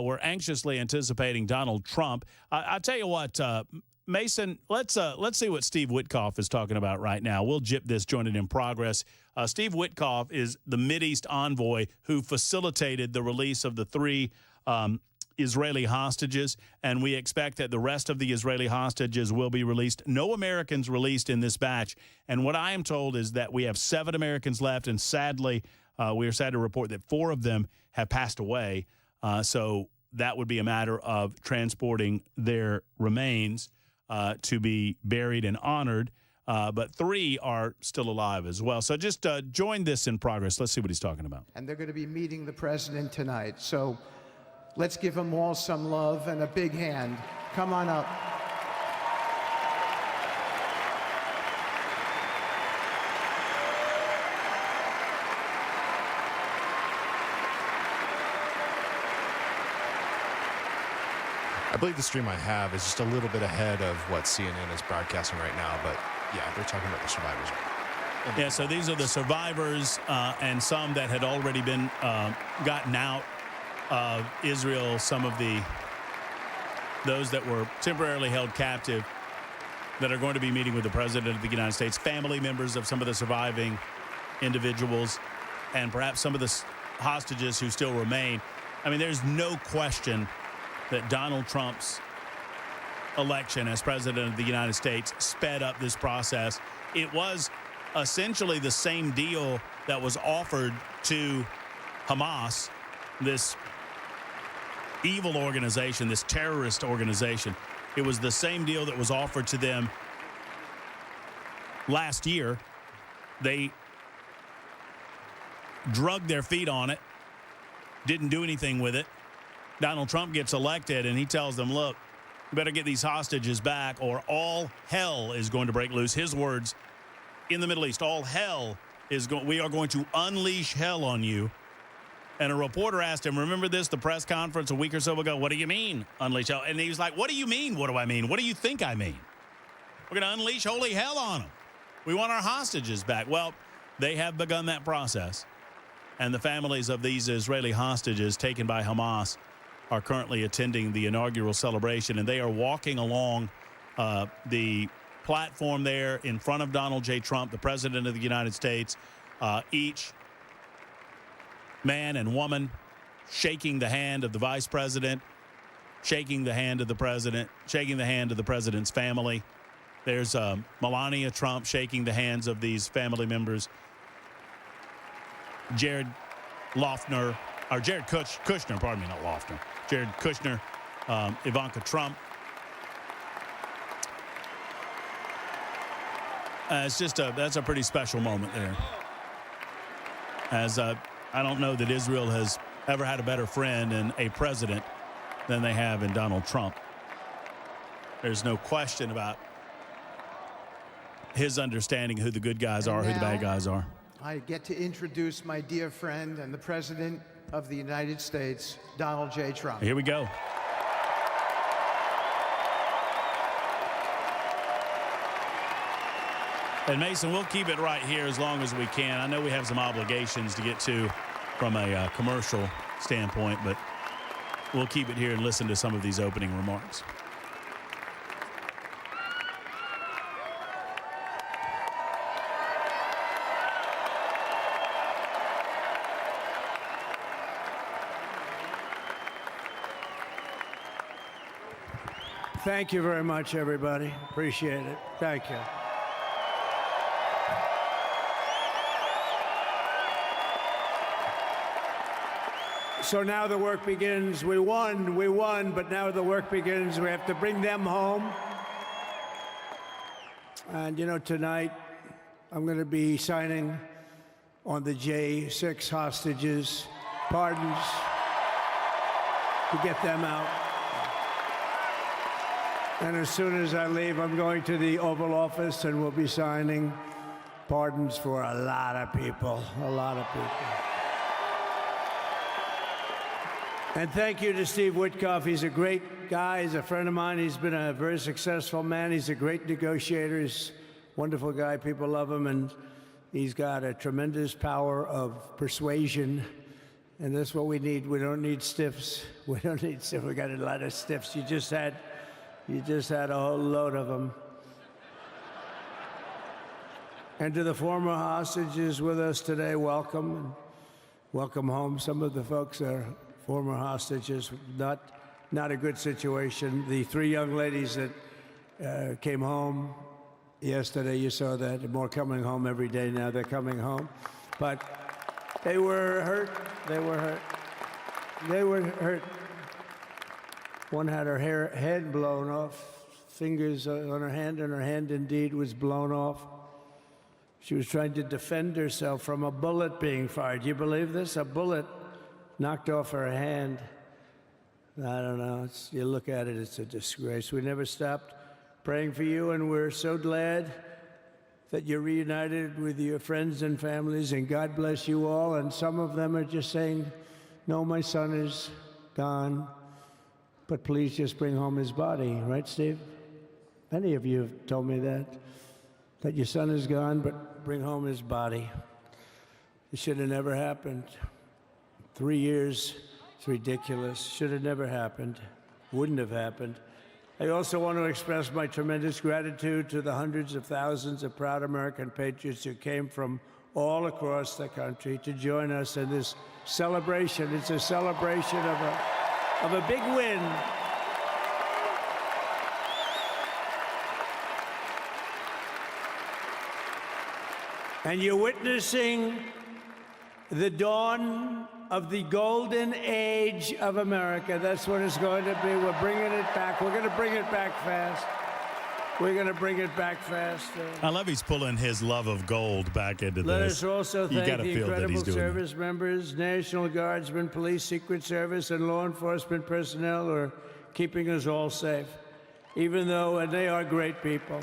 We're anxiously anticipating Donald Trump. I'll tell you what, Mason, let's see what Steve Witkoff is talking about right now. We'll jip this jointed in progress. Steve Witkoff is the Mideast envoy who facilitated the release of the 3 Israeli hostages, and we expect that the rest of the Israeli hostages will be released. No Americans released in this batch, and what I am told is that we have 7 Americans left, and sadly, we are sad to report that 4 of them have passed away, so that would be a matter of transporting their remains to be buried and honored, but 3 are still alive as well. So just join this in progress. Let's see what he's talking about. And they're going to be meeting the president tonight, so let's give them all some love and a big hand. Come on up. I believe the stream I have is just a little bit ahead of what CNN is broadcasting right now, but yeah, they're talking about the survivors. Yeah, so these are the survivors and some that had already been gotten out of Israel, some of those that were temporarily held captive that are going to be meeting with the President of the United States, family members of some of the surviving individuals, and perhaps some of the hostages who still remain. I mean, there's no question that Donald Trump's election as President of the United States sped up this process. It was essentially the same deal that was offered to Hamas, this evil organization, this terrorist organization. It was the same deal that was offered to them last year. They drugged their feet on it, didn't do anything with it. Donald Trump gets elected, and he tells them, look, you better get these hostages back or all hell is going to break loose. His words, in the Middle East, all hell is going, we are going to unleash hell on you. And a reporter asked him, remember this, the press conference a week or so ago, what do you mean, unleash hell? And he was like, what do you mean, what do I mean? What do you think I mean? We're going to unleash holy hell on them. We want our hostages back. Well, they have begun that process. And the families of these Israeli hostages taken by Hamas are currently attending the inaugural celebration, and they are walking along the platform there in front of Donald J. Trump, the President of the United States, each man and woman shaking the hand of the Vice President, shaking the hand of the President, shaking the hand of the President's family. There's Melania Trump shaking the hands of these family members. Jared Kushner, pardon me, not Loeffner. Jared Kushner, Ivanka Trump. That's a pretty special moment there. As I don't know that Israel has ever had a better friend and a president than they have in Donald Trump. There's no question about his understanding who the good guys are, who the bad guys are. I get to introduce my dear friend and the President of the United States, Donald J. Trump. Here we go. And Mason, we'll keep it right here as long as we can. I know we have some obligations to get to from a commercial standpoint, but we'll keep it here and listen to some of these opening remarks. Thank you very much, everybody. Appreciate it. Thank you. So now the work begins. We won, but now the work begins. We have to bring them home. And, you know, tonight I'm going to be signing on the J6 hostages, pardons, to get them out. And as soon as I leave, I'm going to the Oval Office and we'll be signing pardons for a lot of people, And thank you to Steve Witkoff. He's a great guy. He's a friend of mine. He's been a very successful man. He's a great negotiator. He's a wonderful guy. People love him. And he's got a tremendous power of persuasion. And that's what we need. We don't need stiffs. We got a lot of stiffs. You just had a whole load of them. And to the former hostages with us today, welcome. Welcome home. Some of the folks are former hostages, not a good situation. The three young ladies that came home yesterday, you saw that. They're more coming home every day now. They're coming home. But they were hurt. One had her head blown off, fingers on her hand, and her hand indeed was blown off. She was trying to defend herself from a bullet being fired. You believe this? A bullet knocked off her hand. I don't know. You look at it, it's a disgrace. We never stopped praying for you, and we're so glad that you're reunited with your friends and families, and God bless you all. And some of them are just saying, no, my son is gone. But please just bring home his body, right, Steve? Many of you have told me that your son is gone, but bring home his body. It should have never happened. 3 years, it's ridiculous. Should have never happened. Wouldn't have happened. I also want to express my tremendous gratitude to the hundreds of thousands of proud American patriots who came from all across the country to join us in this celebration. It's a celebration of a big win. And you're witnessing the dawn of the golden age of America. That's what it's going to be. We're bringing it back. We're going to bring it back fast. I love he's pulling his love of gold back into Let this. us also thank the incredible service that. members, National Guardsmen, Police, Secret Service, and law enforcement personnel who are keeping us all safe, even though, and they are great people.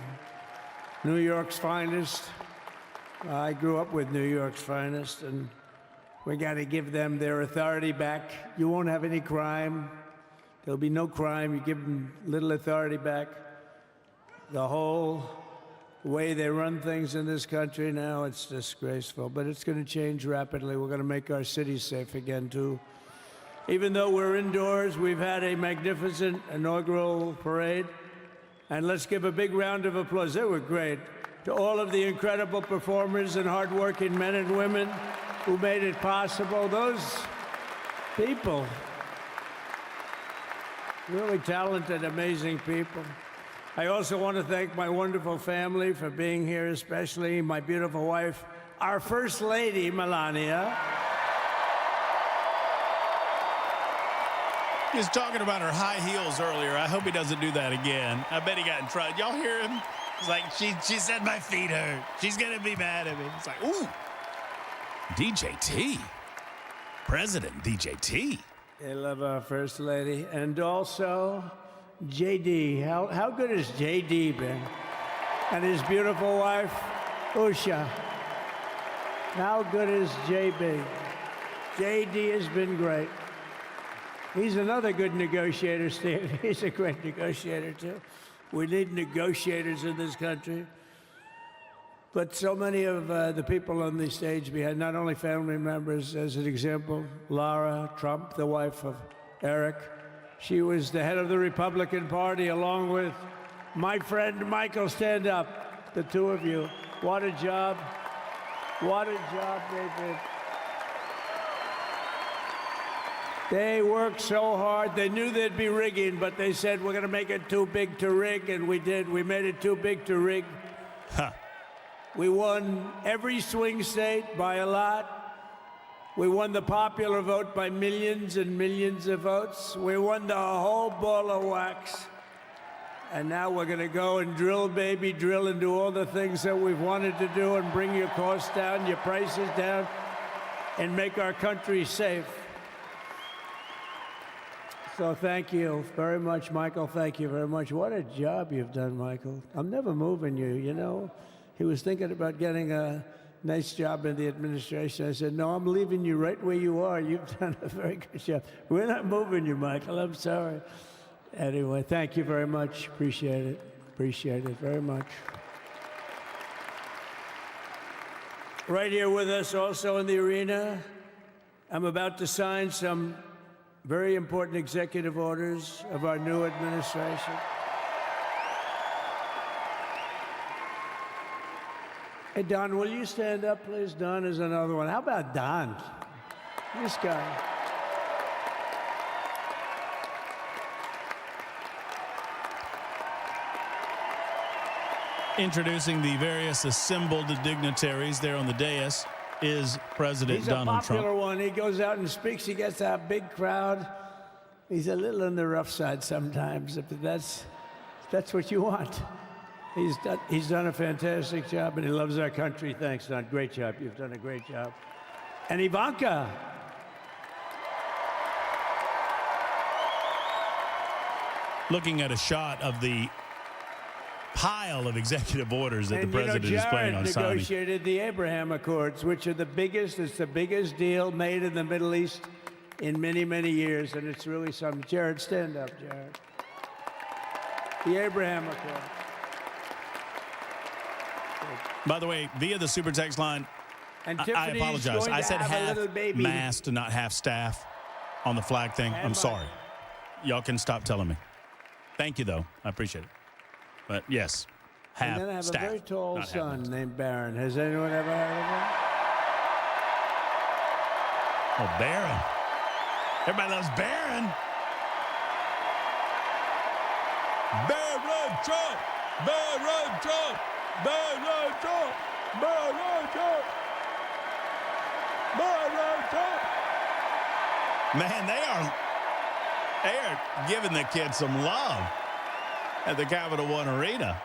New York's finest. I grew up with New York's finest, and we got to give them their authority back. You won't have any crime. There'll be no crime. You give them little authority back. the whole way they run things in this country now, it's disgraceful. But it's going to change rapidly. We're going to make our cities safe again, too. Even though we're indoors, we've had a magnificent inaugural parade. And let's give a big round of applause. They were great. To all of the incredible performers and hardworking men and women who made it possible. Those people, really talented, amazing people. I also want to thank my wonderful family for being here, especially my beautiful wife, our First Lady, Melania. He was talking about her high heels earlier. I hope he doesn't do that again. I bet he got in trouble. Y'all hear him? It's like, she said my feet hurt. She's going to be mad at me. It's like, ooh, DJT. President DJT. They love our First Lady. And also, JD. How good has JD been? And his beautiful wife, Usha. How good is JB? JD has been great. He's another good negotiator, Steve. He's a great negotiator, too. We need negotiators in this country. But so many of the people on the stage behind, not only family members, as an example, Lara Trump, the wife of Eric. She was the head of the Republican Party, along with my friend Michael. Stand up, the two of you. What a job. What a job they did. They worked so hard. They knew they'd be rigging, but they said, we're going to make it too big to rig, and we did. We made it too big to rig. Huh. We won every swing state by a lot. We won the popular vote by millions and millions of votes. We won the whole ball of wax. And now we're going to go and drill, baby, drill, and do all the things that we've wanted to do and bring your costs down, your prices down, and make our country safe. So thank you very much, Michael. Thank you very much. What a job you've done, Michael. I'm never moving you, you know. He was thinking about getting a nice job in the administration. I said, no, I'm leaving you right where you are. You've done a very good job. We're not moving you, Michael. I'm sorry. Anyway, thank you very much. Appreciate it. Appreciate it very much. Right here with us also in the arena, I'm about to sign some very important executive orders of our new administration. Hey, Don, will you stand up, please? Don is another one. How about Don? This guy. Introducing the various assembled dignitaries there on the dais is President Donald Trump. He's a popular one. He goes out and speaks. He gets a big crowd. He's a little on the rough side sometimes, but that's what you want. He's done a fantastic job, and he loves our country. Thanks, Don. Great job. You've done a great job. And Ivanka. Looking at a shot of the pile of executive orders that the president is planning on signing. Jared negotiated the Abraham Accords, which are the biggest. It's the biggest deal made in the Middle East in many, many years, and it's really something. Jared, stand up, Jared. The Abraham Accords. By the way, via the super text line, and I apologize. I said half mast and not half staff on the flag thing. I'm sorry. Y'all can stop telling me. Thank you, though. I appreciate it. But yes, half staff. And then I have staff, a very tall not son named Barron. Has anyone ever heard of him? Oh, Barron. Everybody loves Barron. Barron Trump! Barron Trump! Barron Trump! Barron Trump! Barron Trump! Man, they are giving the kids some love at the Capital One Arena.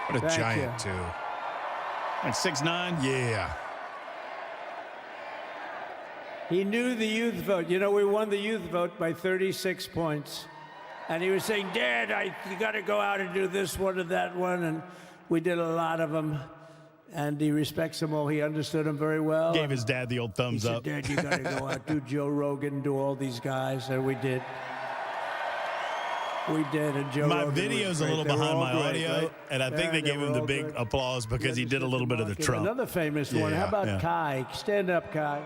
What a giant, too. Like 6'9"? Yeah. He knew the youth vote. You know, we won the youth vote by 36 points. And he was saying, Dad, you got to go out and do this one and that one. And we did a lot of them. And he respects them all. He understood them very well. Gave his dad the old thumbs up. He said, Dad, you got to go out, do Joe Rogan, do all these guys. And we did. We did, and Joe My Rogan video's was a great. little They were behind all my great, audio, right? and I think Yeah, they gave were him the all big great. applause because he did a little bit of the Okay, Trump. Another famous one. How about Kai? Stand up, Kai.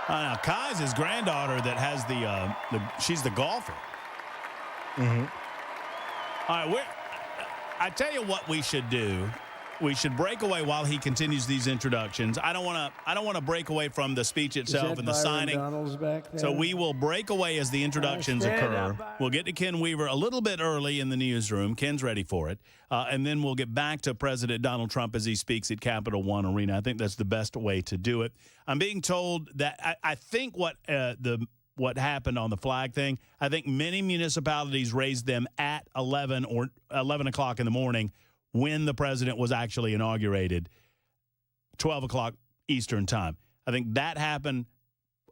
Now, Kai's his granddaughter that has she's the golfer. Mm-hmm. All right, I tell you what we should do. We should break away while he continues these introductions. I don't want to break away from the speech itself and the Byron signing. Donalds back there? So we will break away as the introductions occur. We'll get to Ken Weaver a little bit early in the newsroom. Ken's ready for it. And then we'll get back to President Donald Trump as he speaks at Capital One Arena. I think that's the best way to do it. I'm being told that I think what happened on the flag thing, I think many municipalities raised them at 11 o'clock in the morning when the president was actually inaugurated, 12 o'clock Eastern time. I think that happened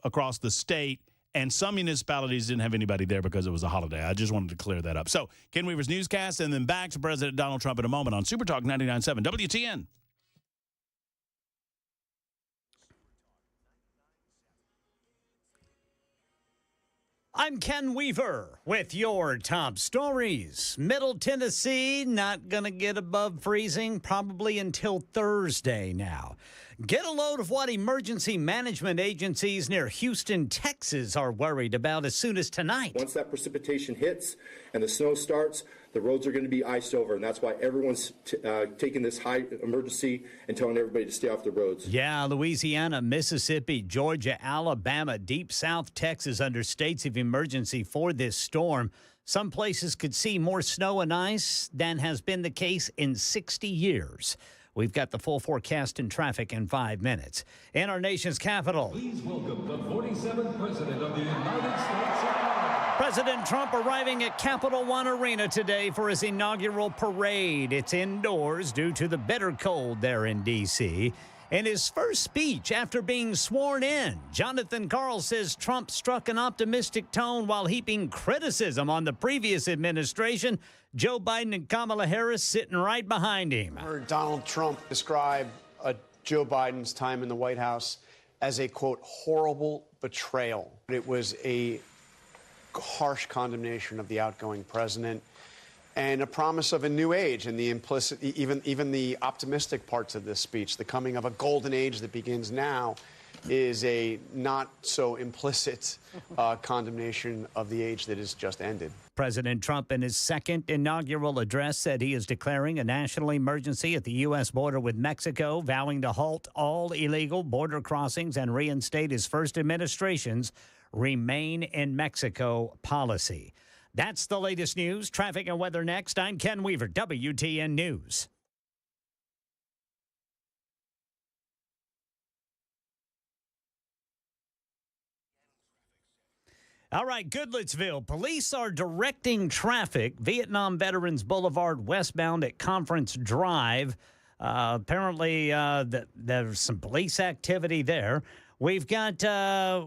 across the state, and some municipalities didn't have anybody there because it was a holiday. I just wanted to clear that up. So, Ken Weaver's newscast, and then back to President Donald Trump in a moment on Super Talk 99.7 WTN. I'm Ken Weaver with your top stories. Middle Tennessee not going to get above freezing probably until Thursday now. Get a load of what emergency management agencies near Houston, Texas are worried about as soon as tonight. Once that precipitation hits and the snow starts, the roads are going to be iced over, and that's why everyone's taking this high emergency and telling everybody to stay off the roads. Yeah, Louisiana, Mississippi, Georgia, Alabama, deep south Texas under states of emergency for this storm. Some places could see more snow and ice than has been the case in 60 years. We've got the full forecast and traffic in 5 minutes. In our nation's capital, Please welcome the 47th President of the United States of America. President Trump arriving at Capital One Arena today for his inaugural parade. It's indoors due to the bitter cold there in D.C. In his first speech after being sworn in, Jonathan Karl says Trump struck an optimistic tone while heaping criticism on the previous administration. Joe Biden and Kamala Harris sitting right behind him. I heard Donald Trump describe Joe Biden's time in the White House as a, quote, horrible betrayal. It was a harsh condemnation of the outgoing president and a promise of a new age, and the implicit, even the optimistic parts of this speech, the coming of a golden age that begins now, is a not so implicit condemnation of the age that has just ended. President Trump, in his second inaugural address, said he is declaring a national emergency at the U.S. border with Mexico, vowing to halt all illegal border crossings and reinstate his first administration's Remain in Mexico policy. That's the latest news. Traffic and weather next. I'm Ken Weaver, WTN News. All right, Goodlettsville. Police are directing traffic Vietnam Veterans Boulevard westbound at Conference Drive. Apparently, there's some police activity there. We've got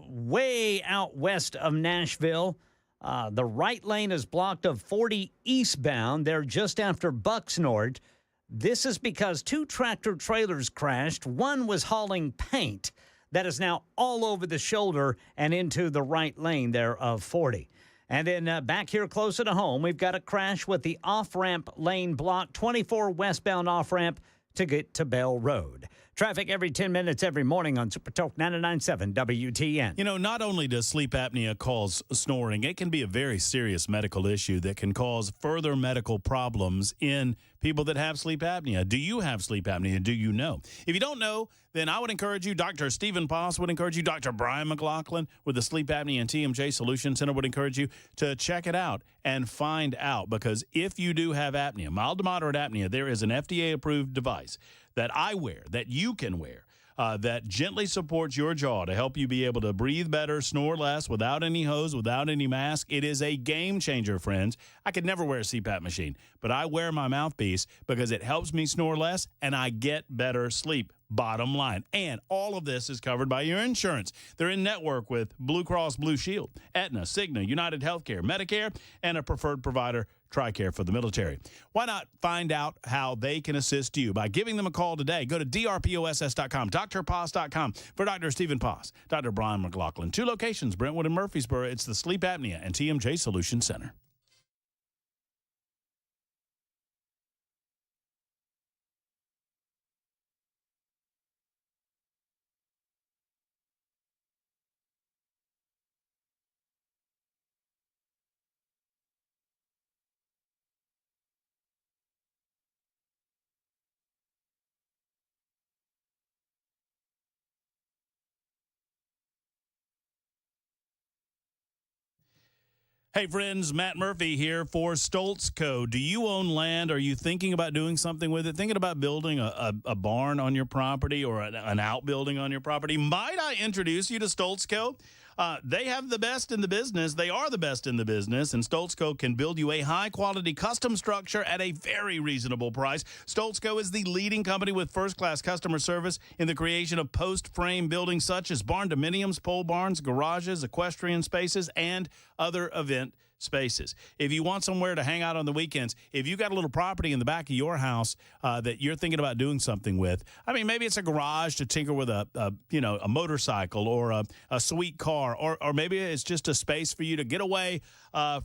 way out west of Nashville. The right lane is blocked of 40 eastbound. They're just after Bucksnort. This is because two tractor trailers crashed. One was hauling paint. That is now all over the shoulder and into the right lane there of 40. And then back here closer to home, we've got a crash with the off-ramp lane blocked, 24 westbound off-ramp to get to Bell Road. Traffic every 10 minutes every morning on Super Talk 99.7 WTN. You know, not only does sleep apnea cause snoring, it can be a very serious medical issue that can cause further medical problems in people that have sleep apnea. Do you have sleep apnea? Do you know? If you don't know, then I would encourage you, Dr. Stephen Poss would encourage you, Dr. Brian McLaughlin with the Sleep Apnea and TMJ Solution Center would encourage you to check it out and find out, because if you do have apnea, mild to moderate apnea, there is an FDA-approved device that I wear, that you can wear, that gently supports your jaw to help you be able to breathe better, snore less, without any hose, without any mask. It is a game changer, friends. I could never wear a CPAP machine, but I wear my mouthpiece because it helps me snore less and I get better sleep. Bottom line. And all of this is covered by your insurance. They're in network with Blue Cross Blue Shield, Aetna, Cigna, United Healthcare, Medicare, and a preferred provider, TRICARE, for the military. Why not find out how they can assist you by giving them a call today? Go to drposs.com, drposs.com for Dr. Stephen Poss, Dr. Brian McLaughlin. 2 locations, Brentwood and Murfreesboro. It's the Sleep Apnea and TMJ Solution Center. Hey, friends, Matt Murphy here for Stoltz Co. Do you own land? Are you thinking about doing something with it? Thinking about building a barn on your property or an outbuilding on your property? Might I introduce you to Stoltz Co.? They have the best in the business. They are the best in the business, and Stoltz Co. can build you a high-quality custom structure at a very reasonable price. Stoltz Co. is the leading company with first-class customer service in the creation of post-frame buildings such as barn-dominiums, pole barns, garages, equestrian spaces, and other event spaces. If you want somewhere to hang out on the weekends, if you got a little property in the back of your house that you're thinking about doing something with, I mean, maybe it's a garage to tinker with a motorcycle or a sweet car, or maybe it's just a space for you to get away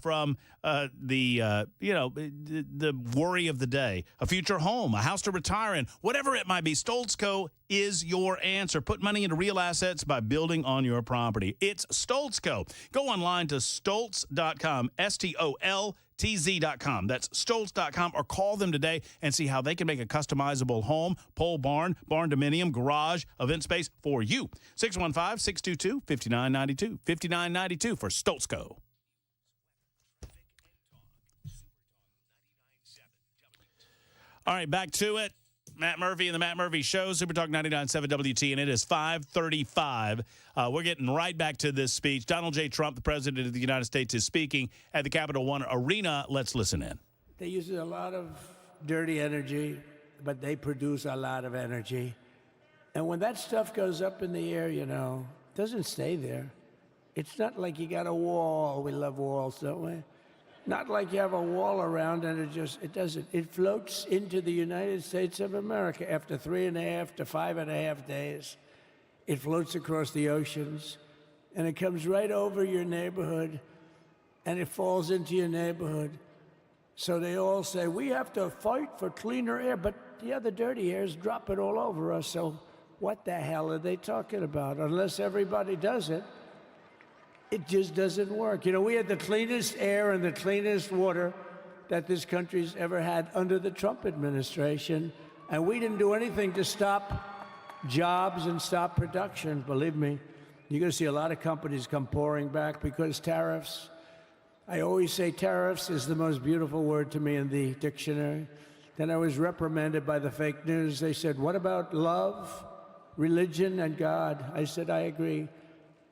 from the worry of the day, a future home, a house to retire in, whatever it might be. Stoltz Co. is your answer. Put money into real assets by building on your property. It's Stoltz Co. Go online to stoltz.com, STOLTZ.com. That's stoltz.com, or call them today and see how they can make a customizable home, pole barn, barn-dominium, garage, event space for you. 615-622-5992. 5992 for Stoltz Co. All right, back to it. Matt Murphy and the Matt Murphy Show, Super Talk 99.7 WT, and it is 5:35. We're getting right back to this speech. Donald J. Trump, the President of the United States, is speaking at the Capital One Arena. Let's listen in. They use a lot of dirty energy, but they produce a lot of energy. And when that stuff goes up in the air, it doesn't stay there. It's not like you got a wall. We love walls, don't we? Not like you have a wall around and it doesn't. It floats into the United States of America after 3.5 to 5.5 days. It floats across the oceans, and it comes right over your neighborhood, and it falls into your neighborhood. So they all say, we have to fight for cleaner air, but the other dirty air is dropping all over us. So what the hell are they talking about? Unless everybody does it, it just doesn't work. We had the cleanest air and the cleanest water that this country's ever had under the Trump administration, and we didn't do anything to stop jobs and stop production. Believe me, you're going to see a lot of companies come pouring back because tariffs. I always say tariffs is the most beautiful word to me in the dictionary. Then I was reprimanded by the fake news. They said, what about love, religion, and God? I said, I agree.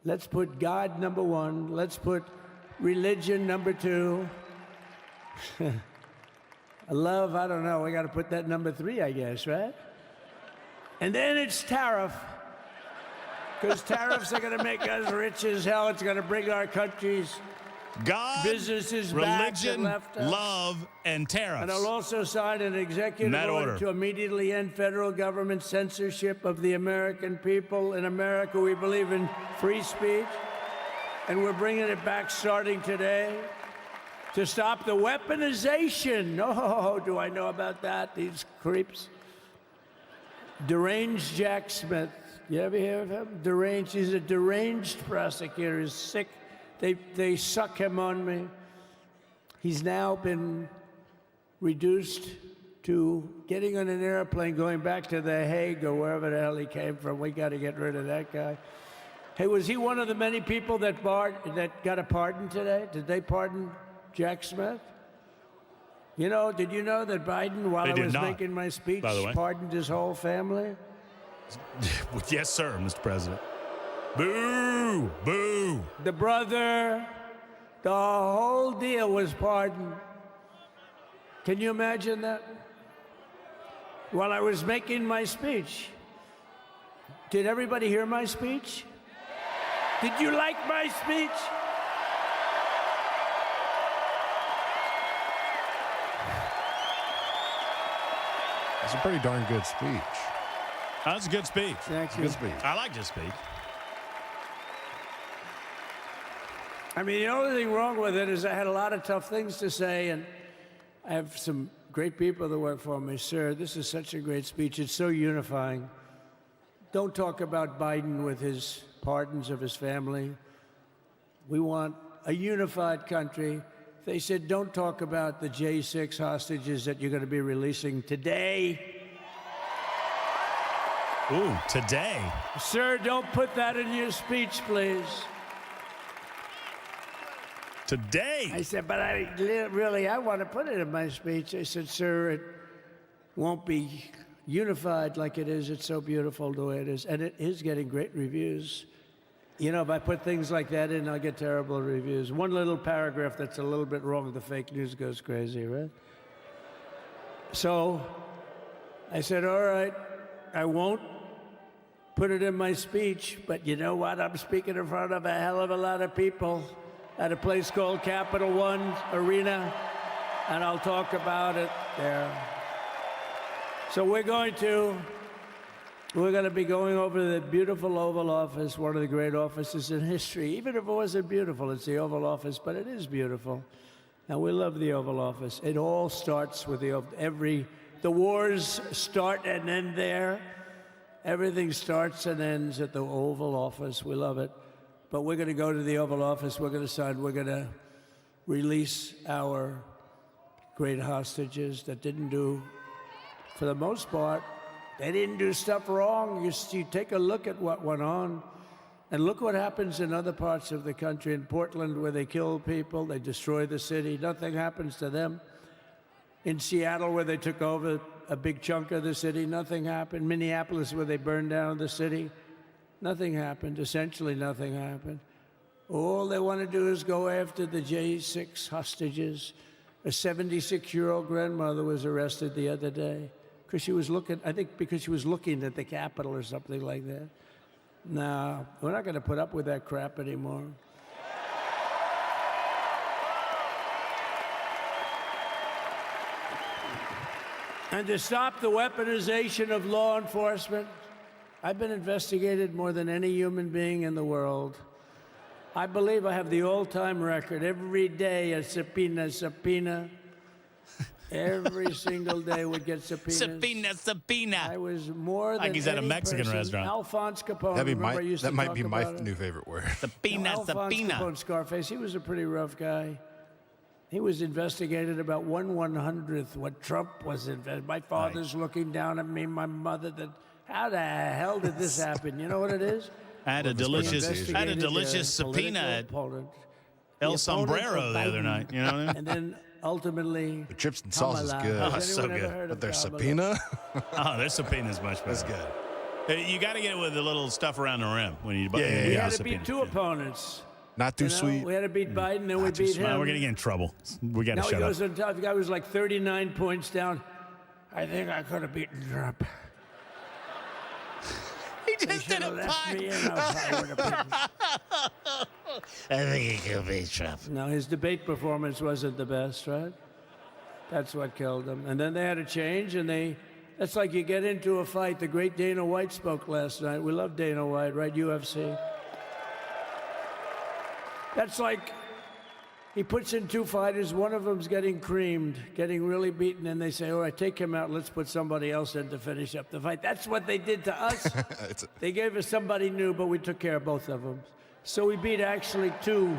Let's put God number one. Let's put religion number two. Love, I don't know. We got to put that number 3, I guess, right? And then it's tariff. Because tariffs are going to make us rich as hell. It's going to bring our country's businesses religion, back to left. love, and tariffs. And I'll also sign an executive order to immediately end federal government censorship of the American people. In America, we believe in free speech, and we're bringing it back starting today to stop the weaponization. Oh, do I know about that? These creeps. Deranged Jack Smith. You ever hear of him? Deranged. He's a deranged prosecutor. He's sick. They suck him on me. He's now been reduced to getting on an airplane, going back to The Hague or wherever the hell he came from. We got to get rid of that guy. Hey, was he one of the many people that got a pardon today? Did they pardon Jack Smith? Did you know that Biden, while I was making my speech, pardoned his whole family? Yes, sir, Mr. President. Boo! Boo! The brother, the whole deal was pardoned. Can you imagine that? While I was making my speech. Did everybody hear my speech? Did you like my speech? It's a pretty darn good speech. That's a good speech. Thank you. Good speech. I like this speech. I mean, the only thing wrong with it is I had a lot of tough things to say, and I have some great people that work for me. Sir, this is such a great speech. It's so unifying. Don't talk about Biden with his pardons of his family. We want a unified country. They said, don't talk about the J6 hostages that you're going to be releasing today. Ooh, today. Sir, don't put that in your speech, please. Today. I said, but I want to put it in my speech. I said, sir, it won't be unified like it is. It's so beautiful the way it is. And it is getting great reviews. You know, if I put things like that in, I'll get terrible reviews. One little paragraph that's a little bit wrong, the fake news goes crazy, right? So I said, all right, I won't put it in my speech, but you know what? I'm speaking in front of a hell of a lot of people at a place called Capital One Arena, and I'll talk about it there. So we're going to be going over the beautiful Oval Office, one of the great offices in history. Even if it wasn't beautiful, it's the Oval Office, but it is beautiful. And we love the Oval Office. It all starts with the wars start and end there. Everything starts and ends at the Oval Office. We love it. But we're going to go to the Oval Office. We're going to sign. We're going to release our great hostages that didn't do, for the most part, they didn't do stuff wrong. You take a look at what went on, and look what happens in other parts of the country. In Portland, where they kill people, they destroy the city. Nothing happens to them. In Seattle, where they took over a big chunk of the city, nothing happened. Minneapolis, where they burned down the city, nothing happened. Essentially, nothing happened. All they want to do is go after the J6 hostages. A 76-year-old grandmother was arrested the other day because she was looking, I think because she was looking at the Capitol or something like that. No, we're not going to put up with that crap anymore. And to stop the weaponization of law enforcement, I've been investigated more than any human being in the world. I believe I have the all-time record. Every day a subpoena. Every single day would get subpoenas. Subpoena. I was more than like he's at a any Mexican person. restaurant. Alphonse Capone. That might be my new favorite word. Alphonse Capone, Scarface. He was a pretty rough guy. He was investigated about 1/100th what Trump was investigated. My father's looking down at me, my mother. How the hell did this happen? You know what it is? I had a delicious subpoena at El Sombrero the other night. You know what I mean? And then ultimately, the chips and sauce is good. Oh, so good. But their subpoena? Oh, their subpoena is much better. That's good. You got to get it with the little stuff around the rim when you buy. We had to beat two opponents. Not too sweet. We had to beat Biden, then we beat him. We're going to get in trouble. We got to shut up. The guy was like 39 points down. I think I could have beaten Trump. He just did a pie. I think he could beat Trump. No, his debate performance wasn't the best, right? That's what killed him. And then they had a change, and that's like you get into a fight. The great Dana White spoke last night. We love Dana White, right? UFC. That's like he puts in two fighters. One of them's getting creamed, getting really beaten, and they say, all right, take him out. Let's put somebody else in to finish up the fight. That's what they did to us. They gave us somebody new, but we took care of both of them. So we beat actually two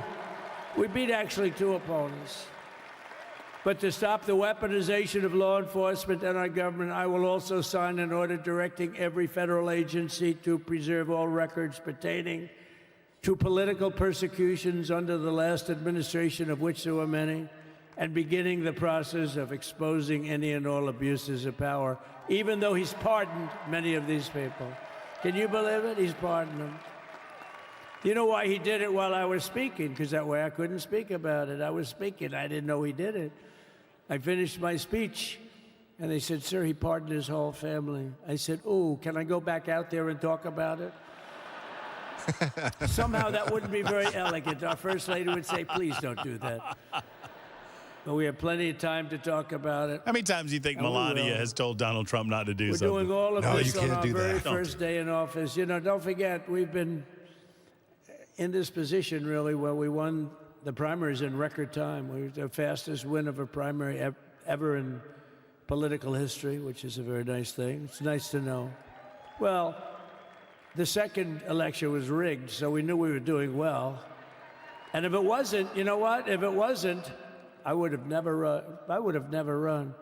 opponents. But to stop the weaponization of law enforcement and our government, I will also sign an order directing every federal agency to preserve all records pertaining to political persecutions under the last administration, of which there were many, and beginning the process of exposing any and all abuses of power, even though he's pardoned many of these people. Can you believe it? He's pardoned them. You know why he did it while I was speaking? Because that way I couldn't speak about it. I was speaking. I didn't know he did it. I finished my speech, and they said, sir, he pardoned his whole family. I said, oh, can I go back out there and talk about it? Somehow that wouldn't be very elegant. Our First Lady would say, please don't do that. But we have plenty of time to talk about it. How many times do you think Melania has told Donald Trump not to do something? We're doing all of this on our very first day in office. You know, don't forget, we've been in this position, really, where we won the primaries in record time. We were the fastest win of a primary ever in political history, which is a very nice thing. It's nice to know. Well, the second election was rigged, so we knew we were doing well. And if it wasn't, you know what? If it wasn't, I would have never run.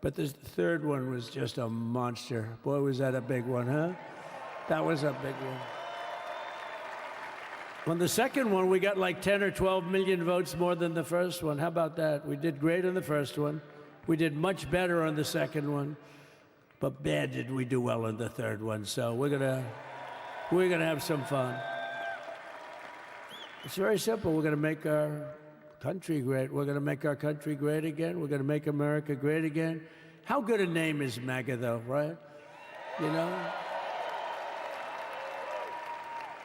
But the third one was just a monster. Boy, was that a big one, huh? That was a big one. On the second one, we got like 10 or 12 million votes more than the first one. How about that? We did great on the first one. We did much better on the second one. But bad did we do well on the third one. So we're gonna have some fun. It's very simple. We're gonna make our country great. We're gonna make our country great again. We're gonna make America great again. How good a name is MAGA, though, right? You know?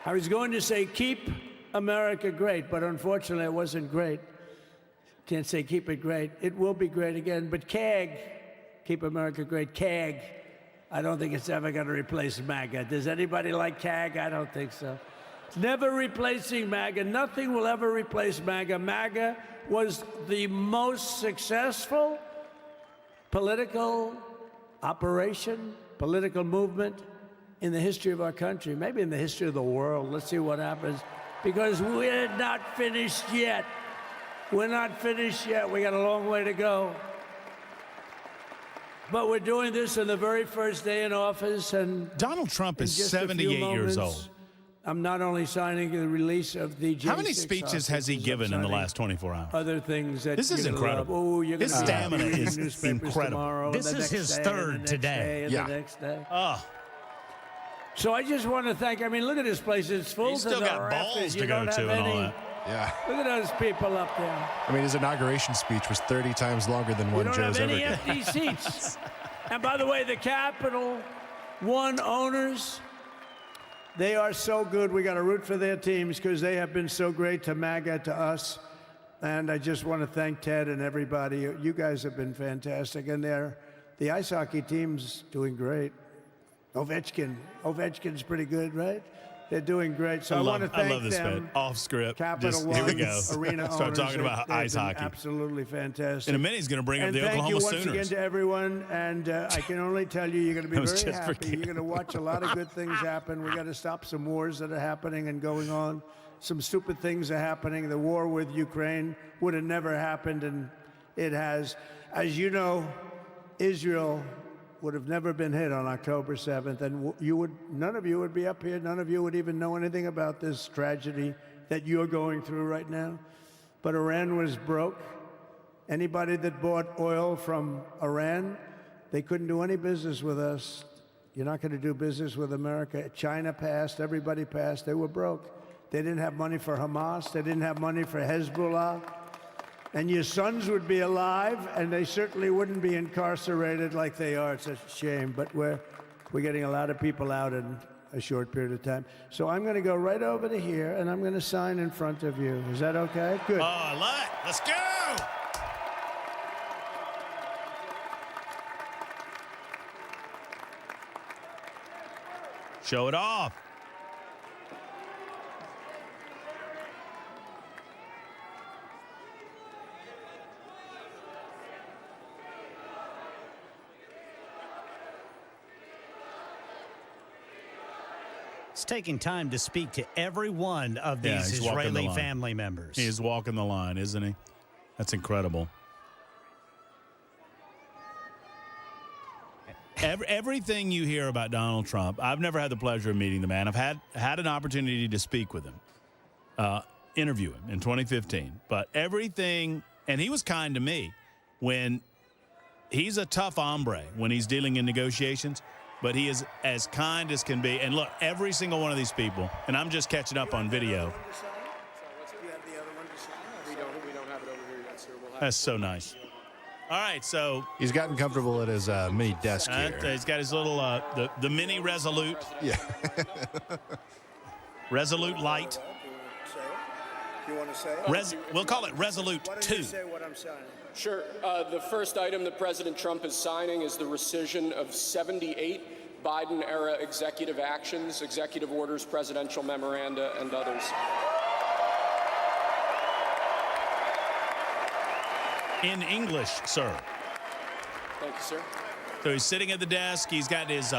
I was going to say, keep America great, but unfortunately it wasn't great. Can't say keep it great. It will be great again, but CAG, keep America great, CAG, I don't think it's ever going to replace MAGA. Does anybody like CAG? I don't think so. It's never replacing MAGA. Nothing will ever replace MAGA. MAGA was the most successful political operation, political movement in the history of our country, maybe in the history of the world. Let's see what happens, because we're not finished yet. We're not finished yet. We got a long way to go. But we're doing this on the very first day in office, and Donald Trump is 78 years old. I'm not only signing the release of the J6 How many speeches has he given in the last 24 hours? Other things that this is incredible. Oh, his stamina is incredible. Tomorrow, this is his third today. The next day. Oh. So I just want to thank. I mean, look at this place. It's full. He's still got balls to go to and all that. Yeah. Look at those people up there. I mean, his inauguration speech was 30 times longer than one Joe's ever. We don't have any empty seats. And by the way, the Capital One owners, they are so good. We got to root for their teams because they have been so great to MAGA, to us. And I just want to thank Ted and everybody. You guys have been fantastic. And the ice hockey team's doing great. Ovechkin's pretty good, right? They're doing great. So I want to thank them. I love this bit. Off script. Capital One, here we go. Arena Start owners, talking about ice hockey. Absolutely fantastic. In a minute, he's going to bring up the Oklahoma Sooners. And thank you once again to everyone. And I can only tell you, you're going to be very happy. You're going to watch a lot of good things happen. We got to stop some wars that are happening and going on. Some stupid things are happening. The war with Ukraine would have never happened, and it has. As you know, Israel would have never been hit on October 7th, and none of you would be up here. None of you would even know anything about this tragedy that you're going through right now. But Iran was broke. Anybody that bought oil from Iran, they couldn't do any business with us. You're not going to do business with America. China passed. Everybody passed. They were broke. They didn't have money for Hamas. They didn't have money for Hezbollah. And your sons would be alive, and they certainly wouldn't be incarcerated like they are. It's a shame, but we're getting a lot of people out in a short period of time. So I'm going to go right over to here, and I'm going to sign in front of you. Is that okay? Good. Oh, I love it. Let's go. Show it off. It's taking time to speak to every one of these Israeli family members. He is walking the line, isn't he? That's incredible. Everything you hear about Donald Trump, I've never had the pleasure of meeting the man. I've had an opportunity to speak with him, interview him in 2015. But everything, and he was kind to me when he's a tough hombre when he's dealing in negotiations. But he is as kind as can be. And look, every single one of these people, and I'm just catching up on video. That's so nice. All right, so he's gotten comfortable at his mini desk here. He's got his little the mini Resolute. Yeah. Resolute Light. You want to say it? We'll call it Resolute 2. Why don't you say what I'm signing? Sure. The first item that President Trump is signing is the rescission of 78 Biden-era executive actions, executive orders, presidential memoranda, and others. In English, sir. Thank you, sir. So he's sitting at the desk. He's got his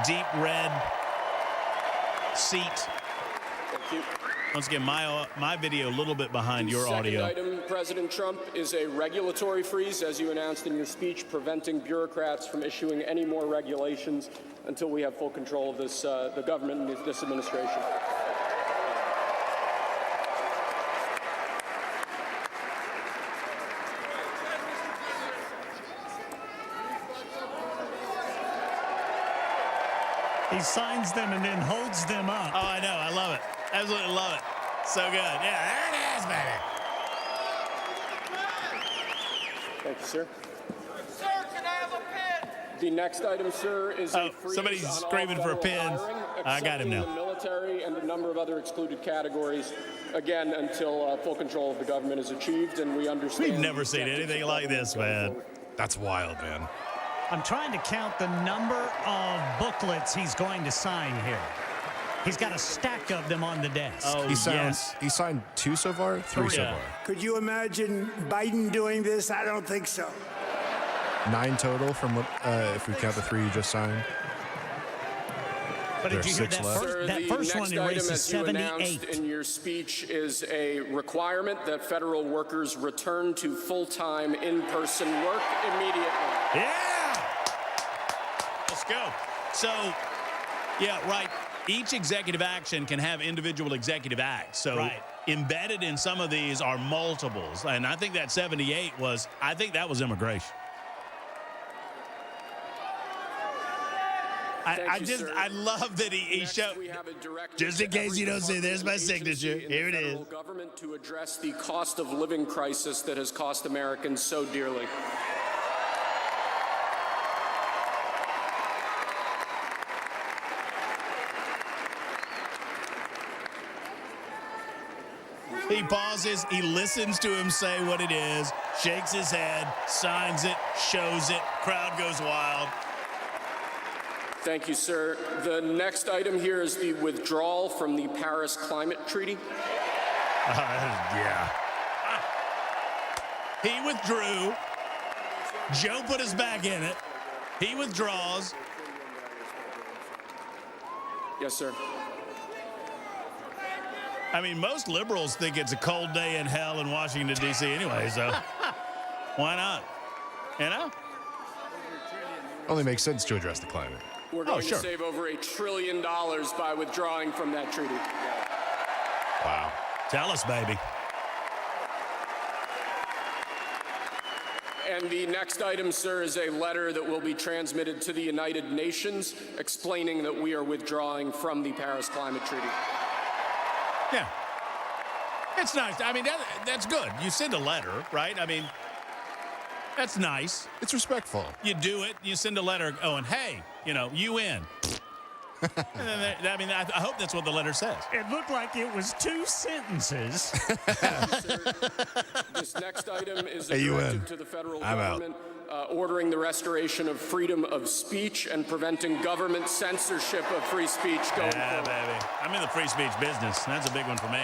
deep red seat. Thank you. Once again, my video a little bit behind your audio. The second item, President Trump, is a regulatory freeze, as you announced in your speech, preventing bureaucrats from issuing any more regulations until we have full control of this, the government and this administration. He signs them and then holds them up. Oh, I know. I love it. Absolutely love it. So good. Yeah, there it is, baby. Thank you, sir. Sir, can I have a pen? The next item, sir, is a freeze somebody's on all screaming for a federal pen. hiring, I got him excepting now. the military and a number of other excluded categories, again, until full control of the government is achieved, and we understand... We've never seen anything like this, man. That's wild, man. I'm trying to count the number of booklets he's going to sign here. He's got a stack of them on the desk. Oh, He signed 2 so far, 3 so far. Could you imagine Biden doing this? I don't think so. 9 total from what, if we count the 3 you just signed. But did you hear that Sir, that the first next one item, erases as you announced 78. in your speech, is a requirement that federal workers return to full-time in-person work immediately. Yeah! Let's go. So, yeah, right. Each executive action can have individual executive acts. So embedded in some of these are multiples. And I think that 78 was, I think that was immigration. I love that he showed, just in case you don't see, there's my signature. Here it is. Government to address the cost of living crisis that has cost Americans so dearly. He pauses, he listens to him say what it is, shakes his head, signs it, shows it, crowd goes wild. Thank you, sir. The next item here is the withdrawal from the Paris Climate Treaty. Yeah. He withdrew. Joe put his back in it. He withdraws. Yes, sir. I mean, most liberals think it's a cold day in hell in Washington, D.C. anyway, so why not? You know? Only makes sense to address the climate. We're going to save over $1 trillion by withdrawing from that treaty. Wow. Tell us, baby. And the next item, sir, is a letter that will be transmitted to the United Nations explaining that we are withdrawing from the Paris Climate Treaty. Yeah. It's nice. I mean, that's good. You send a letter, right? I mean, that's nice. It's respectful. You do it. You send a letter going, hey, UN. And then I mean, I hope that's what the letter says. It looked like it was 2 sentences. This next item is a directive to the federal government ordering the restoration of freedom of speech and preventing government censorship of free speech going forward. Baby. I'm in the free speech business. That's a big one for me.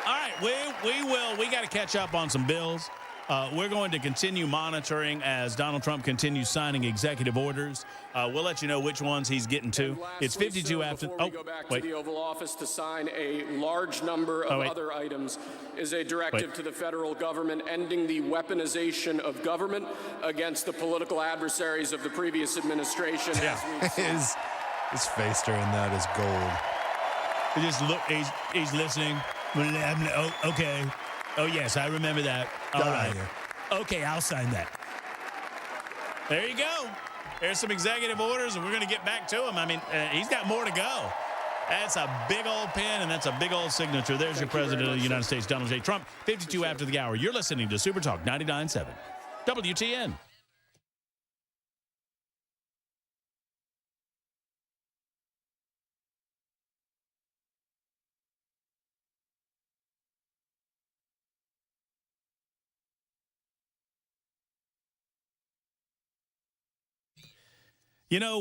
All right, we got to catch up on some bills. We're going to continue monitoring as Donald Trump continues signing executive orders. We'll let you know which ones he's getting to. It's 52 after. Before we go back to the Oval Office to sign a large number of other items is a directive to the federal government ending the weaponization of government against the political adversaries of the previous administration. Yeah. His face during that is gold. He just look. He's listening. Okay. Oh, yes, I remember that. All right. Okay, I'll sign that. There you go. There's some executive orders, and we're going to get back to him. I mean, he's got more to go. That's a big old pen, and that's a big old signature. There's your President of the United States, Donald J. Trump, 52 after the hour. You're listening to Super Talk 99.7 WTN.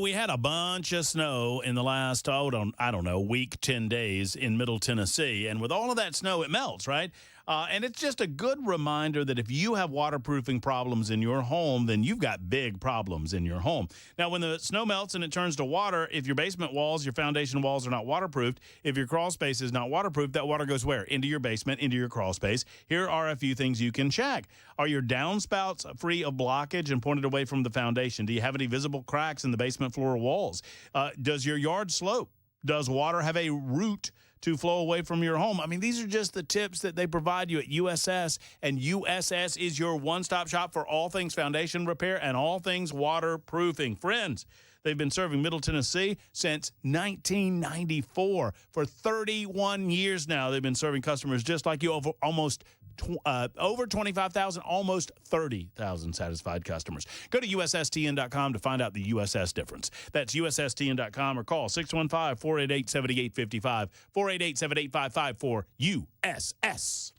We had a bunch of snow in the last, week, 10 days in Middle Tennessee. And with all of that snow, it melts, right? And it's just a good reminder that if you have waterproofing problems in your home, then you've got big problems in your home. Now, when the snow melts and it turns to water, if your basement walls, your foundation walls are not waterproofed, if your crawl space is not waterproof, that water goes where? Into your basement, into your crawl space. Here are a few things you can check. Are your downspouts free of blockage and pointed away from the foundation? Do you have any visible cracks in the basement floor walls? Does your yard slope? Does water have a route to flow away from your home? I mean, these are just the tips that they provide you at USS, and USS is your one-stop shop for all things foundation repair and all things waterproofing. Friends, They've been serving Middle Tennessee since 1994. For 31 years now, they've been serving customers just like you, over 25,000, almost 30,000 satisfied customers. Go to USSTN.com to find out the USS difference. That's USSTN.com or call 615-488-7855, 488-7855 for USS.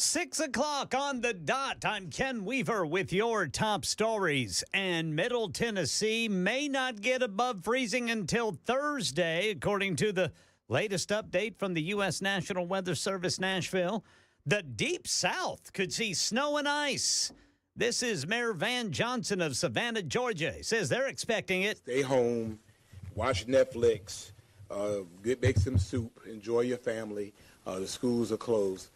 6 o'clock on the dot. I'm Ken Weaver with your top stories. And Middle Tennessee may not get above freezing until Thursday, according to the latest update from the U.S. National Weather Service, Nashville. The Deep South could see snow and ice. This is Mayor Van Johnson of Savannah, Georgia. He says they're expecting it. Stay home, watch Netflix, make some soup, enjoy your family. The schools are closed.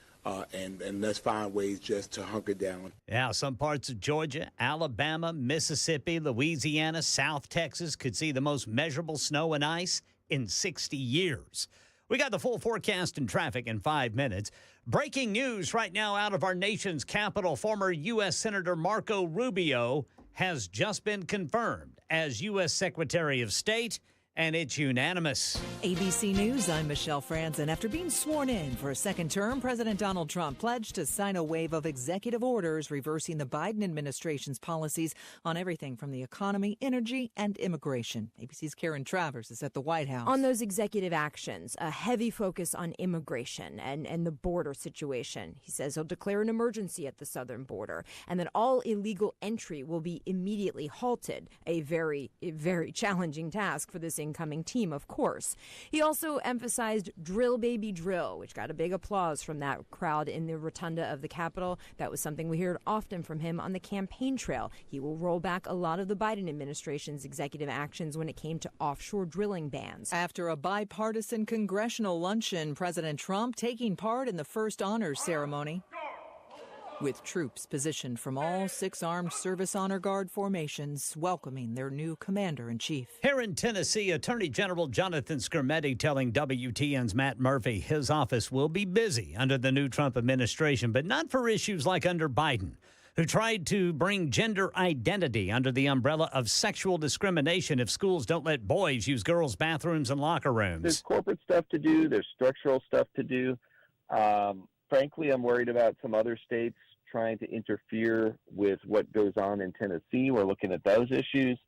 And let's find ways just to hunker down. Yeah, some parts of Georgia, Alabama, Mississippi, Louisiana, South Texas could see the most measurable snow and ice in 60 years. We got the full forecast and traffic in 5 minutes. Breaking news right now out of our nation's capital. Former U.S. Senator Marco Rubio has just been confirmed as U.S. Secretary of State. And it's unanimous. ABC News, I'm Michelle Franzen. After being sworn in for a second term, President Donald Trump pledged to sign a wave of executive orders reversing the Biden administration's policies on everything from the economy, energy, and immigration. ABC's Karen Travers is at the White House. On those executive actions, a heavy focus on immigration and the border situation. He says he'll declare an emergency at the southern border and that all illegal entry will be immediately halted. A very challenging task for this incoming team, of course. He also emphasized drill, baby, drill, which got a big applause from that crowd in the rotunda of the Capitol. That was something we heard often from him on the campaign trail. He will roll back a lot of the Biden administration's executive actions when it came to offshore drilling bans. After a bipartisan congressional luncheon, President Trump taking part in the first honors ceremony, with troops positioned from all 6 armed service honor guard formations welcoming their new commander-in-chief. Here in Tennessee, Attorney General Jonathan Skrmetti telling WTN's Matt Murphy his office will be busy under the new Trump administration, but not for issues like under Biden, who tried to bring gender identity under the umbrella of sexual discrimination if schools don't let boys use girls' bathrooms and locker rooms. There's corporate stuff to do. There's structural stuff to do. Frankly, I'm worried about some other states trying to interfere with what goes on in Tennessee. We're looking at those issues.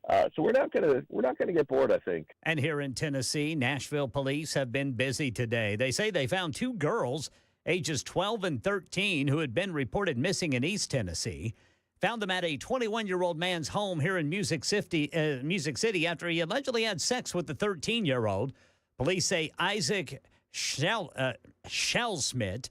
So we're not gonna get bored, I think. And here in Tennessee, Nashville police have been busy today. They say they found 2 girls, ages 12 and 13, who had been reported missing in East Tennessee. Found them at a 21-year-old man's home here in Music City after he allegedly had sex with the 13-year-old. Police say Isaac Shellsmith,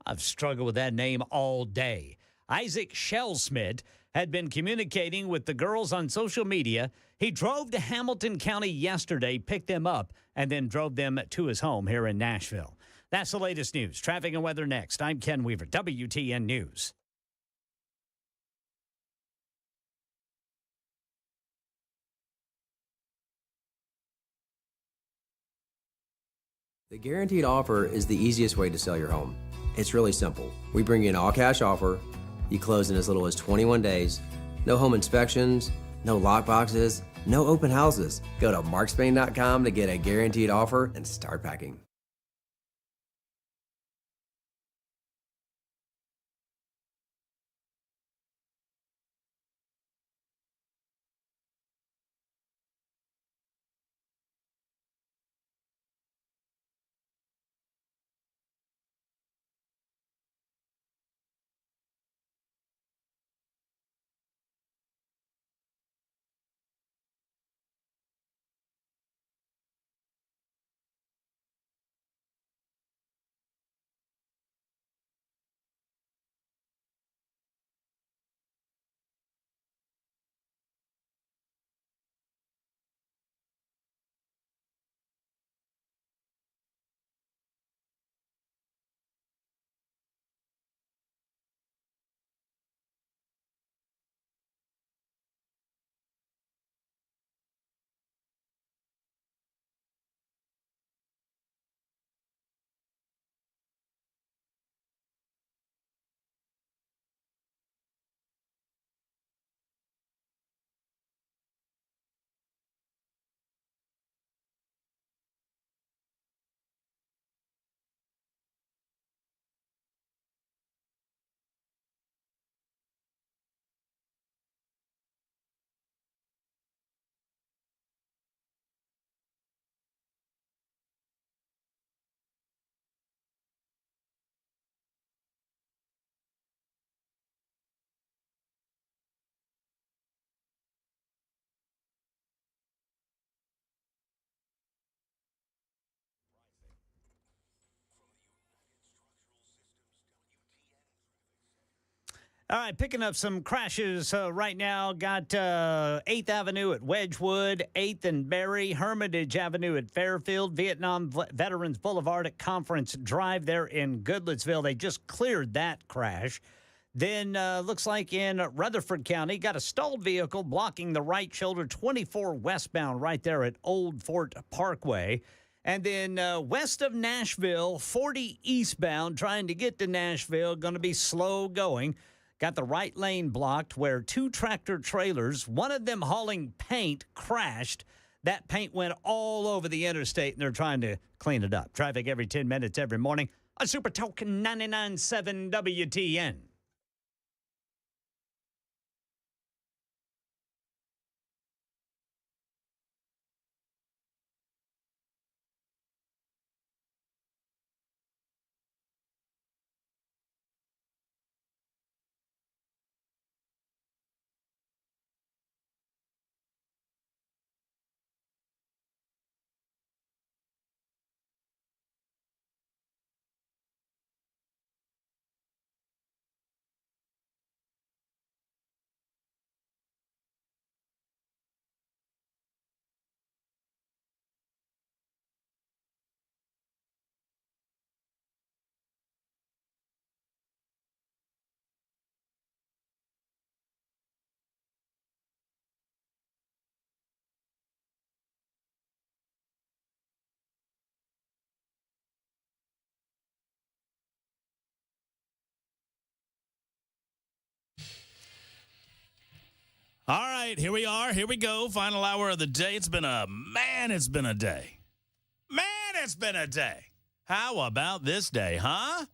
I've struggled with that name all day. Isaac Shellsmith had been communicating with the girls on social media. He drove to Hamilton County yesterday, picked them up, and then drove them to his home here in Nashville. That's the latest news. Traffic and weather next. I'm Ken Weaver, WTN News. The guaranteed offer is the easiest way to sell your home. It's really simple. We bring you an all-cash offer. You close in as little as 21 days. No home inspections, no lock boxes, no open houses. Go to markspain.com to get a guaranteed offer and start packing. All right, picking up some crashes right now. Got 8th Avenue at Wedgwood, 8th and Berry, Hermitage Avenue at Fairfield, Vietnam Veterans Boulevard at Conference Drive there in Goodlettsville. They just cleared that crash. Then looks like in Rutherford County, got a stalled vehicle blocking the right shoulder, 24 westbound right there at Old Fort Parkway. And then west of Nashville, 40 eastbound, trying to get to Nashville, going to be slow going. Got the right lane blocked where 2 tractor trailers, one of them hauling paint, crashed. That paint went all over the interstate, and they're trying to clean it up. Traffic every 10 minutes every morning on Super Talk 99.7 WTN. All right, here we are. Here we go. Final hour of the day. It's been a day. Man, it's been a day. How about this day, huh?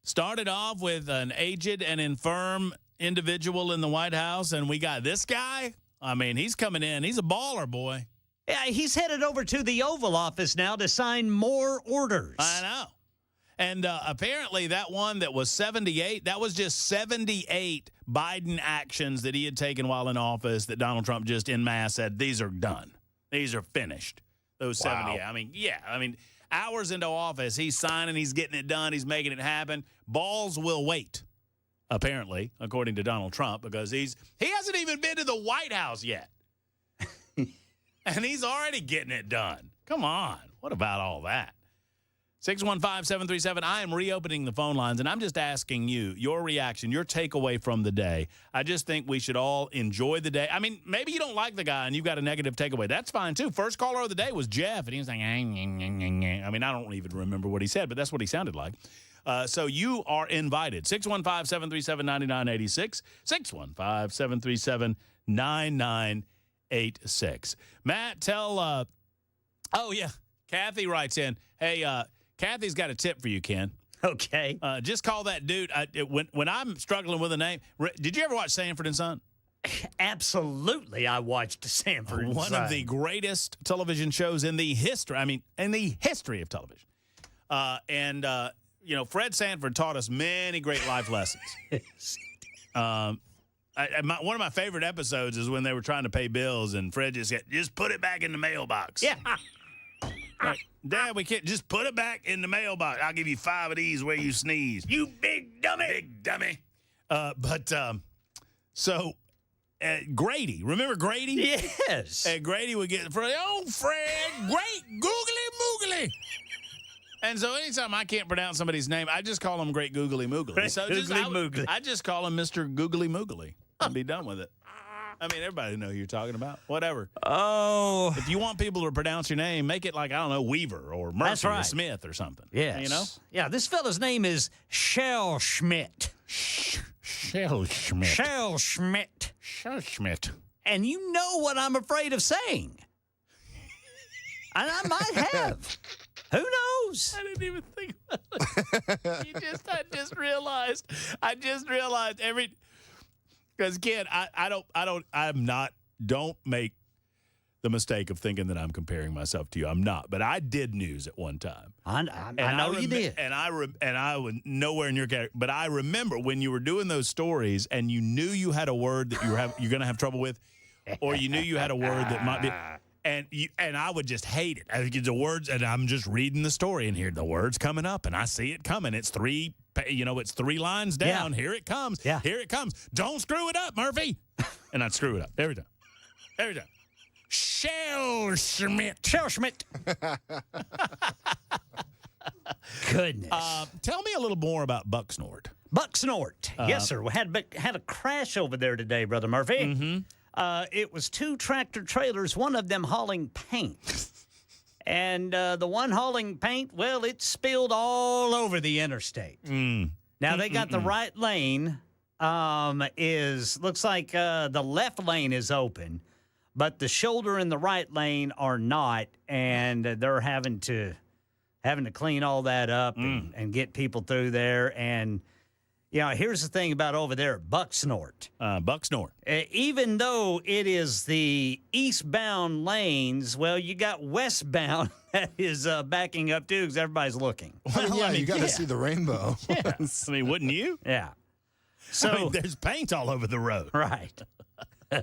Started off with an aged and infirm individual in the White House, and we got this guy. I mean, he's coming in. He's a baller, boy. Yeah, he's headed over to the Oval Office now to sign more orders. I know. And apparently that one that was 78, that was just 78 Biden actions that he had taken while in office that Donald Trump just en masse said, these are done. These are finished. Those 78. I mean, hours into office, he's signing, he's getting it done, he's making it happen. Balls will wait, apparently, according to Donald Trump, because he hasn't even been to the White House yet. And he's already getting it done. Come on. What about all that? 615-737. I am reopening the phone lines, and I'm just asking you, your reaction, your takeaway from the day. I just think we should all enjoy the day. I mean, maybe you don't like the guy and you've got a negative takeaway. That's fine, too. First caller of the day was Jeff, and he was like, I mean, I don't even remember what he said, but that's what he sounded like. So you are invited. 615-737-9986. 615-737-9986. Matt, tell oh, yeah. Kathy writes in, hey, Kathy's got a tip for you, Ken. Okay. Just call that dude. When I'm struggling with a name, did you ever watch Sanford and Son? Absolutely, I watched Sanford and Son. One of the greatest television shows in the history. I mean, in the history of television. Fred Sanford taught us many great life lessons. One of my favorite episodes is when they were trying to pay bills, and Fred just said, just put it back in the mailbox. Yeah. Like, Dad, we can't just put it back in the mailbox. I'll give you 5 of these where you sneeze. You big dummy. Big dummy. So Grady, remember Grady? Yes. And Grady would get, Fred, great googly moogly. And so anytime I can't pronounce somebody's name, I just call him Great Googly Moogly. So I just call him Mr. Googly Moogly and be done with it. I mean, everybody knows who you're talking about. Whatever. Oh. If you want people to pronounce your name, make it like, I don't know, Weaver or Murphy or Smith or something. Yes. You know? Yeah, this fella's name is Shell Schmidt. Shell Schmidt. Shell Schmidt. Shell Schmidt. And you know what I'm afraid of saying. And I might have. Who knows? I didn't even think about it. I just realized because Ken, don't make the mistake of thinking that I'm comparing myself to you. I'm not, but I did news at one time. I know you did. And I was nowhere in your category, but I remember when you were doing those stories and you knew you had a word that you're going to have trouble with, or you knew you had a word that might be, And I would just hate it. I think the words, and I'm just reading the story, and here the words coming up, and I see it coming. It's three lines down. Yeah. Here it comes. Yeah. Here it comes. Don't screw it up, Murphy. And I'd screw it up every time. Every time. Schmidt. Goodness. Tell me a little more about Bucksnort. Bucksnort. Yes, sir. We had a crash over there today, Brother Murphy. Mm-hmm. It was 2 tractor trailers, one of them hauling paint. And the one hauling paint, well, it spilled all over the interstate. Now, they got the right lane. Looks like the left lane is open, but the shoulder and the right lane are not, and they're having to clean all that up and get people through there. And here's the thing about over there at Bucksnort. Even though it is the eastbound lanes, well, you got westbound that is backing up too because everybody's looking. Well, you got to see the rainbow. Yes. I mean, wouldn't you? Yeah. So there's paint all over the road. Right. You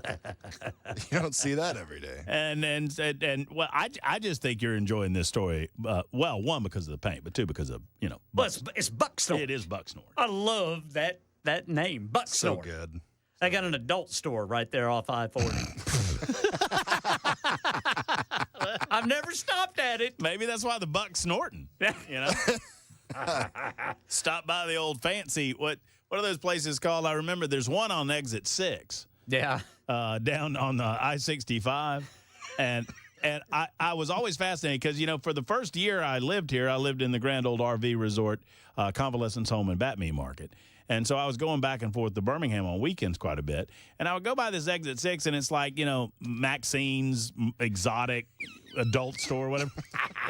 don't see that every day. And well, I just think you're enjoying this story. Well, one, because of the paint, but two, because of, But it's Bucksnort. It is Bucksnort. I love that name, Bucksnort. So good. I got an adult store right there off I-40. I've never stopped at it. Maybe that's why the buck's snorting. Stop by the old fancy. What are those places called? I remember there's one on exit 6. Yeah. Down on I-65. And I was always fascinated because, for the first year I lived here, I lived in the Grand Old RV Resort, Convalescence Home and Batme Market. And so I was going back and forth to Birmingham on weekends quite a bit. And I would go by this exit 6, and it's like, Maxine's exotic adult store or whatever.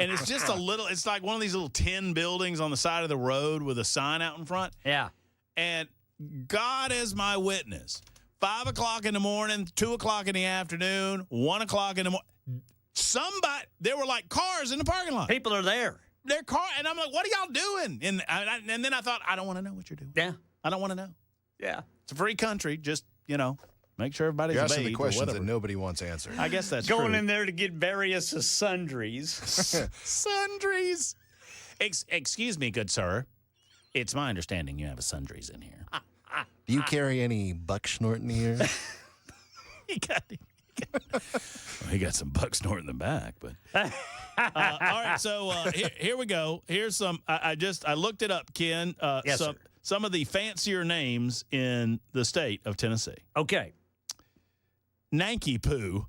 And it's just it's like one of these little tin buildings on the side of the road with a sign out in front. Yeah. And God is my witness. 5 o'clock in the morning, 2 o'clock in the afternoon, 1 o'clock in the morning. There were like cars in the parking lot. People are there. Their car, and I'm like, what are y'all doing? And then I thought, I don't want to know what you're doing. Yeah. I don't want to know. Yeah. It's a free country. Just, make sure everybody's You're asking bathed the or questions whatever. that nobody wants answered. I guess that's Going true. in there to get various sundries. Sundries. Excuse me, good sir. It's my understanding you have a sundries in here. Do you carry any Bucksnort in here? He got some Bucksnort in the back, but all right. So here we go. Here's some. I looked it up, Ken. Yes, sir. Some of the fancier names in the state of Tennessee. Okay. Nanky Poo.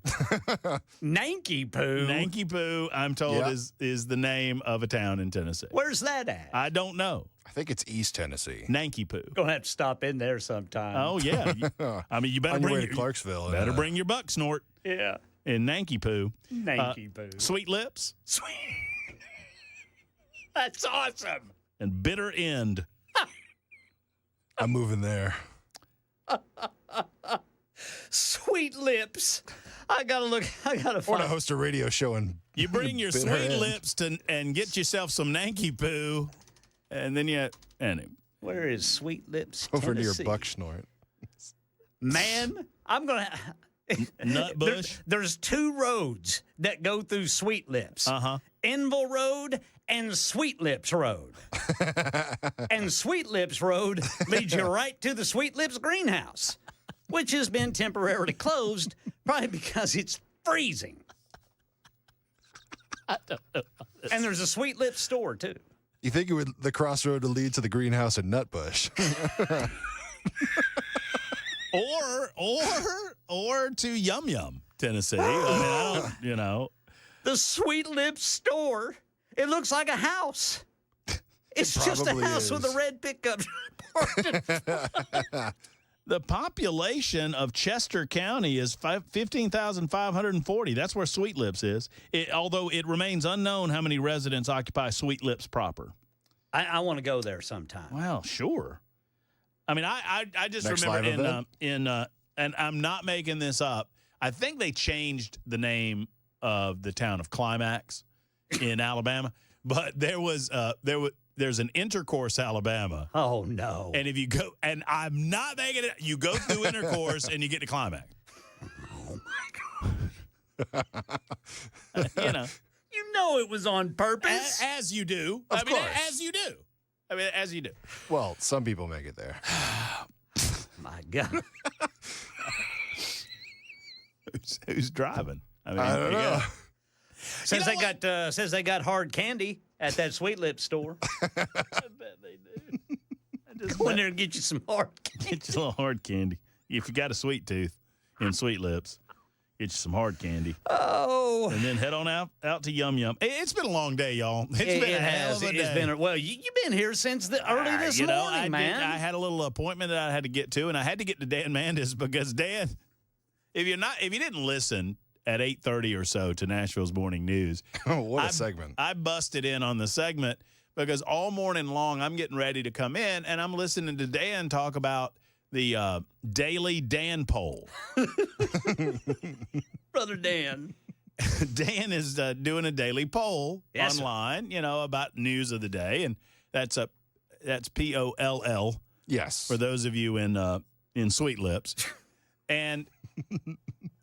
Nanky Poo. Nanky Poo, I'm told, is the name of a town in Tennessee. Where's that at? I don't know. I think it's East Tennessee. Nanky Poo. Gonna have to stop in there sometime. Oh yeah. I mean, you better On your bring way to Clarksville. Better bring your Bucksnort. Yeah. In Nanky Poo. Nanky Poo. Sweet Lips. That's awesome. And Bitter End. I'm moving there. Sweet Lips. I gotta Or find. to host a radio show and You bring your Bitter Sweet End. Lips and get yourself some Nanky Poo, and then Where is Sweet Lips, over near Tennessee? Bucksnort. Man, I'm gonna. Nutbush. There's 2 roads that go through Sweet Lips. Enville Road and Sweet Lips Road. And Sweet Lips Road leads you right to the Sweet Lips greenhouse, which has been temporarily closed, probably because it's freezing. I don't know. And there's a Sweet Lips store, too. You think the crossroad would lead to the greenhouse in Nutbush? or to Yum Yum, Tennessee. I don't. The Sweet Lips store. It looks like a house. It's just a probably house with is. a red pickup. The population of Chester County is 15,540. That's where Sweet Lips is. Although it remains unknown how many residents occupy Sweet Lips proper. I want to go there sometime. Well, sure. I mean, I just Next remember live and I'm not making this up. I think they changed the name of the town of Climax in Alabama, but there's an Intercourse, Alabama. Oh no! And if you go, and I'm not making it, you go through Intercourse and you get to Climax. Oh my God! You know. You know it was on purpose. As you do. Of course. As you do. As you do. Well, some people make it there. My God. Who's driving? I don't know. Says they got hard candy at that Sweet Lips store. I bet they do. Go in there and get you some hard candy. Get you a little hard candy. If you got a sweet tooth and Sweet Lips, get you some hard candy. Oh. And then head on out to Yum Yum. It's been a long day, y'all. It's been a hell of a day. It's been you've been here since early this morning, man. I had a little appointment that I had to get to, and I had to get to Dan Mandis because Dan, if you didn't listen at 8:30 or so to Nashville's Morning News. Oh, what a segment. I busted in on the segment because all morning long I'm getting ready to come in, and I'm listening to Dan talk about the daily Dan poll. Brother Dan. Dan is doing a daily poll online, about news of the day, and that's POLL. Yes. For those of you in Sweet Lips. And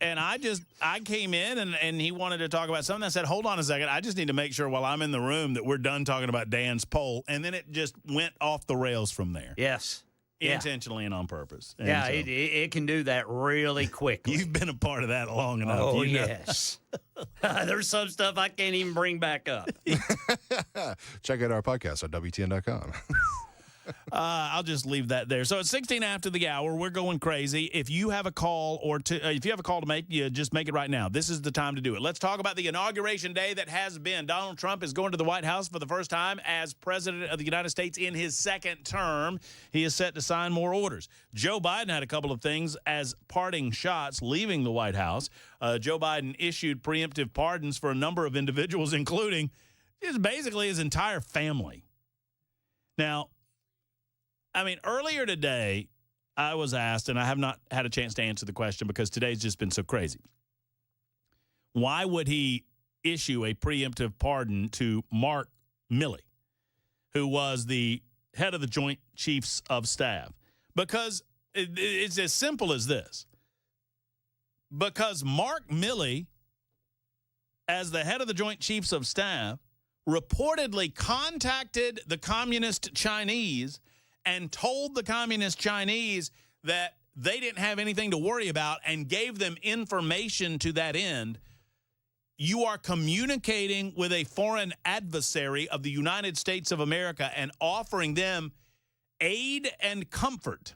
I came in and he wanted to talk about something. I said, hold on a second. I just need to make sure while I'm in the room that we're done talking about Dan's poll. And then it just went off the rails from there. Yes. Intentionally and on purpose. And so, it can do that really quickly. You've been a part of that long enough. Oh, yes. There's some stuff I can't even bring back up. Check out our podcast on WTN.com. I'll just leave that there. So it's 16 after the hour. We're going crazy. If you have a call to make, you just make it right now. This is the time to do it. Let's talk about the inauguration day that has been. Donald Trump is going to the White House for the first time as president of the United States in his second term. He is set to sign more orders. Joe Biden had a couple of things as parting shots leaving the White House. Joe Biden issued preemptive pardons for a number of individuals, including just basically his entire family. Now, earlier today, I was asked, and I have not had a chance to answer the question because today's just been so crazy. Why would he issue a preemptive pardon to Mark Milley, who was the head of the Joint Chiefs of Staff? Because it's as simple as this. Because Mark Milley, as the head of the Joint Chiefs of Staff, reportedly contacted the Communist Chinese and told the Communist Chinese that they didn't have anything to worry about and gave them information to that end, you are communicating with a foreign adversary of the United States of America and offering them aid and comfort.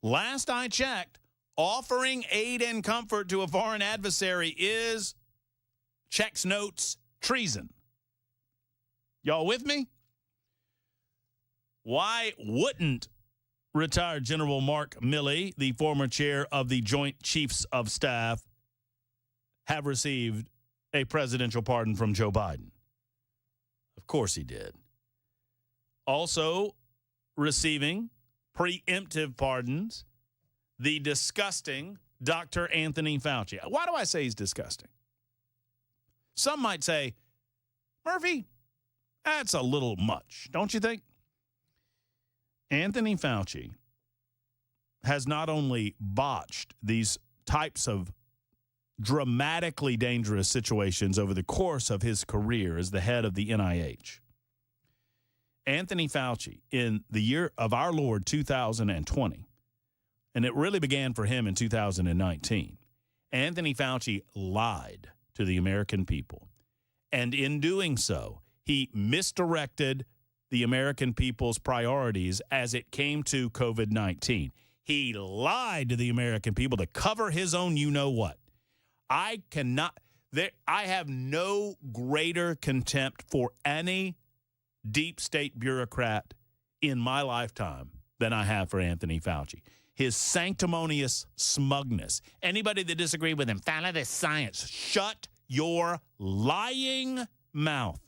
Last I checked, offering aid and comfort to a foreign adversary is, checks notes, treason. Y'all with me? Why wouldn't retired General Mark Milley, the former chair of the Joint Chiefs of Staff, have received a presidential pardon from Joe Biden? Of course he did. Also receiving preemptive pardons, the disgusting Dr. Anthony Fauci. Why do I say he's disgusting? Some might say, Murphy, that's a little much, don't you think? Anthony Fauci has not only botched these types of dramatically dangerous situations over the course of his career as the head of the NIH. Anthony Fauci, in the year of our Lord 2020, and it really began for him in 2019, Anthony Fauci lied to the American people. And in doing so, he misdirected the American people's priorities as it came to COVID-19. He lied to the American people to cover his own you-know-what. I have no greater contempt for any deep state bureaucrat in my lifetime than I have for Anthony Fauci. His sanctimonious smugness. Anybody that disagreed with him, follow the science. Shut your lying mouth.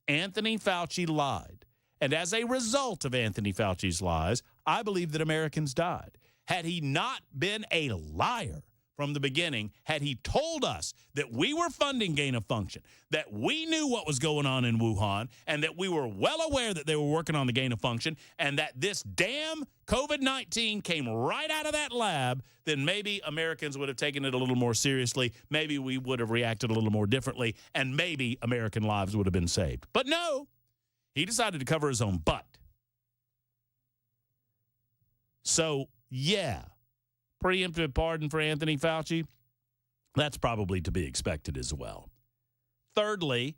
Anthony Fauci lied. And as a result of Anthony Fauci's lies, I believe that Americans died. Had he not been a liar from the beginning, had he told us that we were funding gain of function, that we knew what was going on in Wuhan, and that we were well aware that they were working on the gain of function, and that this damn COVID-19 came right out of that lab, then maybe Americans would have taken it a little more seriously. Maybe we would have reacted a little more differently, and maybe American lives would have been saved. But no, he decided to cover his own butt. So, yeah, preemptive pardon for Anthony Fauci, that's probably to be expected as well. Thirdly,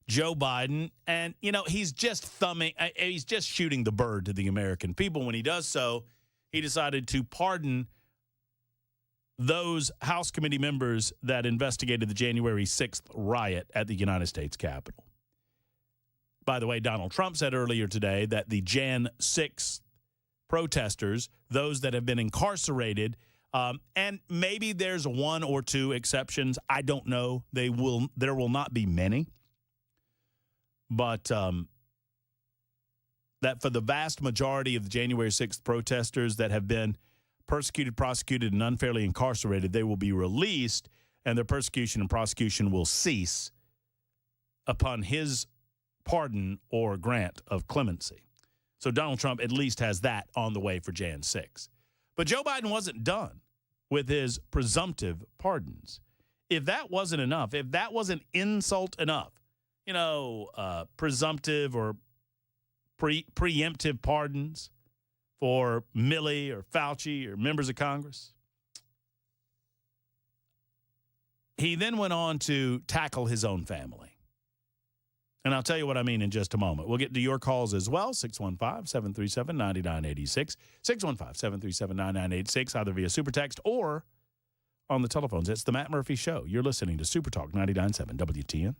Joe Biden, and, he's just shooting the bird to the American people. When he does so, he decided to pardon those House committee members that investigated the January 6th riot at the United States Capitol. By the way, Donald Trump said earlier today that the Jan 6th protesters, those that have been incarcerated, and maybe there's one or two exceptions. I don't know. There will not be many. But that for the vast majority of the January 6th protesters that have been persecuted, prosecuted, and unfairly incarcerated, they will be released, and their persecution and prosecution will cease upon his pardon or grant of clemency. So Donald Trump at least has that on the way for Jan 6. But Joe Biden wasn't done with his presumptive pardons. If that wasn't enough, if that wasn't insult enough, presumptive or preemptive pardons for Milley or Fauci or members of Congress, he then went on to tackle his own family. And I'll tell you what I mean in just a moment. We'll get to your calls as well, 615-737-9986, 615-737-9986, either via super text or on the telephones. It's the Matt Murphy Show. You're listening to Super Talk 99.7 WTN.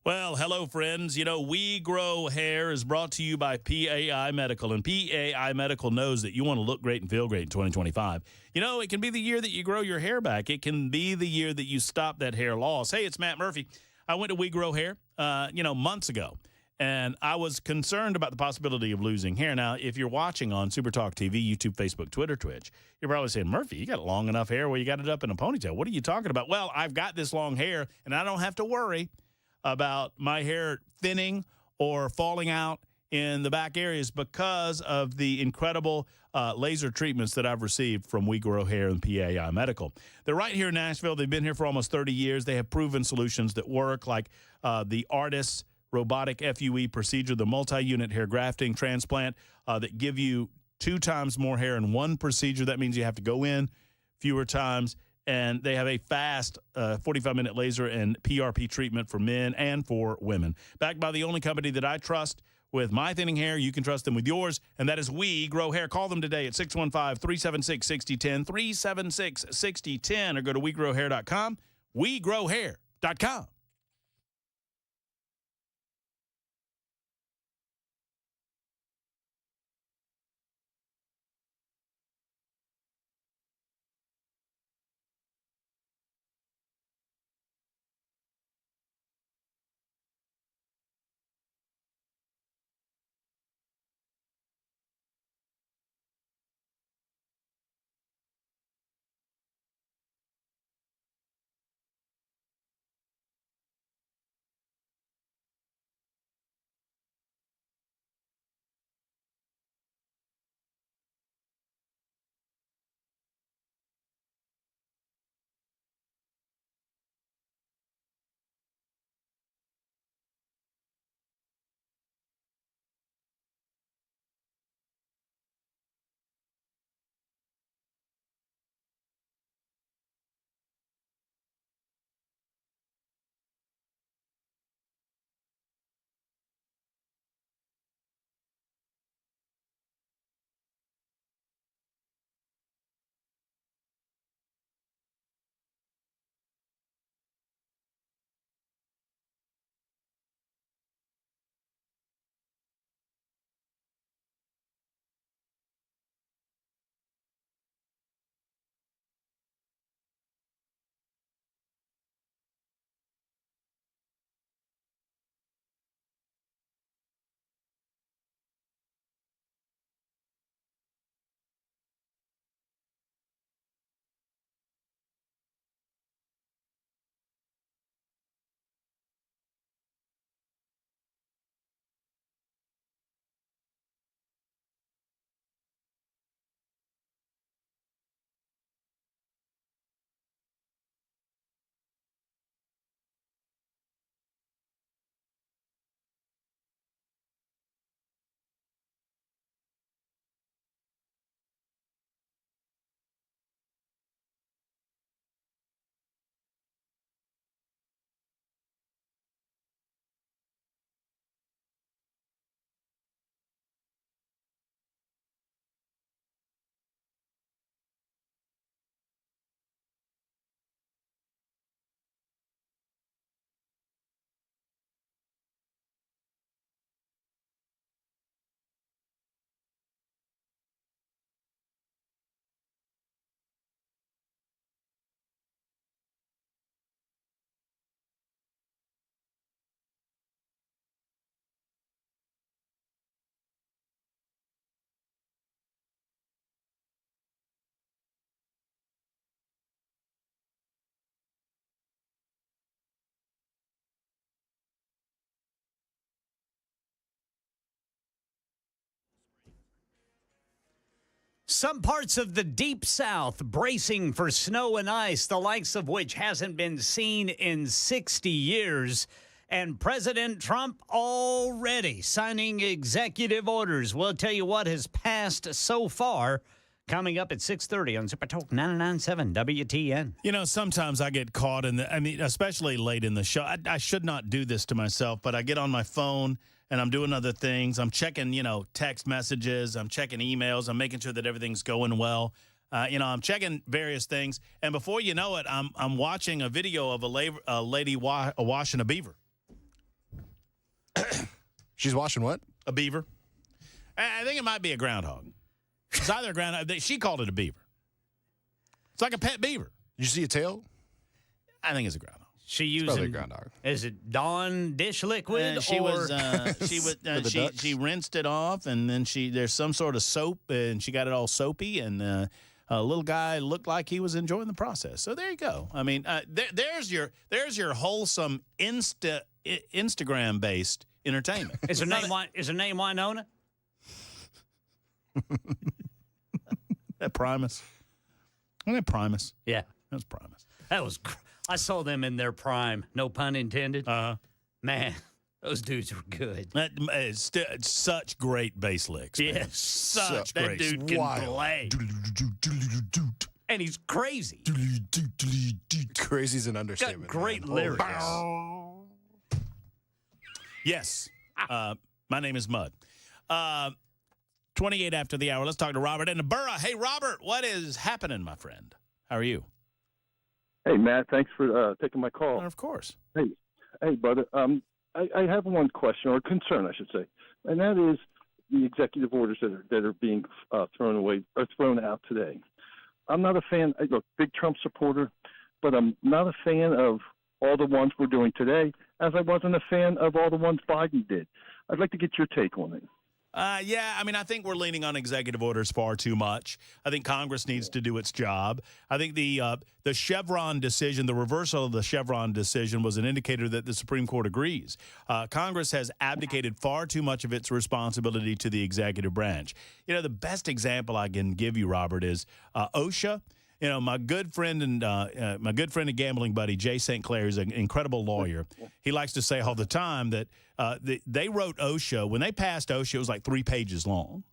Well, hello, friends. We Grow Hair is brought to you by PAI Medical, and PAI Medical knows that you want to look great and feel great in 2025. It can be the year that you grow your hair back. It can be the year that you stop that hair loss. Hey, it's Matt Murphy. I went to We Grow Hair, months ago, and I was concerned about the possibility of losing hair. Now, if you're watching on Super Talk TV, YouTube, Facebook, Twitter, Twitch, you're probably saying, Murphy, you got long enough hair where you got it up in a ponytail. What are you talking about? Well, I've got this long hair, and I don't have to worry about my hair thinning or falling out in the back areas because of the incredible laser treatments that I've received from We Grow Hair and PAI Medical. They're right here in Nashville. They've been here for almost 30 years. They have proven solutions that work, like the ARTIS robotic FUE procedure, the multi-unit hair grafting transplant that give you 2 times more hair in one procedure. That means you have to go in fewer times. And they have a fast 45-minute laser and PRP treatment for men and for women. Backed by the only company that I trust with my thinning hair. You can trust them with yours, and that is We Grow Hair. Call them today at 615-376-6010, 376-6010, or go to WeGrowHair.com, WeGrowHair.com. Some parts of the Deep South bracing for snow and ice, the likes of which hasn't been seen in 60 years. And President Trump already signing executive orders. We'll tell you what has passed so far. Coming up at 6:30 on Super Talk 99.7 WTN. You know, sometimes I get caught in especially late in the show. I should not do this to myself, but I get on my phone and I'm doing other things. I'm checking, text messages. I'm checking emails. I'm making sure that everything's going well. I'm checking various things. And before you know it, I'm watching a video of a lady washing a beaver. She's washing what? A beaver. I think it might be a groundhog. It's either a groundhog. She called it a beaver. It's like a pet beaver. Did you see a tail? I think it's a groundhog. She probably a using groundhog. Is it Dawn dish liquid? She rinsed it off, and then there's some sort of soap, and she got it all soapy, and a little guy looked like he was enjoying the process. So there you go. I mean, there's your wholesome Instagram based entertainment. Is her name Winona? That Primus. Wasn't that Primus? Yeah. That was Primus. I saw them in their prime. No pun intended. Man, those dudes were good. It's such great bass licks. Yes. Such that great. dude can play. And he's crazy. Crazy's an understatement. Got great man. lyrics. Yes. My name is Mud. 28 after the hour. Let's talk to Robert in the Borough. Hey, Robert, what is happening, my friend? How are you? Hey, Matt. Thanks for taking my call. Of course. Hey, brother. I have one question, or concern, I should say, and that is the executive orders that are being thrown out today. I'm not a fan. Look, big Trump supporter, but I'm not a fan of all the ones we're doing today, as I wasn't a fan of all the ones Biden did. I'd like to get your take on it. I think we're leaning on executive orders far too much. I think Congress needs to do its job. I think the Chevron decision, the reversal of the Chevron decision, was an indicator that the Supreme Court agrees. Congress has abdicated far too much of its responsibility to the executive branch. The best example I can give you, Robert, is OSHA. My good friend and gambling buddy, Jay St. Clair, is an incredible lawyer. He likes to say all the time that they wrote OSHA. When they passed OSHA, it was like 3 pages long.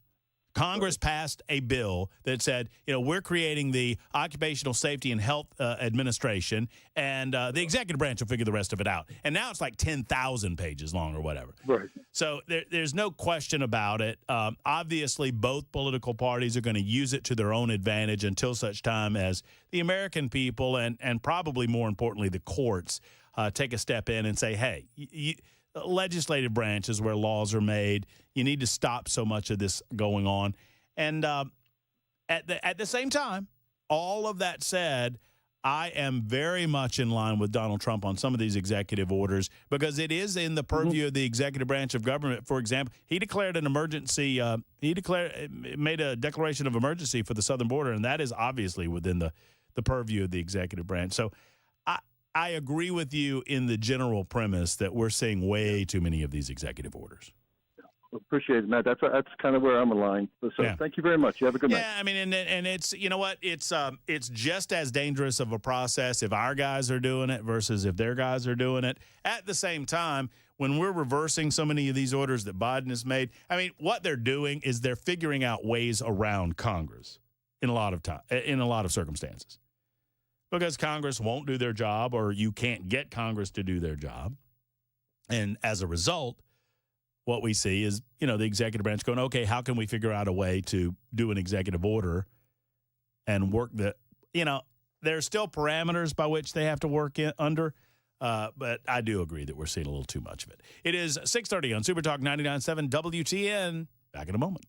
Congress passed a bill that said, we're creating the Occupational Safety and Health Administration, and the executive branch will figure the rest of it out. And now it's like 10,000 pages long or whatever. Right. So there's no question about it. Obviously, both political parties are going to use it to their own advantage until such time as the American people and probably more importantly the courts take a step in and say, hey, legislative branch is where laws are made. You need to stop so much of this going on. And at the same time, all of that said, I am very much in line with Donald Trump on some of these executive orders because it is in the purview of the executive branch of government. For example, he declared an emergency. Made a declaration of emergency for the southern border, and that is obviously within the purview of the executive branch. So I agree with you in the general premise that we're seeing way too many of these executive orders. Appreciate it, Matt. That's kind of where I'm aligned. So Thank you very much. You have a good night. Yeah, I mean, and it's, you know what, it's just as dangerous of a process if our guys are doing it versus if their guys are doing it. At the same time, when we're reversing so many of these orders that Biden has made, I mean, what they're doing is they're figuring out ways around Congress in a lot of circumstances. Because Congress won't do their job or you can't get Congress to do their job. And as a result, what we see is, the executive branch going, okay, how can we figure out a way to do an executive order and work there's still parameters by which they have to work under. But I do agree that we're seeing a little too much of it. It is 6:30 on Super Talk 99.7 WTN. Back in a moment.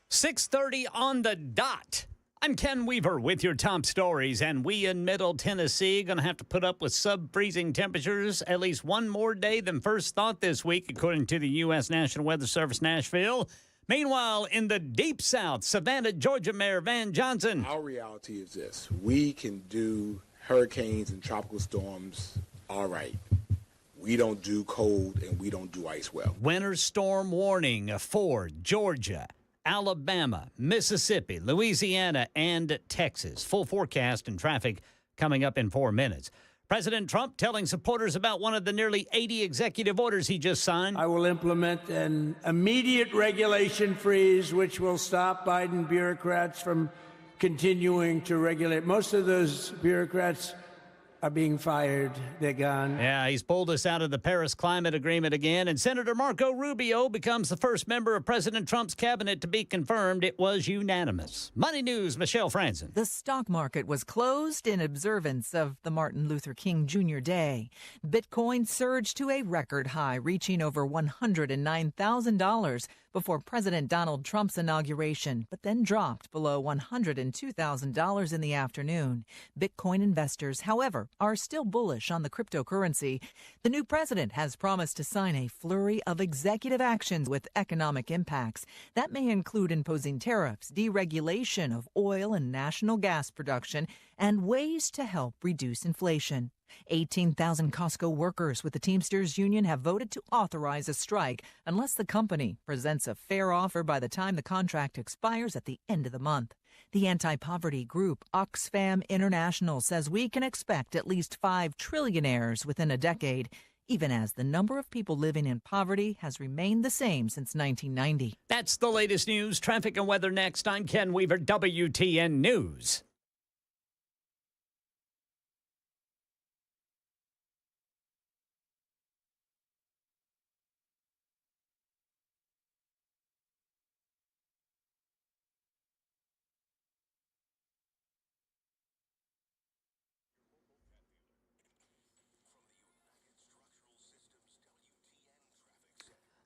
6:30 on the dot. I'm Ken Weaver with your top stories, and we in Middle Tennessee going to have to put up with sub-freezing temperatures at least one more day than first thought this week, according to the U.S. National Weather Service, Nashville. Meanwhile, in the Deep South, Savannah, Georgia Mayor Van Johnson. Our reality is this. We can do hurricanes and tropical storms all right. We don't do cold and we don't do ice well. Winter storm warning for Georgia, Alabama, Mississippi, Louisiana, and Texas. Full forecast and traffic coming up in 4 minutes. President Trump telling supporters about one of the nearly 80 executive orders he just signed. I will implement an immediate regulation freeze, which will stop Biden bureaucrats from continuing to regulate. Most of those bureaucrats are being fired. They're gone. Yeah, he's pulled us out of the Paris Climate Agreement again. And Senator Marco Rubio becomes the first member of President Trump's cabinet to be confirmed. It was unanimous. Money News, Michelle Franzen. The stock market was closed in observance of the Martin Luther King Jr. Day. Bitcoin surged to a record high, reaching over $109,000 before President Donald Trump's inauguration, but then dropped below $102,000 in the afternoon. Bitcoin investors, however, are still bullish on the cryptocurrency. The new president has promised to sign a flurry of executive actions with economic impacts. That may include imposing tariffs, deregulation of oil and national gas production, and ways to help reduce inflation. 18,000 Costco workers with the Teamsters Union have voted to authorize a strike unless the company presents a fair offer by the time the contract expires at the end of the month. The anti-poverty group Oxfam International says we can expect at least 5 trillionaires within a decade, even as the number of people living in poverty has remained the same since 1990. That's the latest news, traffic, and weather next. I'm Ken Weaver, WTN News.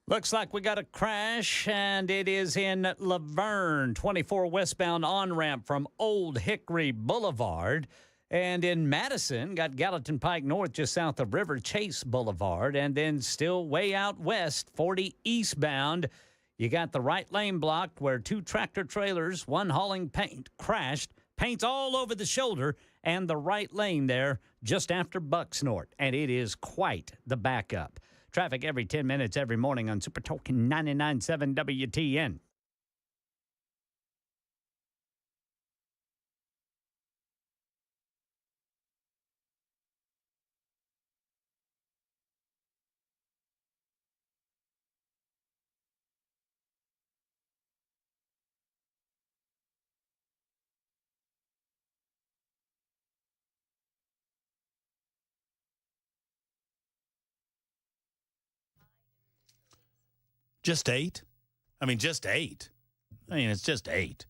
Looks like we got a crash, and it is in Laverne, 24 westbound on-ramp from Old Hickory Boulevard. And in Madison, got Gallatin Pike North just south of River Chase Boulevard. And then still way out west, 40 eastbound, you got the right lane blocked where 2 tractor trailers, one hauling paint, crashed. Paint's all over the shoulder and the right lane there just after Bucksnort. And it is quite the backup. Traffic every 10 minutes every morning on Super Talking 99.7 WTN. Just 8? I mean, just 8. I mean, it's just 8.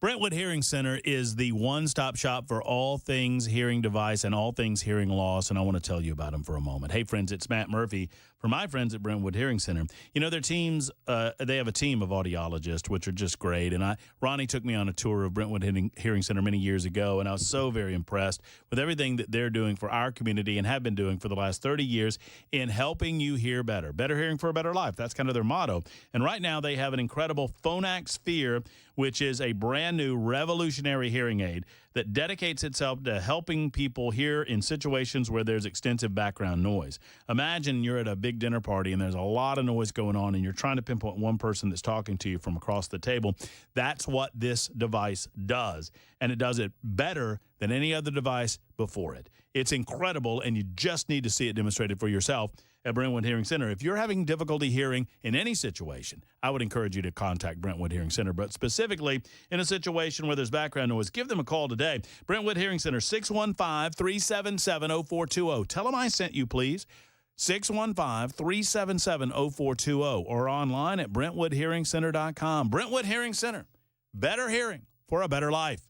Brentwood Hearing Center is the one-stop shop for all things hearing device and all things hearing loss, and I want to tell you about them for a moment. Hey, friends, it's Matt Murphy for my friends at Brentwood Hearing Center. You know, their teams, they have a team of audiologists, which are just great, and Ronnie took me on a tour of Brentwood Hearing Center many years ago, and I was so very impressed with everything that they're doing for our community and have been doing for the last 30 years in helping you hear better. Better hearing for a better life. That's kind of their motto. And right now they have an incredible Phonak Sphere, which is a brand new revolutionary hearing aid that dedicates itself to helping people hear in situations where there's extensive background noise. Imagine you're at a big dinner party and there's a lot of noise going on and you're trying to pinpoint one person that's talking to you from across the table. That's what this device does, and it does it better than any other device before it. It's incredible, and you just need to see it demonstrated for yourself at Brentwood Hearing Center. If you're having difficulty hearing in any situation, I would encourage you to contact Brentwood Hearing Center, but specifically in a situation where there's background noise, give them a call today. Brentwood Hearing Center, 615-377-0420. Tell them I sent you, please. 615-377-0420 or online at BrentwoodHearingCenter.com. Brentwood Hearing Center, better hearing for a better life.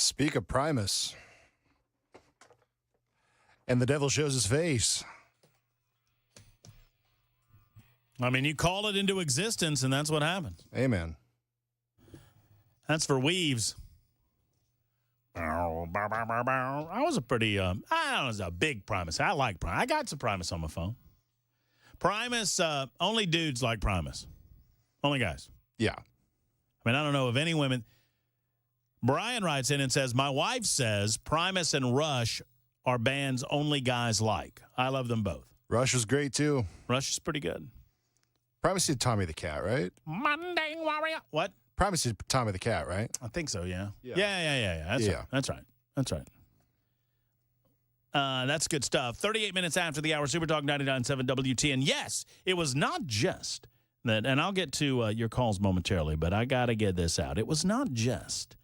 Speak of Primus. And the devil shows his face. I mean, you call it into existence, and that's what happens. Amen. That's for Weaves. I was a pretty, I was a big Primus. I like Primus. I got some Primus on my phone. Primus, only dudes like Primus. Only guys. Yeah. I mean, I don't know of any women. Brian writes in and says, my wife says Primus and Rush are bands only guys like. I love them both. Rush was great, too. Rush is pretty good. Primus did Tommy the Cat, right? Monday Warrior. What? Primus did Tommy the Cat, right? I think so, yeah. Yeah. Yeah. That's right. That's good stuff. 38 minutes after the hour, Super Talk 99.7 WTN. Yes, it was not just that, and I'll get to your calls momentarily, but I got to get this out. It was not just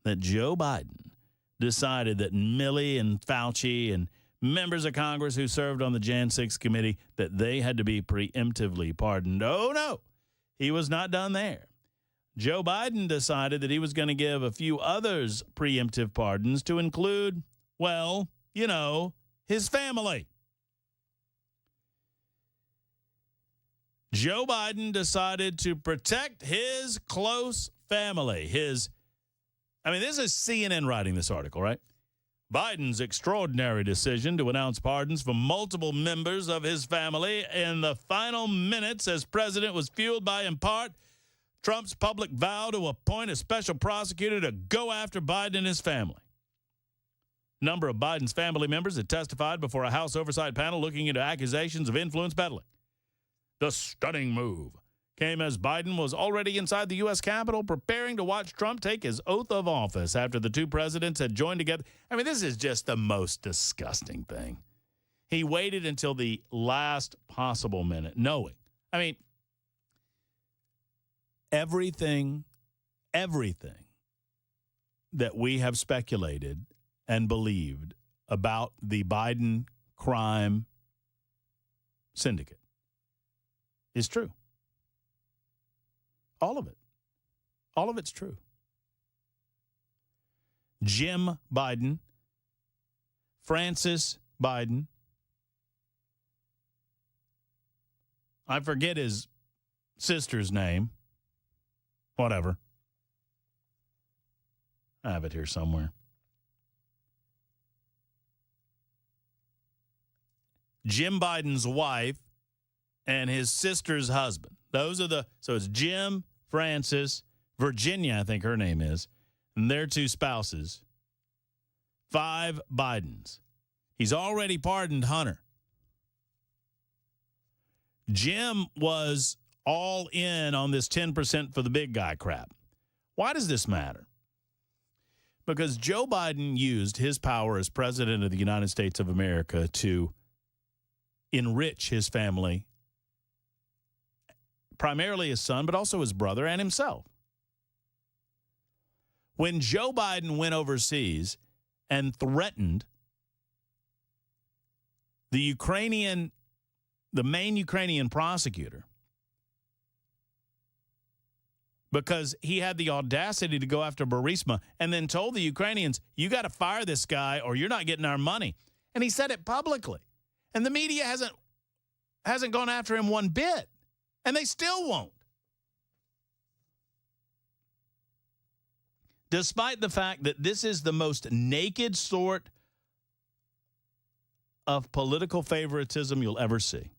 that Joe Biden decided that Milley and Fauci and members of Congress who served on the Jan 6 committee, that they had to be preemptively pardoned. Oh, no, he was not done there. Joe Biden decided that he was going to give a few others preemptive pardons to include, well, you know, his family. Joe Biden decided to protect his close family. This is CNN writing this article, right? Biden's extraordinary decision to announce pardons for multiple members of his family in the final minutes as president was fueled by, in part, Trump's public vow to appoint a special prosecutor to go after Biden and his family. A number of Biden's family members had testified before a House oversight panel looking into accusations of influence peddling. The stunning move came as Biden was already inside the U.S. Capitol preparing to watch Trump take his oath of office after the two presidents had joined together. I mean, this is just the most disgusting thing. He waited until the last possible minute, knowing. I mean, everything that we have speculated and believed about the Biden crime syndicate is true. All of it. All of it's true. Jim Biden, Francis Biden, I forget his sister's name. Whatever. I have it here somewhere. Jim Biden's wife and his sister's husband. So it's Jim, Francis, Virginia, I think her name is, and their two spouses. 5 Bidens. He's already pardoned Hunter. Jim was all in on this 10% for the big guy crap. Why does this matter? Because Joe Biden used his power as president of the United States of America to enrich his family, primarily his son, but also his brother and himself. When Joe Biden went overseas and threatened the main Ukrainian prosecutor, because he had the audacity to go after Burisma and then told the Ukrainians, you got to fire this guy or you're not getting our money. And he said it publicly. And the media hasn't gone after him one bit. And they still won't. Despite the fact that this is the most naked sort of political favoritism you'll ever see.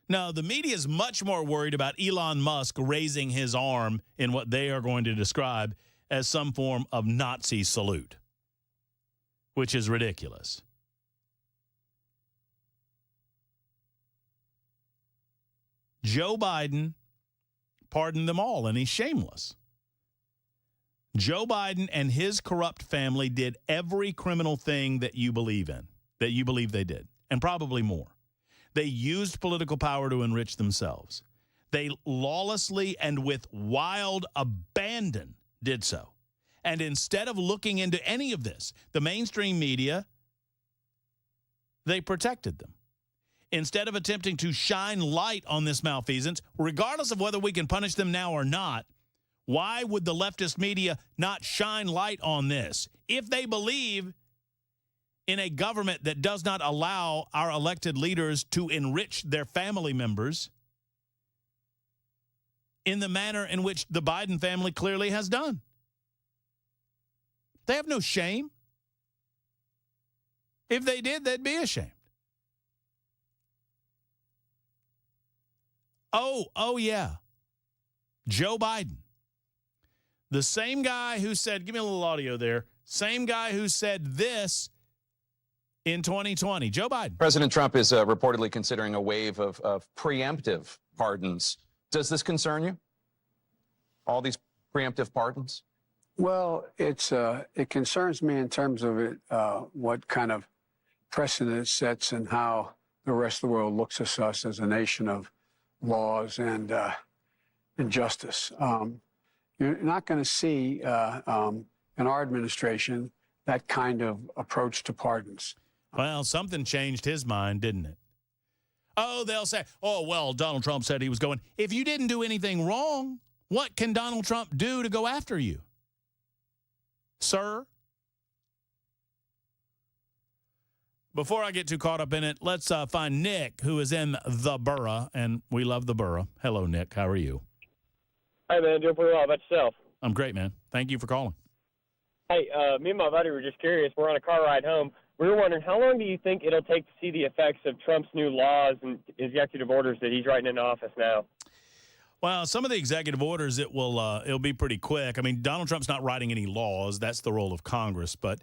Now, the media is much more worried about Elon Musk raising his arm in what they are going to describe as some form of Nazi salute, which is ridiculous. Joe Biden pardoned them all, and he's shameless. Joe Biden and his corrupt family did every criminal thing that you believe in, that you believe they did, and probably more. They used political power to enrich themselves. They lawlessly and with wild abandon did so. And instead of looking into any of this, the mainstream media, they protected them. Instead of attempting to shine light on this malfeasance, regardless of whether we can punish them now or not, Why would the leftist media not shine light on this? If they believe in a government that does not allow our elected leaders to enrich their family members in the manner in which the Biden family clearly has done. They have no shame. If they did, they'd be ashamed. Oh yeah. Joe Biden. The same guy who said, give me a little audio there, same guy who said this in 2020, Joe Biden. President Trump is reportedly considering a wave of preemptive pardons. Does this concern you? All these preemptive pardons? Well, it concerns me in terms of what kind of precedent it sets and how the rest of the world looks at us as a nation of laws and justice. You're not going to see in our administration that kind of approach to pardons. Well, something changed his mind, didn't it? Oh, they'll say, oh, well, Donald Trump said he was going. If you didn't do anything wrong, what can Donald Trump do to go after you? Sir? Before I get too caught up in it, let's find Nick, who is in the borough, and we love the borough. Hello, Nick. How are you? Hey, man. Doing pretty well. How about yourself? I'm great, man. Thank you for calling. Hey, me and my buddy were just curious. We're on a car ride home. We were wondering, how long do you think it'll take to see the effects of Trump's new laws and executive orders that he's writing into office now? Well, some of the executive orders, it'll be pretty quick. I mean, Donald Trump's not writing any laws. That's the role of Congress. But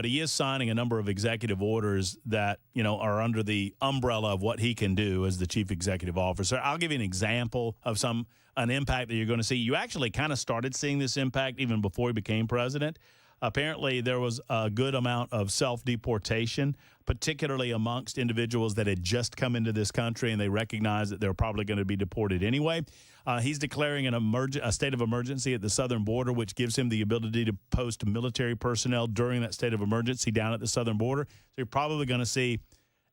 he is signing a number of executive orders that, are under the umbrella of what he can do as the chief executive officer. I'll give you an example of an impact that you're going to see. You actually kind of started seeing this impact even before he became president. Apparently, there was a good amount of self-deportation, particularly amongst individuals that had just come into this country and they recognized that they were probably going to be deported anyway. He's declaring a state of emergency at the southern border, which gives him the ability to post military personnel during that state of emergency down at the southern border. So you're probably going to see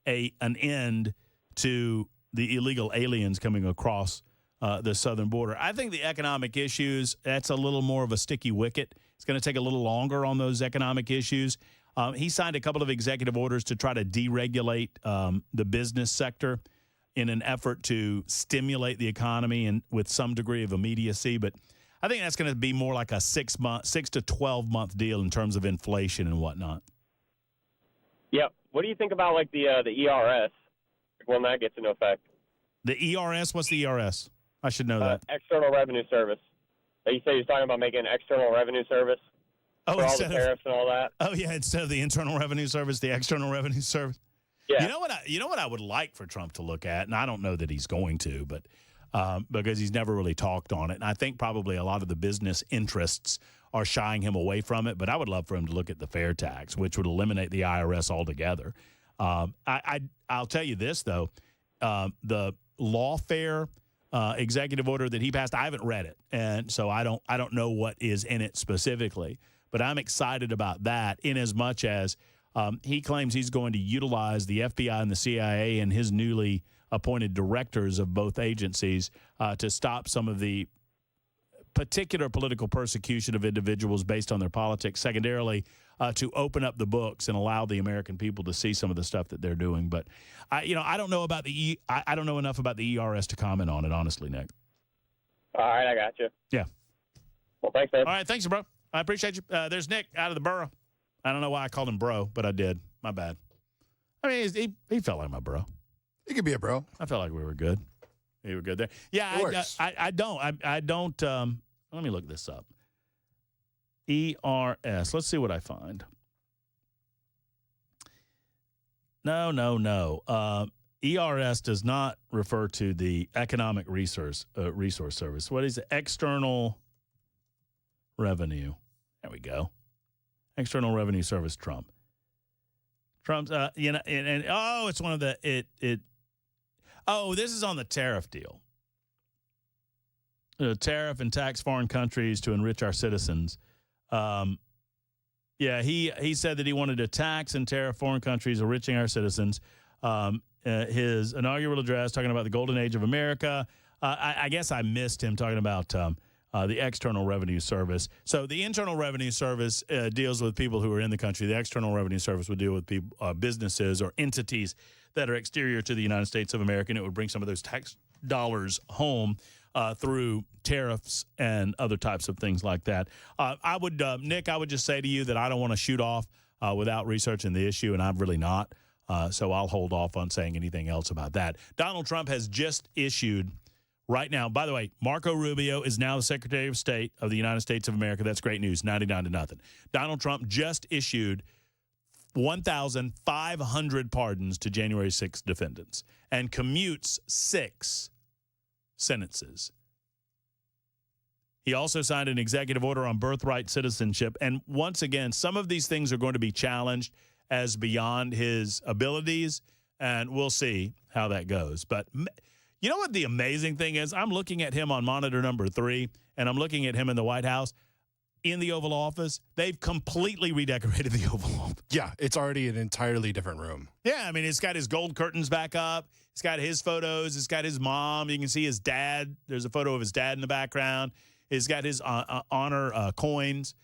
an end to the illegal aliens coming across the southern border. I think the economic issues, that's a little more of a sticky wicket. It's going to take a little longer on those economic issues. He signed a couple of executive orders to try to deregulate the business sector in an effort to stimulate the economy and with some degree of immediacy. But I think that's going to be more like a 6 to 12 month deal in terms of inflation and whatnot. Yep. What do you think about the ERS when that gets into effect? The ERS? What's the ERS? I should know that. External Revenue Service. You say he's talking about making an external revenue service for all the tariffs and all that. Oh yeah, instead of the Internal Revenue Service, the External Revenue Service. Yeah. You know what I would like for Trump to look at, and I don't know that he's going to, but because he's never really talked on it, and I think probably a lot of the business interests are shying him away from it. But I would love for him to look at the fair tax, which would eliminate the IRS altogether. I'll tell you this though, the lawfare executive order that he passed, I haven't read it, and so I don't know what is in it specifically. But I'm excited about that in as much as he claims he's going to utilize the FBI and the CIA and his newly appointed directors of both agencies to stop some of the particular political persecution of individuals based on their politics. Secondarily, to open up the books and allow the American people to see some of the stuff that they're doing. But I don't know about I don't know enough about the ERS to comment on it, honestly, Nick. All right, I got you. Yeah. Well, thanks, man. All right, thanks, bro. I appreciate you. There's Nick out of the borough. I don't know why I called him bro, but I did. My bad. I mean, he felt like my bro. He could be a bro. I felt like we were good. We were good there. Yeah, I don't. Let me look this up. ERS. Let's see what I find. No. ERS does not refer to the Economic Resource Service. What is it? External Revenue. There we go. External Revenue Service. Trump's. It's one of the this is on the tariff deal. Tariff and tax foreign countries to enrich our citizens. He said that he wanted to tax and tariff foreign countries, enriching our citizens. His inaugural address talking about the golden age of America. I guess I missed him talking about the External Revenue Service. So the Internal Revenue Service deals with people who are in the country. The External Revenue Service would deal with people, businesses or entities that are exterior to the United States of America, and it would bring some of those tax dollars home through tariffs and other types of things like that. Nick, I would just say to you that I don't want to shoot off without researching the issue, and I'm really not. So I'll hold off on saying anything else about that. Donald Trump has just issued right now. By the way, Marco Rubio is now the Secretary of State of the United States of America. That's great news, 99-0. Donald Trump just issued 1,500 pardons to January 6th defendants and commutes 6 sentences. He also signed an executive order on birthright citizenship. And once again, some of these things are going to be challenged as beyond his abilities, and we'll see how that goes. But you know what the amazing thing is? I'm looking at him on monitor number 3, and I'm looking at him in the White House. In the Oval Office, they've completely redecorated the Oval Office. Yeah, it's already an entirely different room. Yeah, I mean, it's got his gold curtains back up. It's got his photos. It's got his mom. You can see his dad. There's a photo of his dad in the background. It's got his honor coins.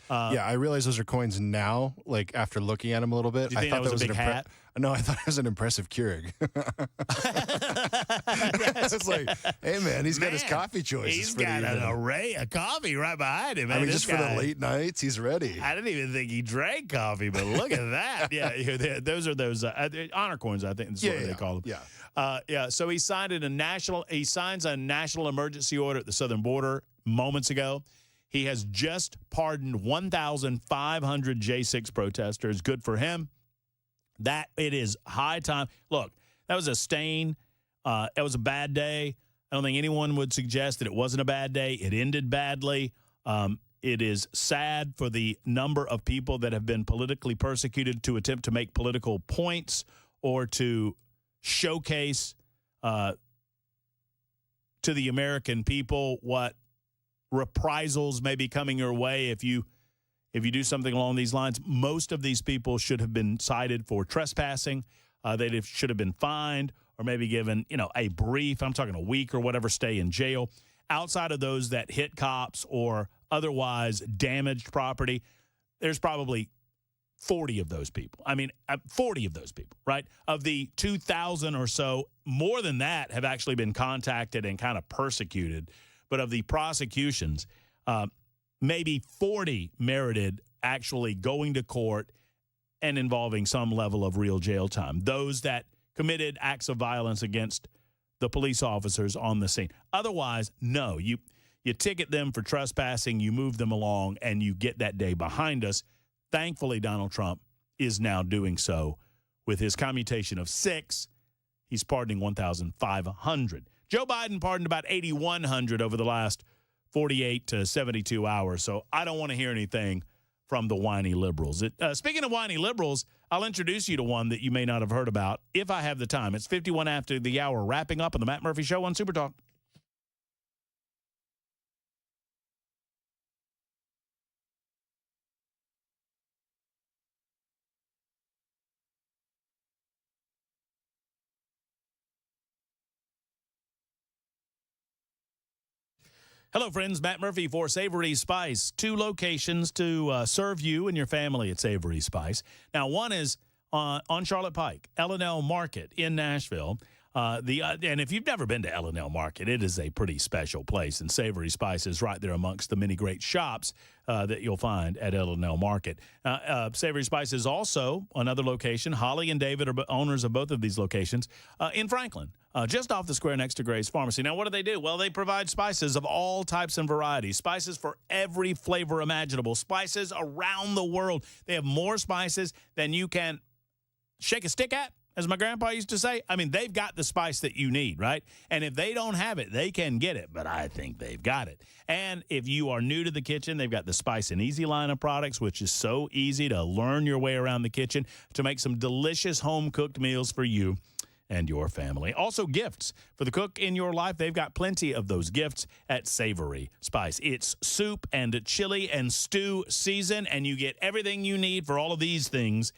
Yeah, I realize those are coins now, like after looking at him a little bit. Do you think I thought that was a big hat? No, I thought it was an impressive Keurig. It's like, hey, man, he's got his coffee choices. He's got an array of coffee right behind him. Man. I mean, this just for the late nights, he's ready. I didn't even think he drank coffee, but look at that. Yeah, those are those honor coins, I think is what they call them. Yeah. So he signs a national emergency order at the southern border moments ago. He has just pardoned 1,500 J6 protesters. Good for him. That it is high time. Look, that was a stain. It was a bad day. I don't think anyone would suggest that it wasn't a bad day. It ended badly. It is sad for the number of people that have been politically persecuted to attempt to make political points or to showcase to the American people what reprisals may be coming your way if you do something along these lines. Most of these people should have been cited for trespassing. They should have been fined or maybe given, a brief, I'm talking a week or whatever, stay in jail. Outside of those that hit cops or otherwise damaged property, there's probably 40 of those people. I mean, 40 of those people, right? Of the 2,000 or so, more than that have actually been contacted and kind of persecuted. But of the prosecutions, maybe 40 merited actually going to court and involving some level of real jail time. Those that committed acts of violence against the police officers on the scene. Otherwise, no. You ticket them for trespassing, you move them along, and you get that day behind us. Thankfully, Donald Trump is now doing so with his commutation of 6. He's pardoning 1,500. Joe Biden pardoned about 8,100 over the last 48 to 72 hours. So I don't want to hear anything from the whiny liberals. Speaking of whiny liberals, I'll introduce you to one that you may not have heard about if I have the time. It's 51 after the hour, wrapping up on the Matt Murphy Show on Super Talk. Hello, friends. Matt Murphy for Savory Spice. 2 locations to serve you and your family at Savory Spice. Now, one is on Charlotte Pike, L&L Market in Nashville. And if you've never been to L&L Market, it is a pretty special place, and Savory Spice is right there amongst the many great shops that you'll find at L&L Market. Savory Spice is also another location. Holly and David are owners of both of these locations in Franklin, just off the square next to Gray's Pharmacy. Now, what do? Well, they provide spices of all types and varieties, spices for every flavor imaginable, spices around the world. They have more spices than you can shake a stick at, as my grandpa used to say. I mean, they've got the spice that you need, right? And if they don't have it, they can get it, but I think they've got it. And if you are new to the kitchen, they've got the Spice and Easy line of products, which is so easy to learn your way around the kitchen to make some delicious home-cooked meals for you and your family. Also, gifts for the cook in your life. They've got plenty of those gifts at Savory Spice. It's soup and chili and stew season, and you get everything you need for all of these things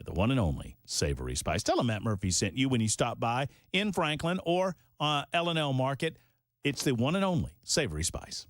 at the one and only Savory Spice. Tell them Matt Murphy sent you when you stop by in Franklin or L&L Market. It's the one and only Savory Spice.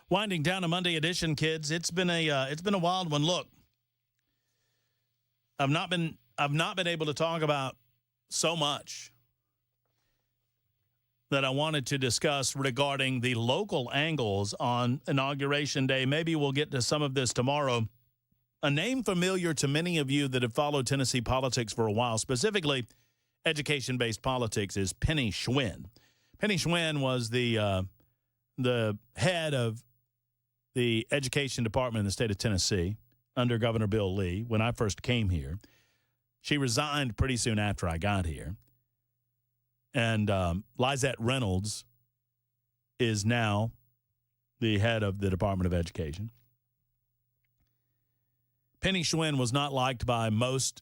Winding down a Monday edition, kids. It's been a wild one. Look, I've not been able to talk about so much that I wanted to discuss regarding the local angles on Inauguration Day. Maybe we'll get to some of this tomorrow. A name familiar to many of you that have followed Tennessee politics for a while, specifically education-based politics, is Penny Schwinn. Penny Schwinn was the head of the education department in the state of Tennessee under Governor Bill Lee when I first came here. She resigned pretty soon after I got here. And Lizette Reynolds is now the head of the Department of Education. Penny Schwinn was not liked by most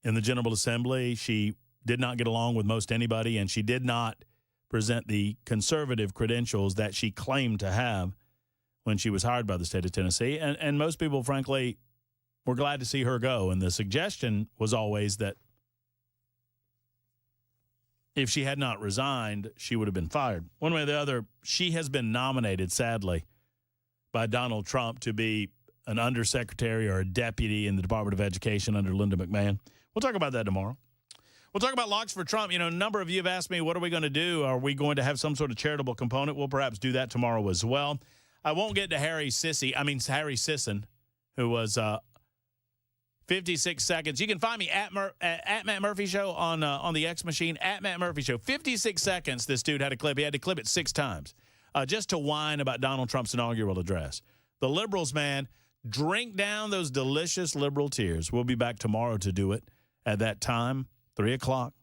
in the General Assembly. She did not get along with most anybody, and she did not present the conservative credentials that she claimed to have when she was hired by the state of Tennessee. And most people, frankly, were glad to see her go. And the suggestion was always that if she had not resigned, she would have been fired. One way or the other, she has been nominated, sadly, by Donald Trump to be an undersecretary or a deputy in the Department of Education under Linda McMahon. We'll talk about that tomorrow. We'll talk about Locks for Trump. You know, a number of you have asked me, what are we going to do? Are we going to have some sort of charitable component? We'll perhaps do that tomorrow as well. I won't get to Harry Sisson, who was 56 seconds. You can find me at Matt Murphy Show on the X machine, at Matt Murphy Show. 56 seconds this dude had a clip. He had to clip it 6 times just to whine about Donald Trump's inaugural address. The liberals, man, drink down those delicious liberal tears. We'll be back tomorrow to do it at that time, 3 o'clock,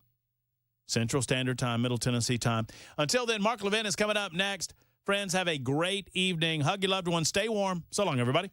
Central Standard Time, Middle Tennessee time. Until then, Mark Levin is coming up next. Friends, have a great evening. Hug your loved ones. Stay warm. So long, everybody.